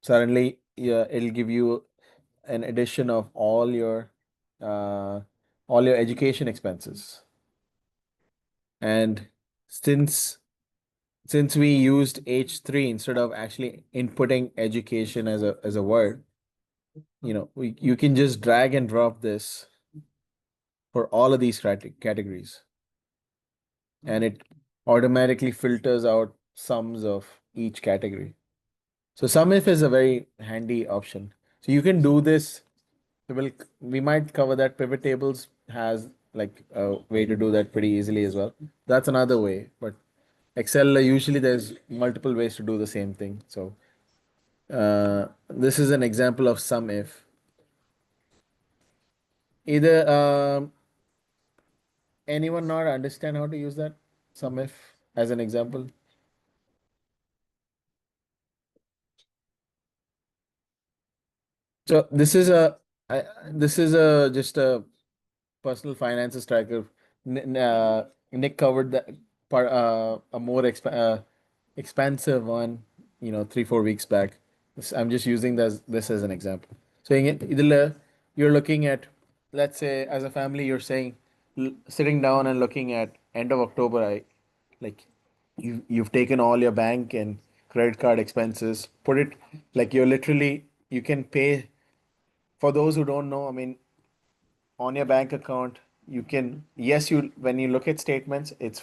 suddenly yeah, it'll give you an addition of uh, all your education expenses. And since since we used H3 instead of actually inputting education as a word, you can just drag and drop this for all of these categories, and it automatically filters out sums of each category. So SumIf is a very handy option. So you can do this. We might cover that. Pivot tables has like a way to do that pretty easily as well. That's another way, but Excel, usually there's multiple ways to do the same thing. So this is an example of sum if. Either anyone not understand how to use that sum if as an example? So this is a just a personal finances tracker. Nick covered that part, a more expansive one, 3 4 weeks back. I'm just using this as an example. So you're looking at, let's say, as a family, you're saying, sitting down and looking at end of October. Like you've taken all your bank and credit card expenses, put it like you can pay. For those who don't know, I mean, on your bank account, you can, yes, you when you look at statements, it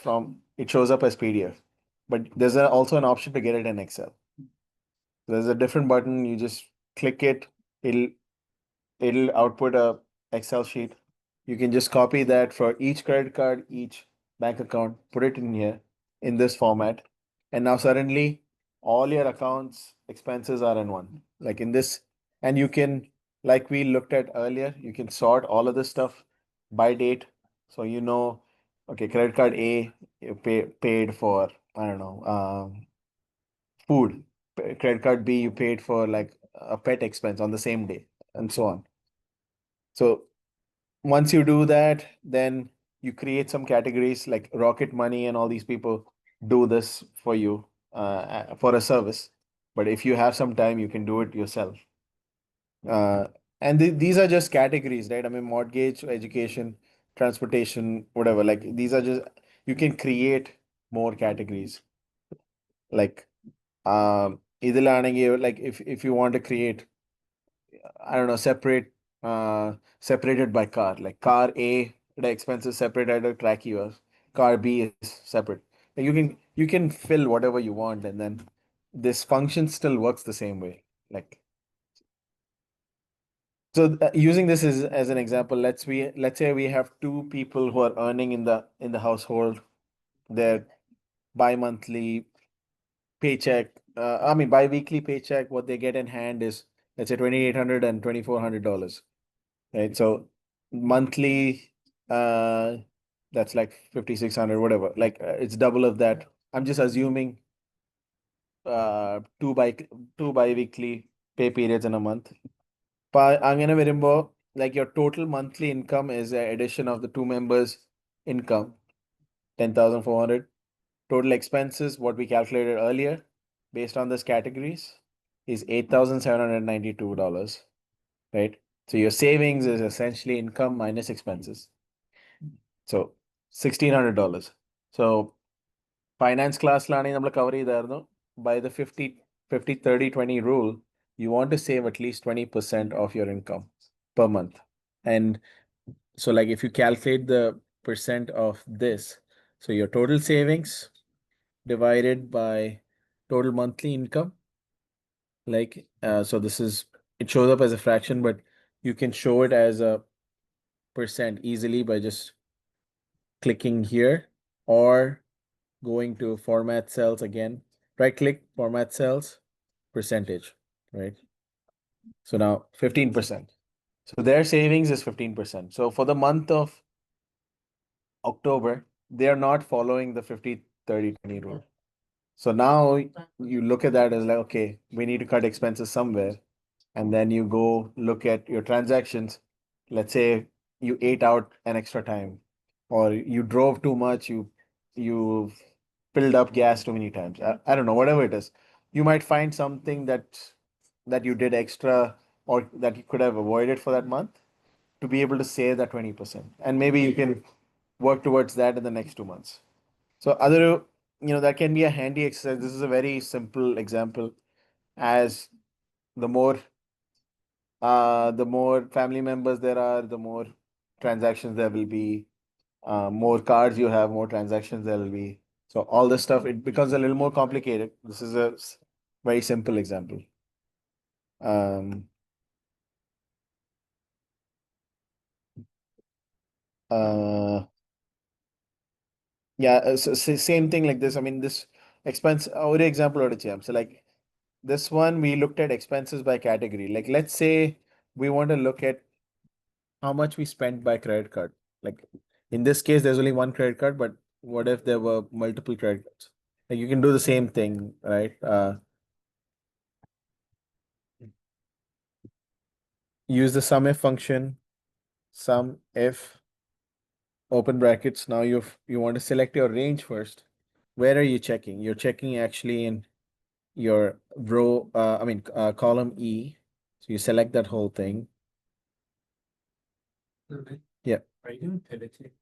shows up as PDF, but there's also an option to get it in Excel. There's a different button, you just click it, it'll output a Excel sheet. You can just copy that for each credit card, each bank account, put it in here in this format. And now suddenly all your accounts expenses are in one. Like in this, and you can, like we looked at earlier, you can sort all of this stuff by date. So okay, credit card A, you paid for, I don't know, food. Credit card B, you paid for like a pet expense on the same day, and so on. So once you do that, then you create some categories like Rocket Money and all these people do this for you for a service. But if you have some time, you can do it yourself. Uh, and these are just categories, right? I mean, mortgage, education, transportation, whatever. Like these are just, you can create more categories. Like ഇതിലാണെങ്കിൽ like if you want to create, I don't know, separated by car. Like car A, the expenses separated at track yours. Car B is separate. Like you can fill whatever you want, and then this function still works the same way. Like so, using this as an example, let's say we have two people who are earning in the household. Their bi-monthly paycheck, I mean bi-weekly paycheck, what they get in hand is, let's say, 2,800 and $2,400. Right? So monthly, that's like 5,600, whatever. Like it's double of that. I'm just assuming two bi-weekly pay periods in a month. അങ്ങനെ വരുമ്പോ, like your total monthly income is a addition of the two members' income, 10,400. Total expenses, what we calculated earlier, based on these categories, is $8,792. Right? So your savings is essentially income minus expenses. So $1,600. So finance class ലാണെങ്കിൽ നമ്മൾ cover ചെയ്തായിരുന്നു, by the 50 50 30 20 rule, you want to save at least 20% of your income per month. And so like if you calculate the percent of this, so your total savings divided by total monthly income, like so this is, it shows up as a fraction, but you can show it as a percent easily by just clicking here, or going to format cells again, right click, format cells, percentage, right? So now 15%. So their savings is 15%. So for the month of October, they are not following the 50 30 20 rule. So now you look at that as like, okay, we need to cut expenses somewhere. And then you go look at your transactions. Let's say you ate out an extra time, or you drove too much, you filled up gas too many times. I don't know, whatever it is. You might find something that you did extra, or that you could have avoided for that month, to be able to save that 20%. And maybe you can work towards that in the next 2 months. So that can be a handy exercise. This is a very simple example. As the more family members there are, the more transactions there will be. More cards you have, more transactions there will be. So all this stuff, it becomes a little more complicated. This is a very simple example. Um, uh, Yeah, same thing like this. I mean, this expense, ഒരു example ഓടെ ചെയ്യാം. So like this one, we looked at expenses by category. Like let's say we want to look at how much we spent by credit card. Like in this case, there's only one credit card, but what if there were multiple credit cards? Like you can do the same thing, right? Use the sum if function, sum if open brackets. Now you want to select your range first. Where are you checking? You're checking actually in your row, column E. So you select that whole thing. Yeah. Are you doing pivot table?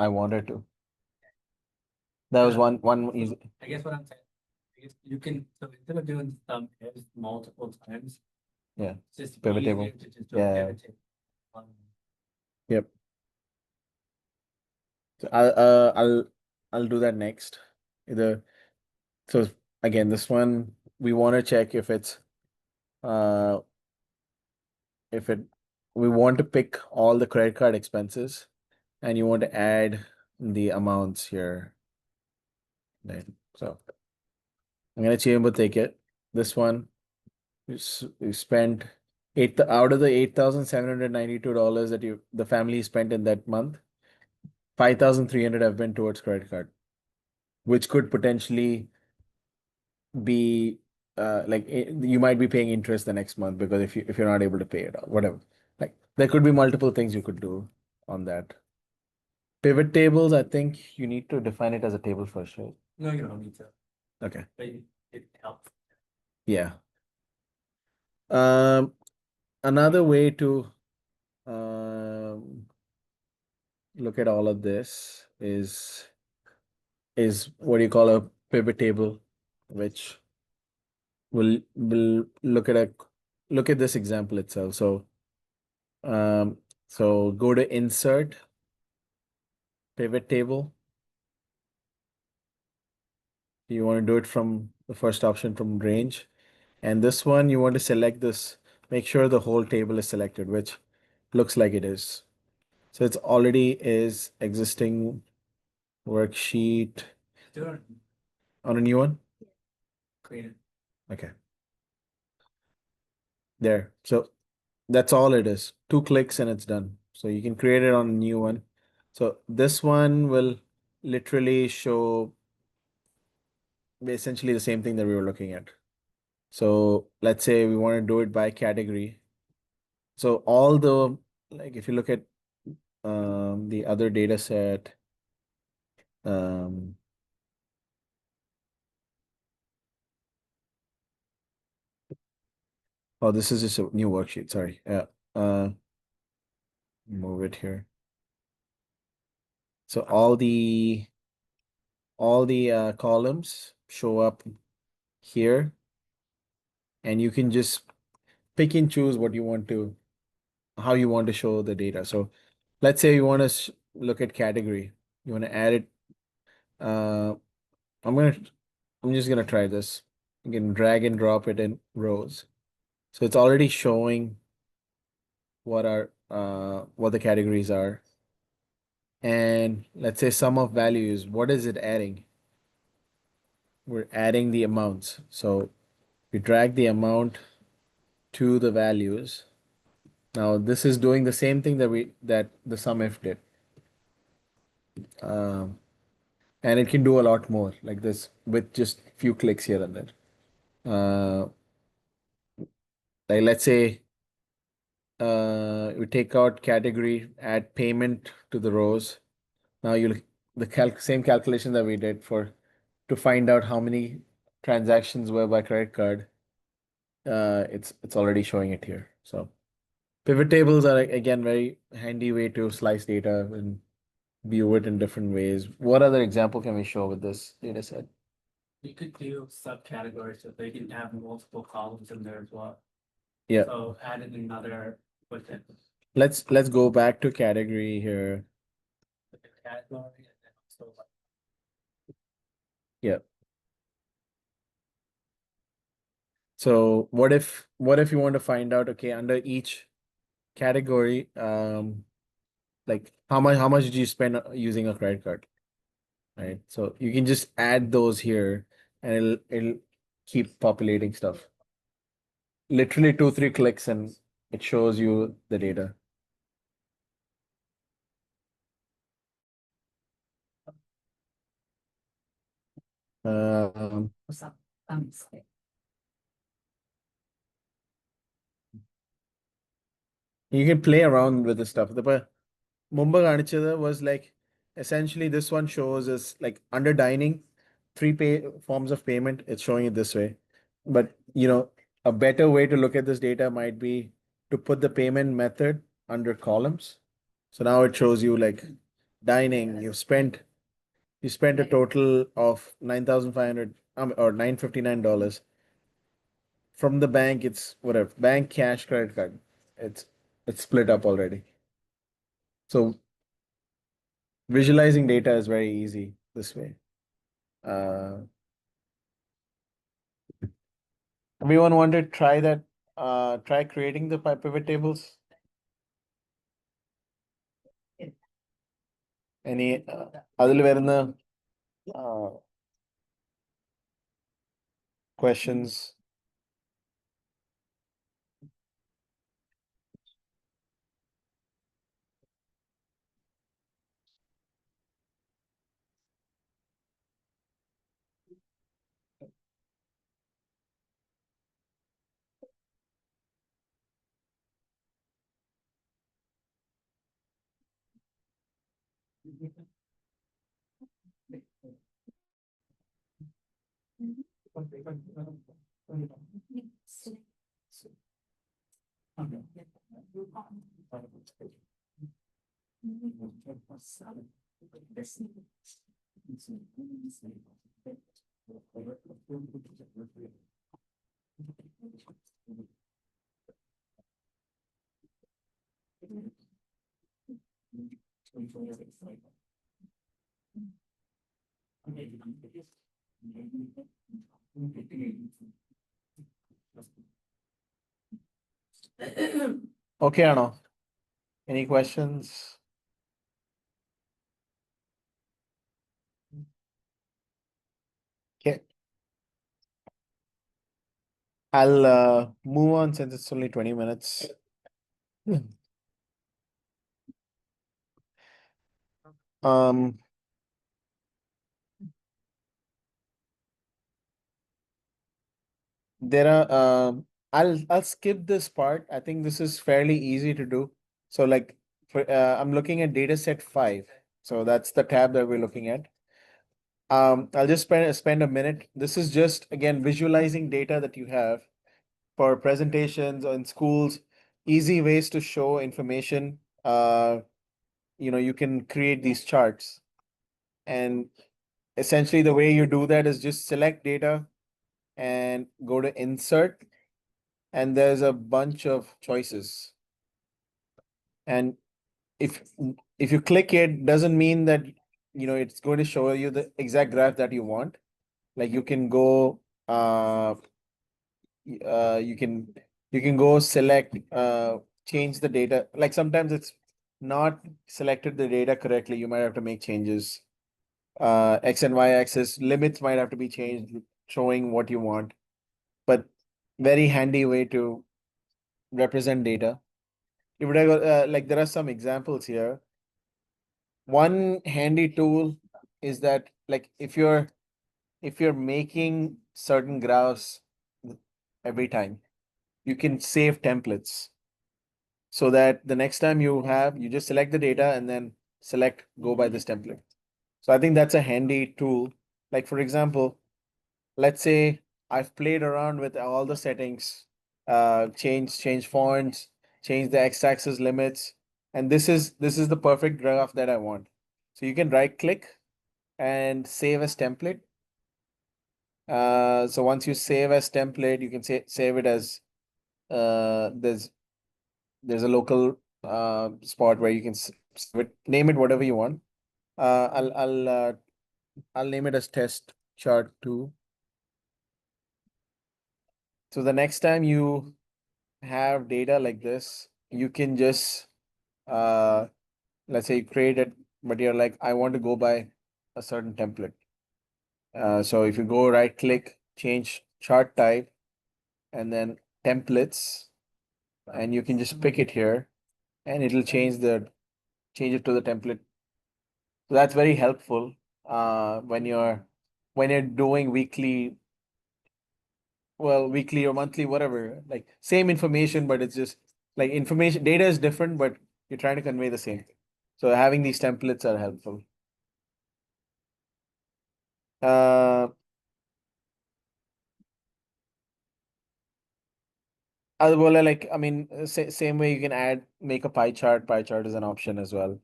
I wanted to. That was one easy. I guess what I'm saying, I guess you can, so instead of doing some ifs multiple times. Yeah, It's just pivot easier table. to just do a Yeah. pivot table. Yep. So I'll do that next. Either so again, this one we want to check uh if it we want to pick all the credit card expenses and you want to add the amounts here. Then so I'm gonna chamber take it. This one we spent eight out of the $8,792 that the family spent in that month. 5,300 have been towards credit card, which could potentially be you might be paying interest the next month because if you're not able to pay it or whatever. Like there could be multiple things you could do on that. Pivot tables, I think you need to define it as a table first, right? No, you don't need to, Okay. but it helps. Yeah. Another way to look at all of this is what do you call a pivot table, which will look at this example itself. So go to insert pivot table. You want to do it from the first option from range. And this one, you want to select this, make sure the whole table is selected, which looks like it is. So it's already is existing worksheet Do it, on a new one. create it. Okay. There. So that's all it is. 2 clicks and it's done. So you can create it on a new one. So this one will literally show essentially the same thing that we were looking at. So let's say we want to do it by category. So all the like if you look at the other data set, um, oh, this is just a new worksheet. Sorry. Yeah. Move it here. So all the columns show up here, and you can just pick and choose what you want to, how you want to show the data. So let's say you want to look at category. You want to add it. Uh, I'm just gonna try this. You can drag and drop it in rows. So it's already showing what the categories are. And let's say sum of values, what is it adding? We're adding the amounts. So we drag the amount to the values. Now this is doing the same thing that the sum if did. Um, and it can do a lot more like this with just few clicks here and there. Like let's say we take out category, add payment to the rows. Now you'll the same calculation that we did for to find out how many transactions were by credit card. It's already showing it here. So pivot tables are again very handy way to slice data and view it in different ways. What other example can we show with this data set? You could do subcategories so they can have multiple columns in there as well. Yeah. So add in another with it. Let's go back to category here. With the category and then also like. Yeah. So what if you want to find out, okay, under each category, like how much did you spend using a credit card, right? So you can just add those here, and it'll keep populating stuff. Literally 2-3 clicks, and it shows you the data. Um, What's up? you can play around with the stuff. The Mumbai Ganichada was like essentially this one shows us like under dining, three forms of payment. It's showing it this way. But a better way to look at this data might be to put the payment method under columns. So now it shows you like dining, you spent a total of 9,500 or $959. From the bank, it's whatever. Bank, cash, credit card. It's it's split up already. So visualizing data is very easy this way. Uh, Everyone want to try that? Try creating the pivot tables. Any അതിൽ വരുന്ന questions? Okay, Arno. Any questions? Okay. I'll move on since it's only 20 minutes. Um, there are I'll skip this part. I think this is fairly easy to do. So like I'm looking at data set 5. So that's the tab that we're looking at. I'll just spend a minute. This is just again visualizing data that you have for presentations in schools, easy ways to show information. You can create these charts, and essentially the way you do that is just select data and go to insert, and there's a bunch of choices. And if if you click it, doesn't mean that it's going to show you the exact graph that you want. Like you can go you can go select change the data. Like sometimes it's not selected the data correctly, you might have to make changes. X and Y axis limits might have to be changed, showing what you want. But very handy way to represent data. If I go, like there are some examples here. One handy tool is that like if you're making certain graphs every time, you can save templates so that the next time you just select the data and then select go by this template. So I think that's a handy tool. Like for example, let's say I've played around with all the settings, change fonts, change the x-axis limits, and this is the perfect graph that I want. So you can right click and save as template. So once you save as template, you can save it as there's a local spot where you can name it whatever you want. I'll name it as test chart 2. So the next time you have data like this, you can just let's say you create it, but you're like, I want to go by a certain template. So if you go right click, change chart type, and then templates, and you can just pick it here, and it'll change it to the template. So that's very helpful when you're doing weekly or monthly, whatever, like same information, but it's just like information data is different, but you're trying to convey the same thing. So having these templates are helpful. Uh, well, like I mean, same way you can make a pie chart. Pie chart is an option as well,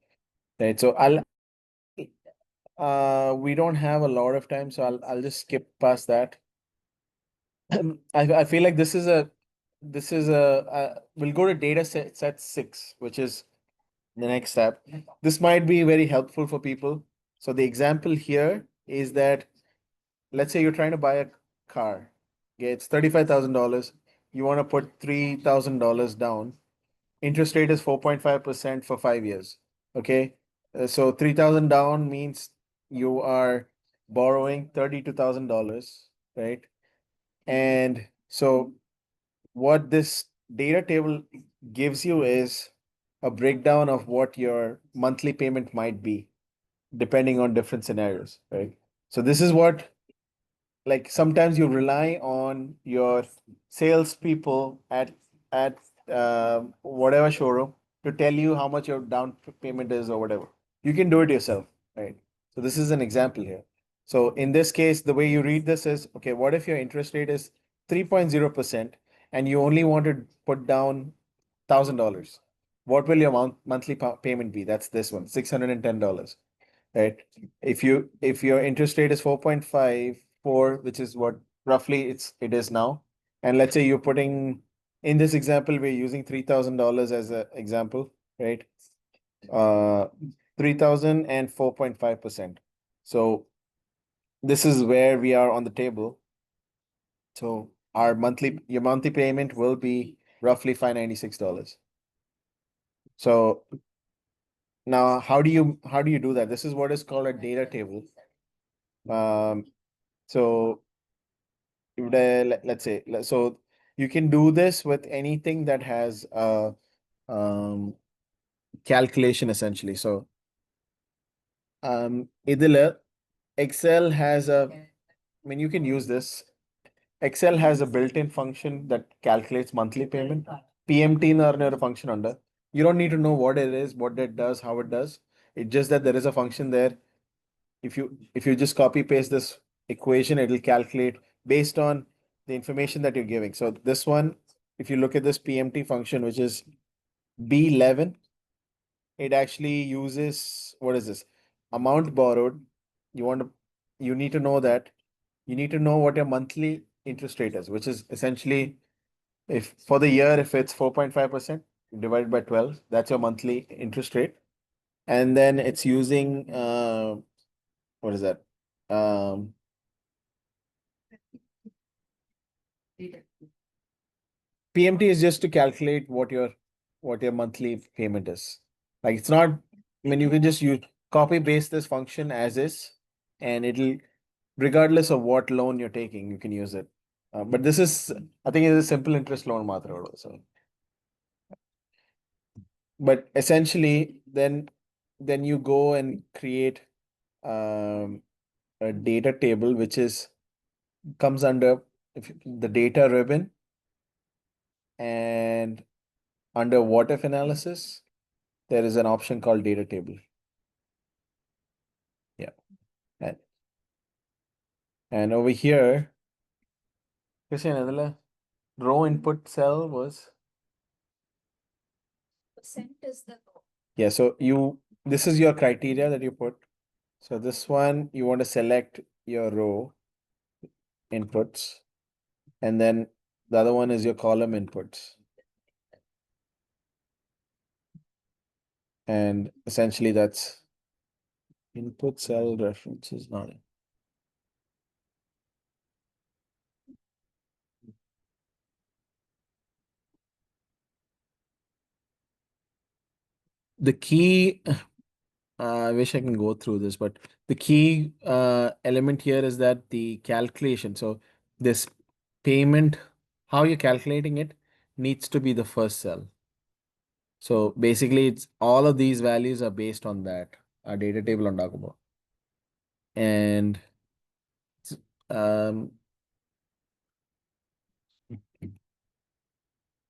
right? So we don't have a lot of time, so I'll just skip past that. I feel like we'll go to set 6, which is the next step. This might be very helpful for people. So the example here is that let's say you're trying to buy a car. Okay, it's $35,000. You want to put $3,000 down. Interest rate is 4.5% for 5 years. Okay. So 3,000 down means you are borrowing $32,000, right? And so what this data table gives you is a breakdown of what your monthly payment might be depending on different scenarios, right? So this is what, like, sometimes you rely on your salespeople at whatever showroom to tell you how much your payment is or whatever. You can do it yourself, right? So this is an example here. So in this case, the way you read this is, okay, what if your interest rate is 3.0% and you only want to put down $1,000? What will your monthly payment be? That's this one, $610, right? If your interest rate is 4.54, which is what roughly it is now, and let's say you're putting in this example, we're using $3,000 as an example, right? Uh, 3,000 and 4.5%. So this is where we are on the table. So your monthly payment will be roughly $596. So now how do you do that? This is what is called a data table. So let's say, so you can do this with anything that has um calculation essentially. So ഇതില് Excel has I mean, you can use this. Excel has a built-in function that calculates monthly payment. PMT എന്ന് പറഞ്ഞ ഒരു function ഉണ്ട്. You don't need to know what it is, what it does, how it does. It's just that there is a function there. If you just copy paste this equation, it will calculate based on the information that you're giving. So this one, if you look at this PMT function, which is B11, it actually uses, what is this? Amount borrowed. You need to know that. You need to know what your monthly interest rate is, which is essentially, if for the year, if it's 4.5% divided by 12, that's your monthly interest rate. And then it's using what is that? PMT is just to calculate what your monthly payment is. Like, it's not, I mean, you can just use copy paste this function as is, and it'll, regardless of what loan you're taking, you can use it. But this is, I think it's a simple interest loan matra also. But essentially, then you go and create a data table, which comes under the data ribbon, and under what if analysis, there is an option called data table. Yeah. And over here, Christian, row input cell was, Percent is the. yeah, so this is your criteria that you put. So this one, you want to select your row inputs, and then the other one is your column inputs. And essentially that's input cell references, not. The key I wish I can go through this, but the key element here is that the calculation. So this payment, how you're calculating it, needs to be the first cell. So basically, it's all of these values are based on that. Our data table on Dakubo. And um,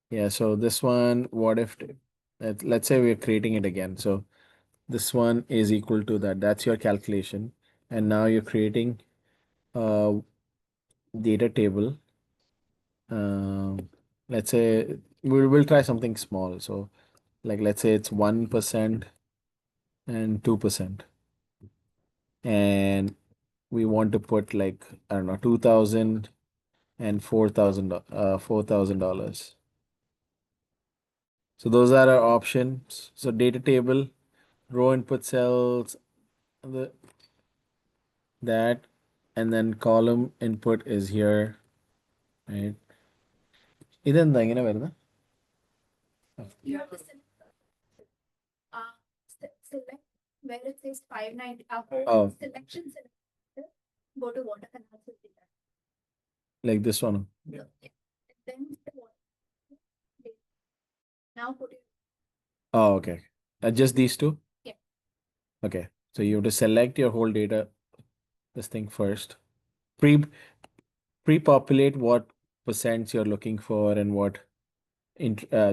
yeah, so this one, what if let's say we're creating it again. So this one is equal to that. That's your calculation. And now you're creating a data table. Let's say we'll try something small. So like let's say it's 1% and 2%. And we want to put like, I don't know, 2,000 and $4,000. So those are our options. So data table, row input cells, the that, and then column input is here, right? ഇതെന്താ ഇങ്ങനെ വരുന്നത്? You have to select where it says 590. Oh. Selection select. Go to water canal. Like this one. Then now put it. Oh, okay. Just these two? Yeah. Okay. So you have to select your whole data, this thing first. Pre-populate what percents you're looking for and what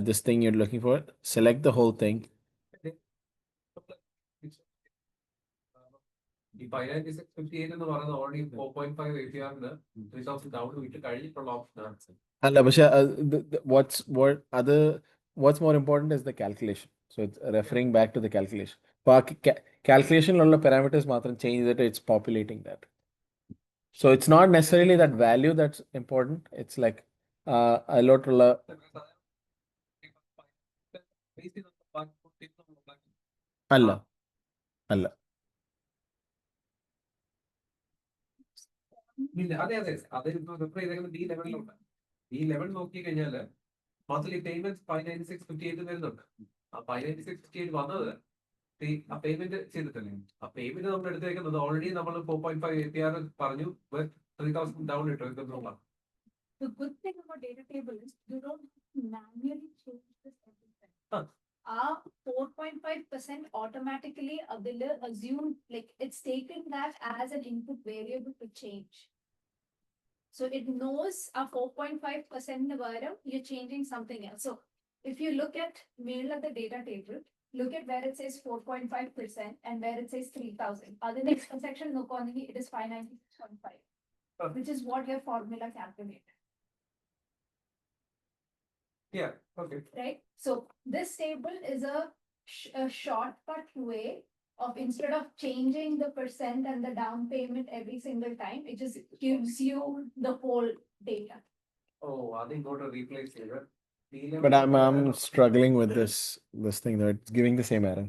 this thing you're looking for. Select the whole thing. ഈ 59658 എന്ന് പറയുന്നത് already 4.5 APR 3000 down വിട്ട് കഴിഞ്ഞിട്ടുള്ള ഓപ്ഷനാണ്. അല്ല പക്ഷെ what's more important is the calculation. So it's referring back to the calculation. Calculationലുള്ള parameters മാത്രം change ചെയ്തിട്ട് it's populating that. So it's not necessarily that value that's important. It's like അതിലോട്ടുള്ള അല്ല അല്ല അതെ അതെ അത് റിഫർ ചെയ്തേക്കുന്നത് ഈ ലെവലിലുണ്ട്. ഈ ലെവൽ നോക്കി കഴിഞ്ഞാല് മന്ത്ലി പേയ്മെന്റ് 59658 വരുന്നുണ്ട്. ആ 59658 വന്നത് ആ പേയ്മെന്റ് ചെയ്തിട്ടല്ലേ. ആ പേയ്മെന്റ് നമ്മൾ എടുത്തേക്കുന്നത് ഓൾറെഡി നമ്മൾ 4.5 APR പറഞ്ഞു 3000 ഡൗൺ ഇട്ടു എന്നുള്ള. The good thing about data table is you don't manually change this everything. Our 4.5% automatically will assume like it's taken that as an input variable to change. So it knows a 4.5% you're changing something else. So if you look at middle of the data table, look at where it says 4.5% and where it says 3,000. Other next section, no, it is 596.5, which is what your formula calculated. Yeah, okay. Right? So this table is a shortcut way of instead of changing the percent and the down payment every single time, it just gives you the whole data. Oh, I think go to replace here. but I'm struggling with this thing though. It's giving the same error.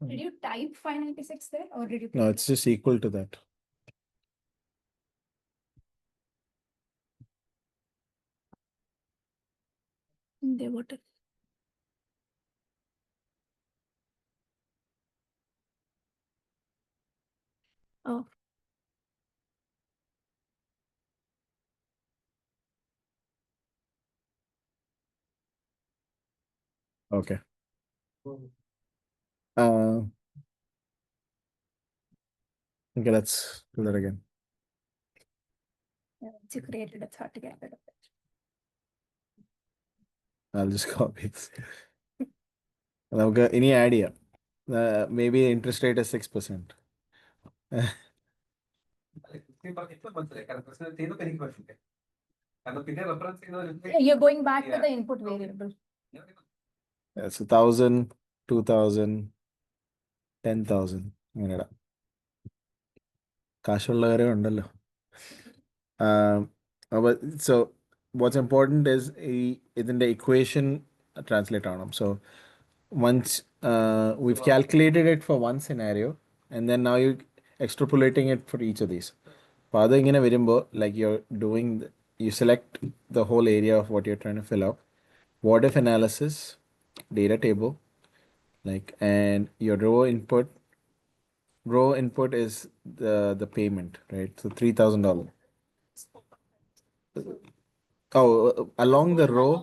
Did you type 596 there or did you? No, it's just equal to that. There, what? Oh. Okay. Okay, let's do that again. Yeah, once you created, it's hard to get rid of it. I'll just copy this. Okay, any idea? Maybe interest rate is 6%. You're going back to the input variable. It's 1,000, 2,000, 10,000. അങ്ങനെടാ കാശുള്ള കാര്യം ഉണ്ടല്ലോ. So what's important is ഇതിന്റെ equation translate ആവണം. So once we've calculated it for one scenario and then now you're extrapolating it for each of these. അപ്പോൾ അതിങ്ങനെ വരുമ്പോൾ like you're doing you select the whole area of what you're trying to fill up. What if analysis, data table, like, and your row input is the payment, right? So $3,000. Oh, along the row,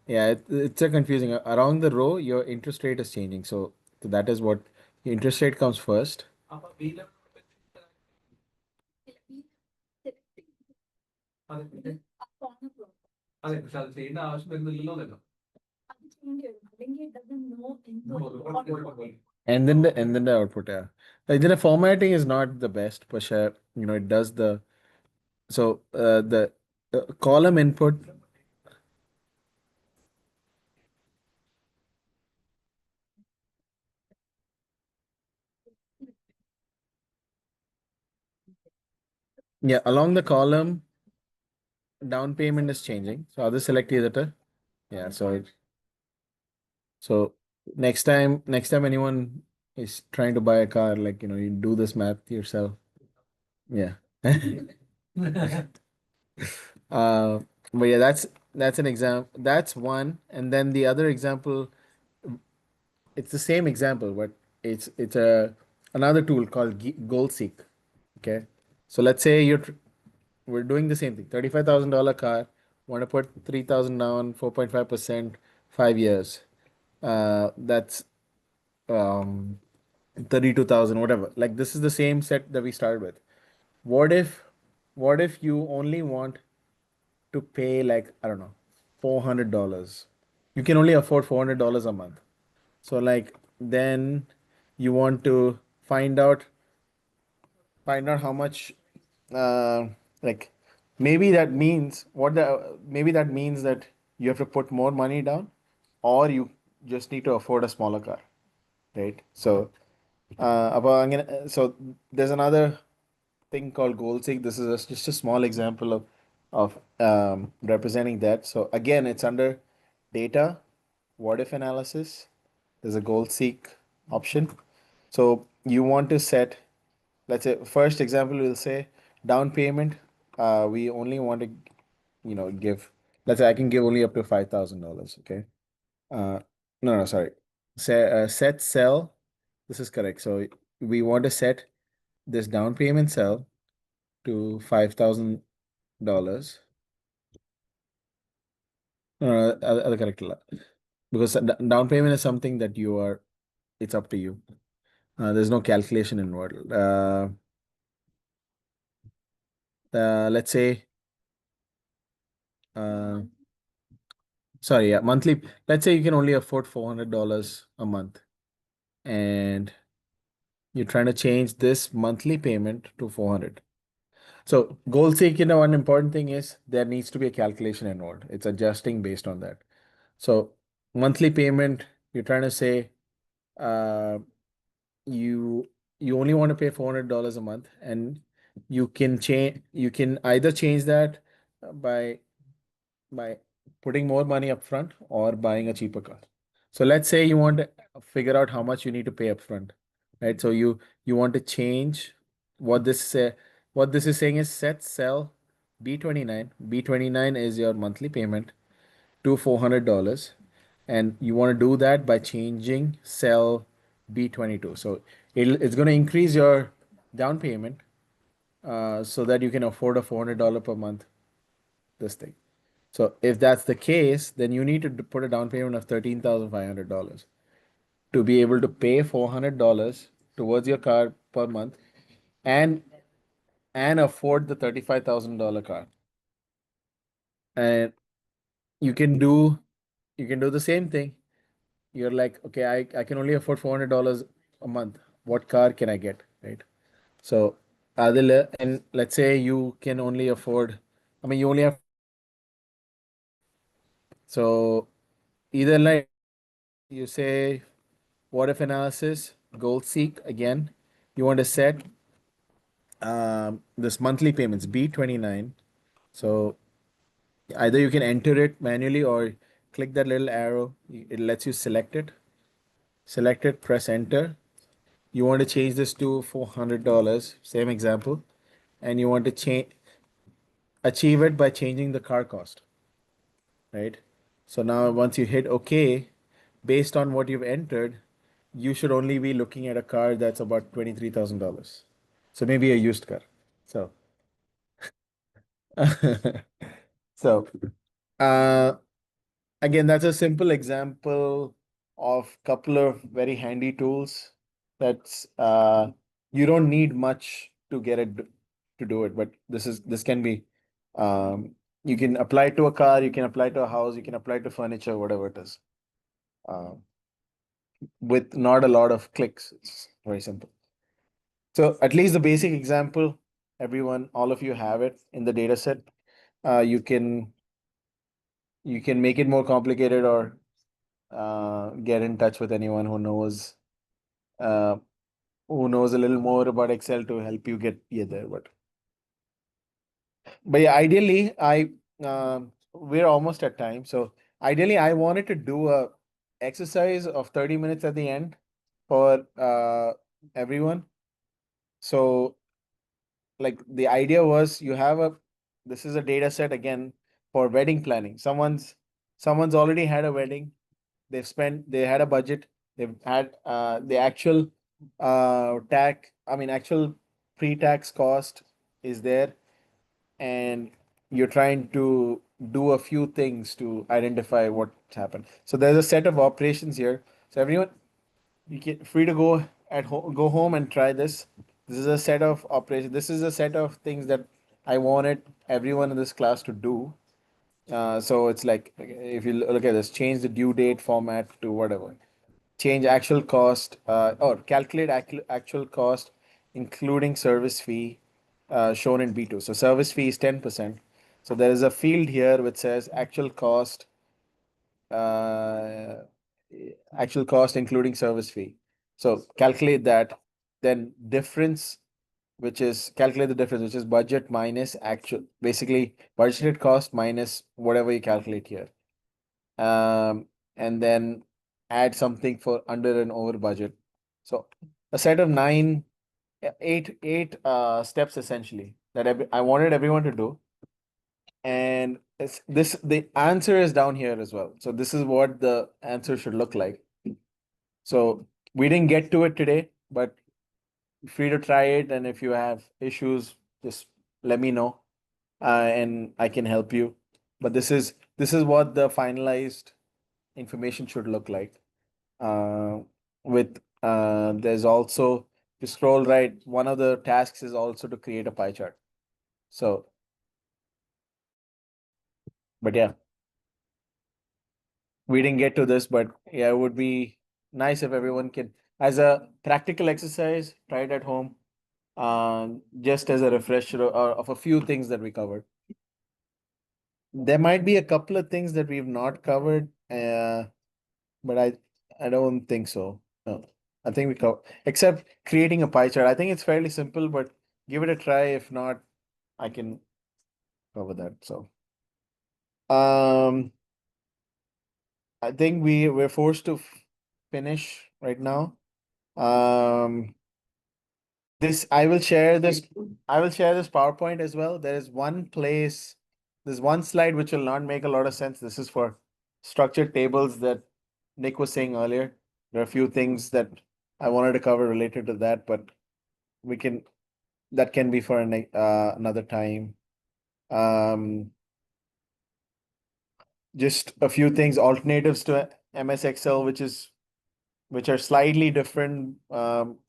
yeah, it's a confusing. Around the row, your interest rate is changing. So that is what your interest rate comes first. അപ്പൊ വീട്ടിലെ അതെ അതെ പക്ഷെ അത് ചെയ്യേണ്ട ആവശ്യം വരുന്നില്ലല്ലോ എന്നല്ലോ. And then the output, yeah. Like then the formatting is not the best, but it does the column input. Yeah, along the column, down payment is changing. So other select editor. Yeah, so next time anyone is trying to buy a car, like you do this math yourself. Yeah. Uh, but yeah, that's an example. That's one, and then the other example, it's the same example, but it's a another tool called Goal Seek. Okay, so let's say we're doing the same thing. $35,000 car. Want to put 3,000 down, 4.5%, 5 years. That's 32,000, whatever. Like this is the same set that we started with. What if, what if you only want to pay like, I don't know, $400? You can only afford $400 a month. So like then you want to find out how much, uh, like maybe that means that you have to put more money down, or you just need to afford a smaller car, right? So so there's another thing called goal seek. This is just a small example of representing that. So again, it's under data, what if analysis. There's a goal seek option. So you want to set, let's say, first example, we'll say down payment. We only want to, give. Let's say I can give only up to $5,000. Okay. Uh, no, sorry. Set cell. This is correct. So we want to set this down payment cell to $5,000. No, other correct. Because down payment is something that it's up to you. There's no calculation involved. Let's say, uh, sorry, yeah, monthly. Let's say you can only afford $400 a month, and you're trying to change this monthly payment to 400. So goal seek, one important thing is there needs to be a calculation involved. It's adjusting based on that. So monthly payment, you're trying to say, uh, you you only want to pay $400 a month, and you can either change that by putting more money up front or buying a cheaper car. So let's say you want to figure out how much you need to pay up front, right? So you want to change what this is saying is set cell B29. B29 is your monthly payment to $400, and you want to do that by changing cell B22. So it's going to increase your down payment, so that you can afford a $400 per month this thing. So if that's the case, then you need to put a down payment of $13,500 to be able to pay $400 towards your car per month, and afford the $35,000 car. And you can do the same thing. You're like, okay, I can only afford $400 a month. What car can I get, right? So Adil, and let's say you can only afford, I mean, you only have, so either like you say, what if analysis, goal seek again. You want to set this monthly payments B29. So either you can enter it manually or click that little arrow. It lets you select it. Select it, press enter. You want to change this to $400, same example, and you want to change achieve it by changing the car cost, right? So now once you hit OK, based on what you've entered, you should only be looking at a car that's about $23,000. So maybe a used car. So, so, uh, again, that's a simple example of couple of very handy tools. That's you don't need much to get it to do it, but this can be you can apply it to a car, you can apply it to a house, you can apply it to furniture, whatever it is. Uh, with not a lot of clicks. It's very simple. So at least the basic example, everyone, all of you have it in the data set. You can make it more complicated or get in touch with anyone uh, who knows a little more about Excel to help you get there. But yeah, ideally, we're almost at time. So ideally, I wanted to do a exercise of 30 minutes at the end for everyone. So like the idea was you have a this is a data set again for wedding planning. Someone's already had a wedding. They had a budget. They've had the actual actual pre-tax cost is there, and you're trying to do a few things to identify what's happened. So there's a set of operations here. So everyone, you get free to go home and try this. This is a set of operations. This is a set of things that I wanted everyone in this class to do. So it's like if you look at this, change the due date format to whatever. Change actual cost or calculate actual cost, including service fee shown in B2. So service fee is 10%. So there is a field here which says uh, actual cost including service fee. So calculate that, then difference, which is calculate the difference, which is budget minus actual, basically budgeted cost minus whatever you calculate here. And then add something for under and over budget. So a set of eight steps essentially that I wanted everyone to do. And the answer is down here as well. So this is what the answer should look like. So we didn't get to it today, but free to try it. And if you have issues, just let me know, and I can help you. But this is what the finalized information should look like. With there's also to scroll right. One of the tasks is also to create a pie chart. So, but yeah, we didn't get to this, but yeah, it would be nice if everyone can, as a practical exercise, try it at home. Just as a refresher of a few things that we covered. There might be a couple of things that we've not covered, but I don't think so. No, I think we cover except creating a pie chart. I think it's fairly simple, but give it a try. If not, I can cover that. So, I think we're forced to finish right now. This I will share this. I will share this PowerPoint as well. There is one place. There's one slide which will not make a lot of sense. This is for structured tables that Nick was saying earlier. There are a few things that I wanted to cover related to that, but we can that can be for another time. Um, just a few things, alternatives to MS Excel, which are slightly different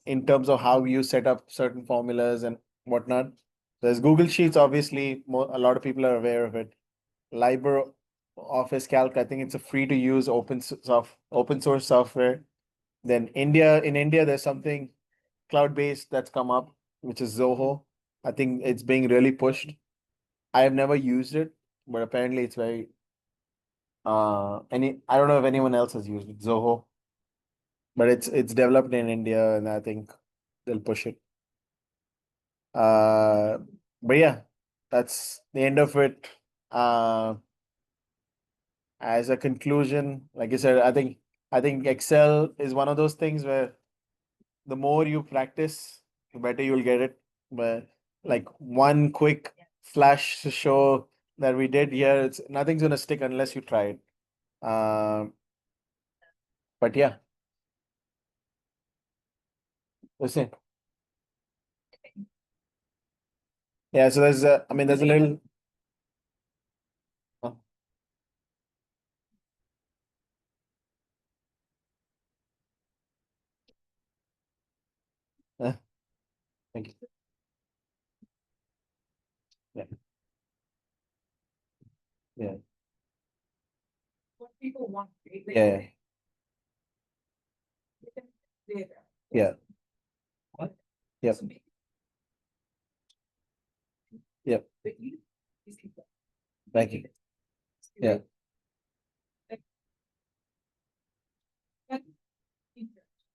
in terms of how you set up certain formulas and whatnot. There's Google Sheets, obviously, a lot of people are aware of it. LibreOffice Calc, I think it's a free to use open source software. Then in India, there's something cloud-based that's come up, which is Zoho. I think it's being really pushed. I have never used it, but apparently it's very I don't know if anyone else has used it, Zoho, but it's developed in India, and I think they'll push it. But yeah, that's the end of it. As a conclusion, like I said, I think Excel is one of those things where the more you practice, the better you'll get it. But like one quick flash show that we did here. It's nothing's gonna stick unless you try it. But yeah. Listen. Yeah, so there's I mean there's a little oh, uh, thank you. Yeah. Yeah. What people want. Yeah. Yeah. Yep. Yep. Thank you. Yeah.